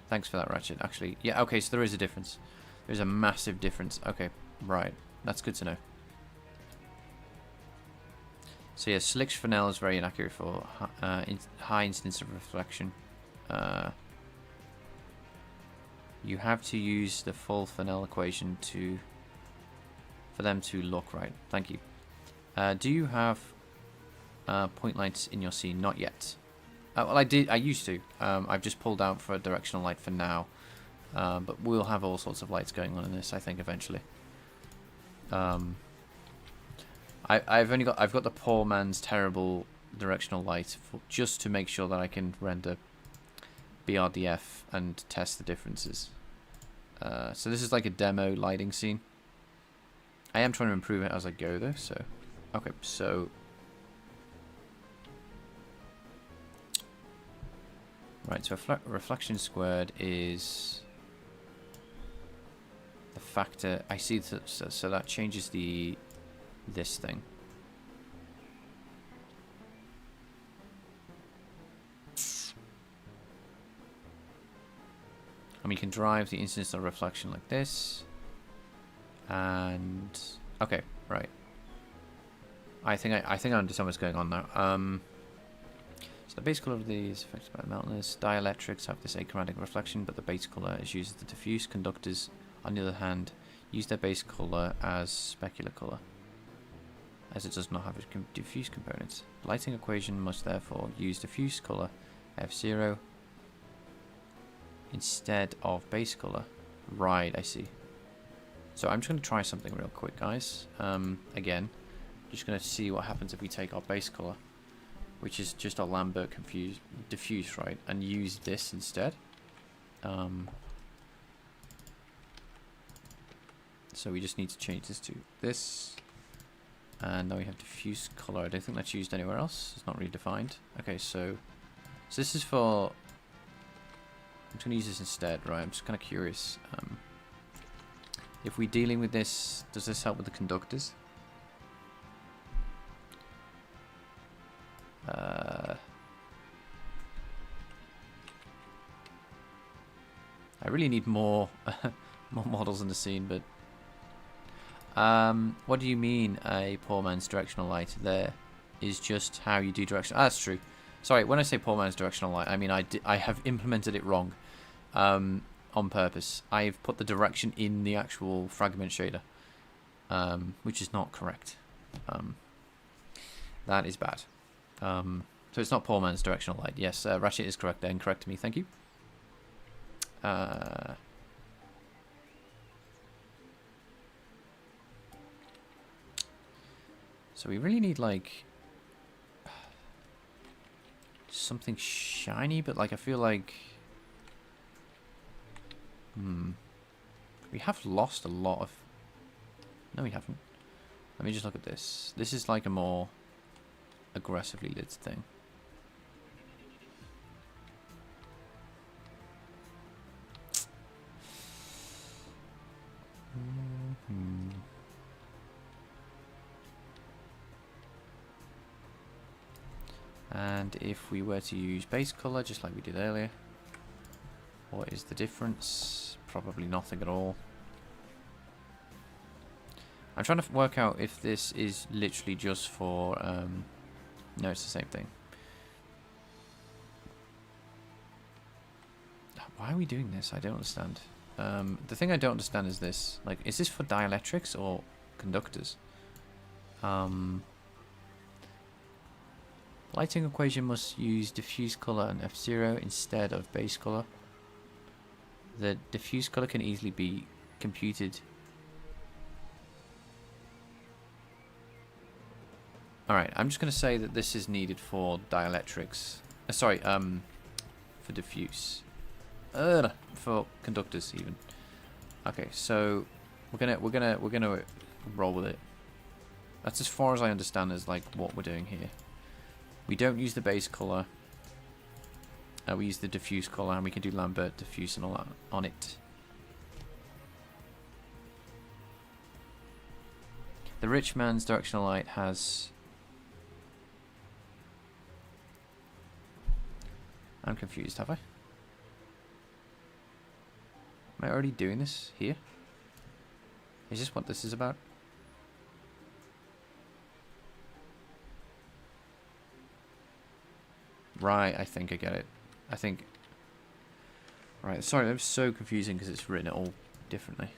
Thanks for that, Ratchet. Actually, yeah, okay, so there is a difference. There's a massive difference. Okay, right. That's good to know. So yeah, Schlecht-Fresnel is very inaccurate for high incidence of reflection. You have to use the full Fresnel equation for them to look right. Thank you. Do you have point lights in your scene? Not yet. Well, I did. I used to. I've just pulled out for a directional light for now, but we'll have all sorts of lights going on in this, I think, eventually. I've got the poor man's terrible directional light just to make sure that I can render BRDF and test the differences. So this is like a demo lighting scene. I am trying to improve it as I go, though. So, okay, so. Right, so reflection squared is the factor. I see, so that changes this thing. And we can drive the incidence of reflection like this. And okay, right. I think I understand what's going on now. So the base color of these affected by meltness. Dielectrics have this achromatic reflection, but the base color is used as the diffuse. Conductors, on the other hand, use their base color as specular color, as it does not have a diffuse component. Lighting equation must therefore use diffuse color F0 instead of base color. Right, I see. So I'm just going to try something real quick, guys. Again, just going to see what happens if we take our base color, which is just a Lambert diffuse, right, and use this instead. So we just need to change this to this, and now we have diffuse color. I don't think that's used anywhere else. It's not really defined. Okay, so this is for. I'm just gonna use this instead, right? I'm just kind of curious. If we're dealing with this, does this help with the conductors? I really need more more models in the scene, but what do you mean a poor man's directional light? There is just how you do directional. That's true. Sorry, when I say poor man's directional light, I mean I have implemented it wrong on purpose. I've put the direction in the actual fragment shader, which is not correct. That is bad. So it's not poor man's directional light. Yes, Ratchet is correct there and correct me. Thank you. So we really need like something shiny, but like I feel like we have lost a lot of... No, we haven't. Let me just look at this. This is like a more aggressively lit thing. And if we were to use base color, just like we did earlier, what is the difference? Probably nothing at all. I'm trying to work out if this is literally just for... no, it's the same thing. Why are we doing this? I don't understand. The thing I don't understand is this. Like, is this for dielectrics or conductors? Lighting equation must use diffuse color and F0 instead of base color. The diffuse color can easily be computed. Alright, I'm just going to say that this is needed for dielectrics. Sorry, for diffuse. For conductors even. Okay, so we're gonna roll with it. That's as far as I understand as like what we're doing here. We don't use the base color. We use the diffuse color, and we can do Lambert diffuse and all that on it. The rich man's directional light has... I'm confused, have I? Am I already doing this here? Is this what this is about? Right, I think I get it. I think... Right, sorry, that was so confusing because it's written it all differently.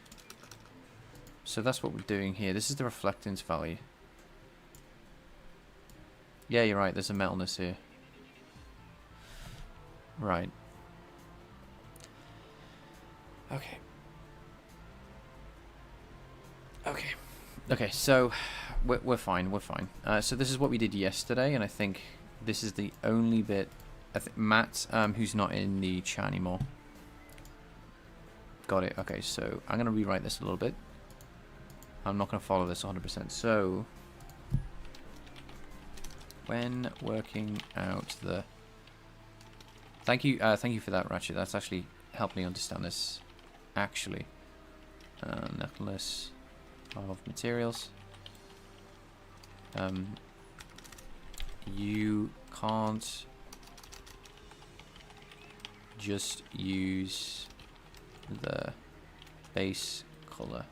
So that's what we're doing here. This is the reflectance value. Yeah, you're right, there's a metalness here. Right. Okay. Okay, so we're fine, we're fine. So this is what we did yesterday, and I think this is the only bit... I think Matt, who's not in the chat anymore. Got it. Okay, so I'm going to rewrite this a little bit. I'm not going to follow this 100%. So, when working out the... Thank you for that, Ratchet. That's actually helped me understand this. Actually, necklace of materials. You can't just use the base color.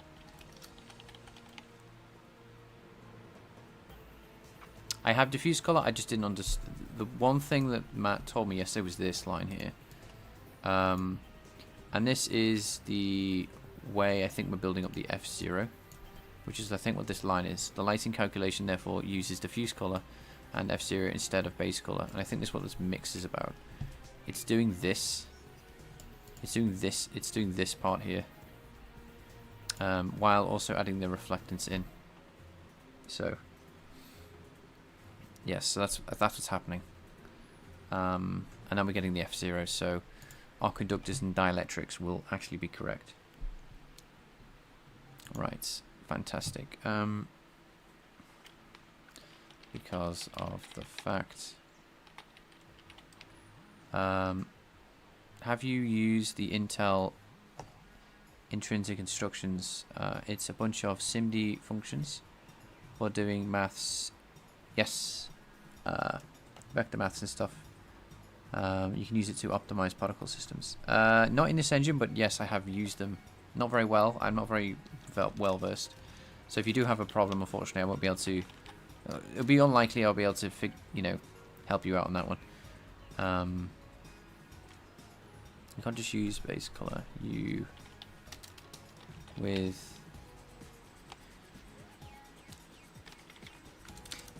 I have diffuse color, I just didn't understand. The one thing that Matt told me yesterday was this line here. And this is the way I think we're building up the F0, which is I think what this line is. The lighting calculation therefore uses diffuse color and F0 instead of base color. And I think this is what this mix is about. It's doing this. It's doing this. It's doing this part here. While also adding the reflectance in. So yes, so that's what's happening. And then we're getting the F0, so our conductors and dielectrics will actually be correct. Right, fantastic. Because of the fact... have you used the Intel intrinsic instructions? It's a bunch of SIMD functions for doing maths. Yes. Vector maths and stuff. You can use it to optimize particle systems. Not in this engine, but yes, I have used them. Not very well. I'm not very well versed. So if you do have a problem, unfortunately, I won't be able to. It'll be unlikely I'll be able to, help you out on that one. You can't just use base color. You with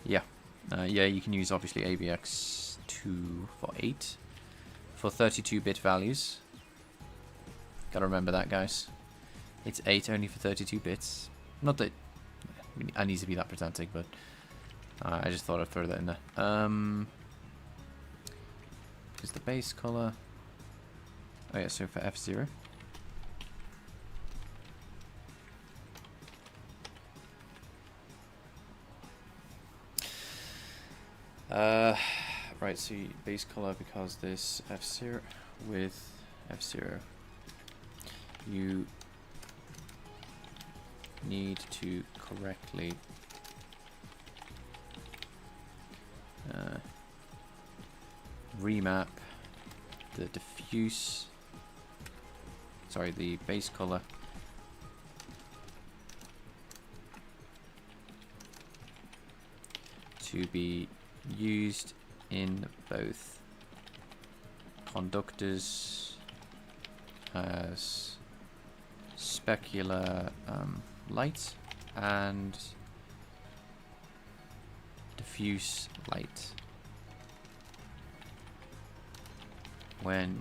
yeah. Yeah, you can use obviously AVX2 for 8 for 32-bit values. Gotta remember that, guys. It's 8 only for 32 bits. Not that I need to be that pedantic, but I just thought I'd throw that in there. Is the base color? Oh yeah, so for F0. Right, so base color, because this F0 with F0, you need to correctly remap the diffuse, sorry, the base color to be used in both conductors as specular light and diffuse light when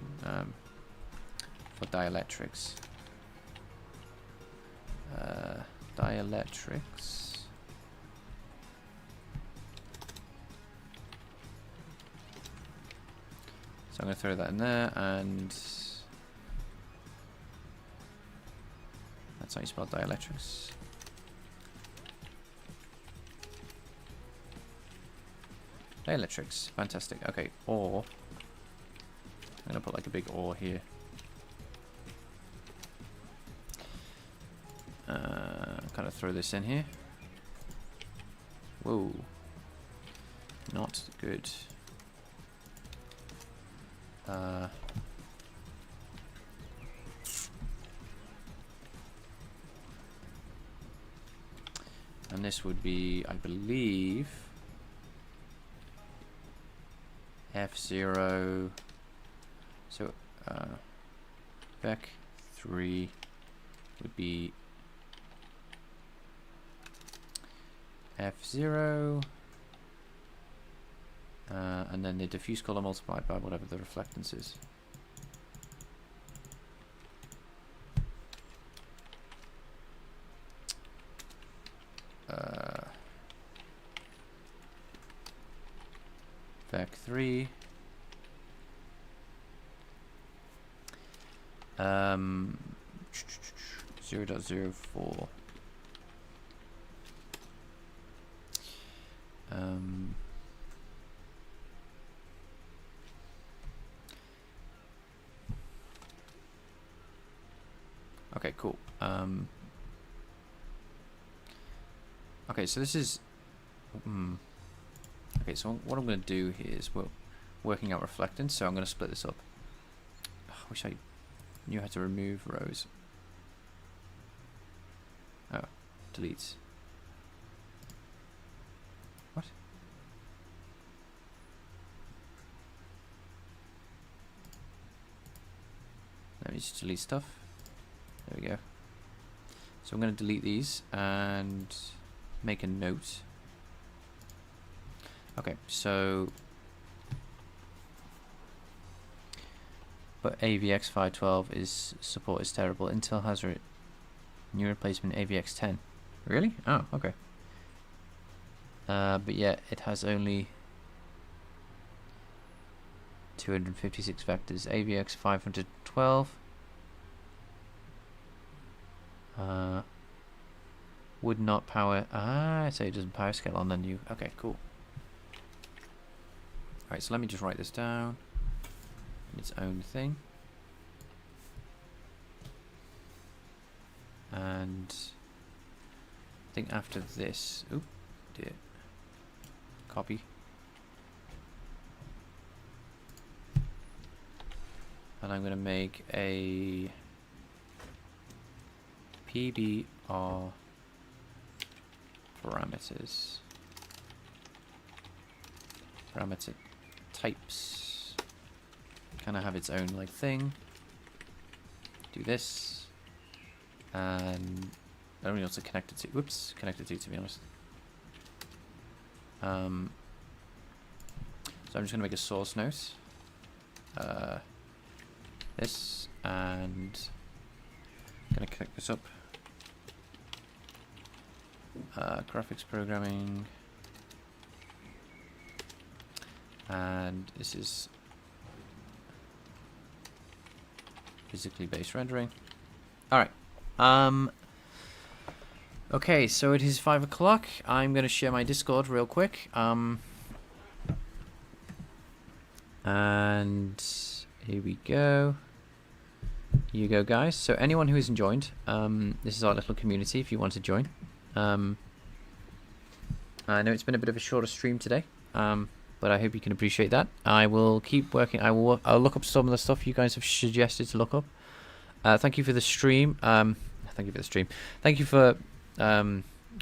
for dielectrics. Dielectrics. So I'm going to throw that in there, and that's how you spell dielectrics. Dielectrics, fantastic. Okay, or I'm going to put like a big or here. Kind of throw this in here. Whoa, not good. And this would be, I believe, F0. So Vec 3 would be F0, and then the diffuse color multiplied by whatever the reflectance is. Vec 3. 0.04. Okay, cool. Okay, so this is. Okay, so what I'm going to do here is we're working out reflectance, so I'm going to split this up. I wish I knew how to remove rows. Oh, delete. What? Let me just delete stuff. There we go. So I'm going to delete these and make a note. Okay, so but AVX 512 is support is terrible. Intel has new replacement AVX 10. Really? Oh, okay. But yeah, it has only 256 vectors. AVX 512 would not power. So it doesn't power scale on the new. Okay, cool. Alright, so let me just write this down in its own thing. And I think after this, oop, dear, copy. And I'm going to make a PBR parameters. Parameter types. Kind of have its own like thing. Do this. And I don't really know what to connect it to. Whoops, connected to be honest. So I'm just going to make a source note. This and Gonna click this up. Graphics programming. And this is physically based rendering. Alright. Okay, so it is 5 o'clock. I'm gonna share my Discord real quick. And here we go. Here you go, guys. So anyone who isn't joined, this is our little community if you want to join. I know it's been a bit of a shorter stream today, but I hope you can appreciate that. I will keep working. I'll look up some of the stuff you guys have suggested to look up. Thank you for the stream. Thank you for the stream. Thank you for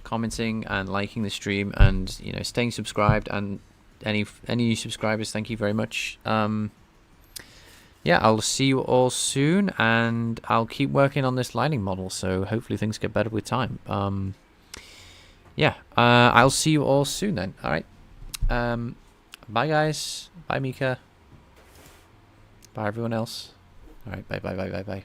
commenting and liking the stream, and staying subscribed, and any new subscribers, thank you very much. Yeah, I'll see you all soon, and I'll keep working on this lighting model, so hopefully things get better with time. Yeah, I'll see you all soon then. Alright. Bye guys. Bye Mika. Bye everyone else. Alright, bye.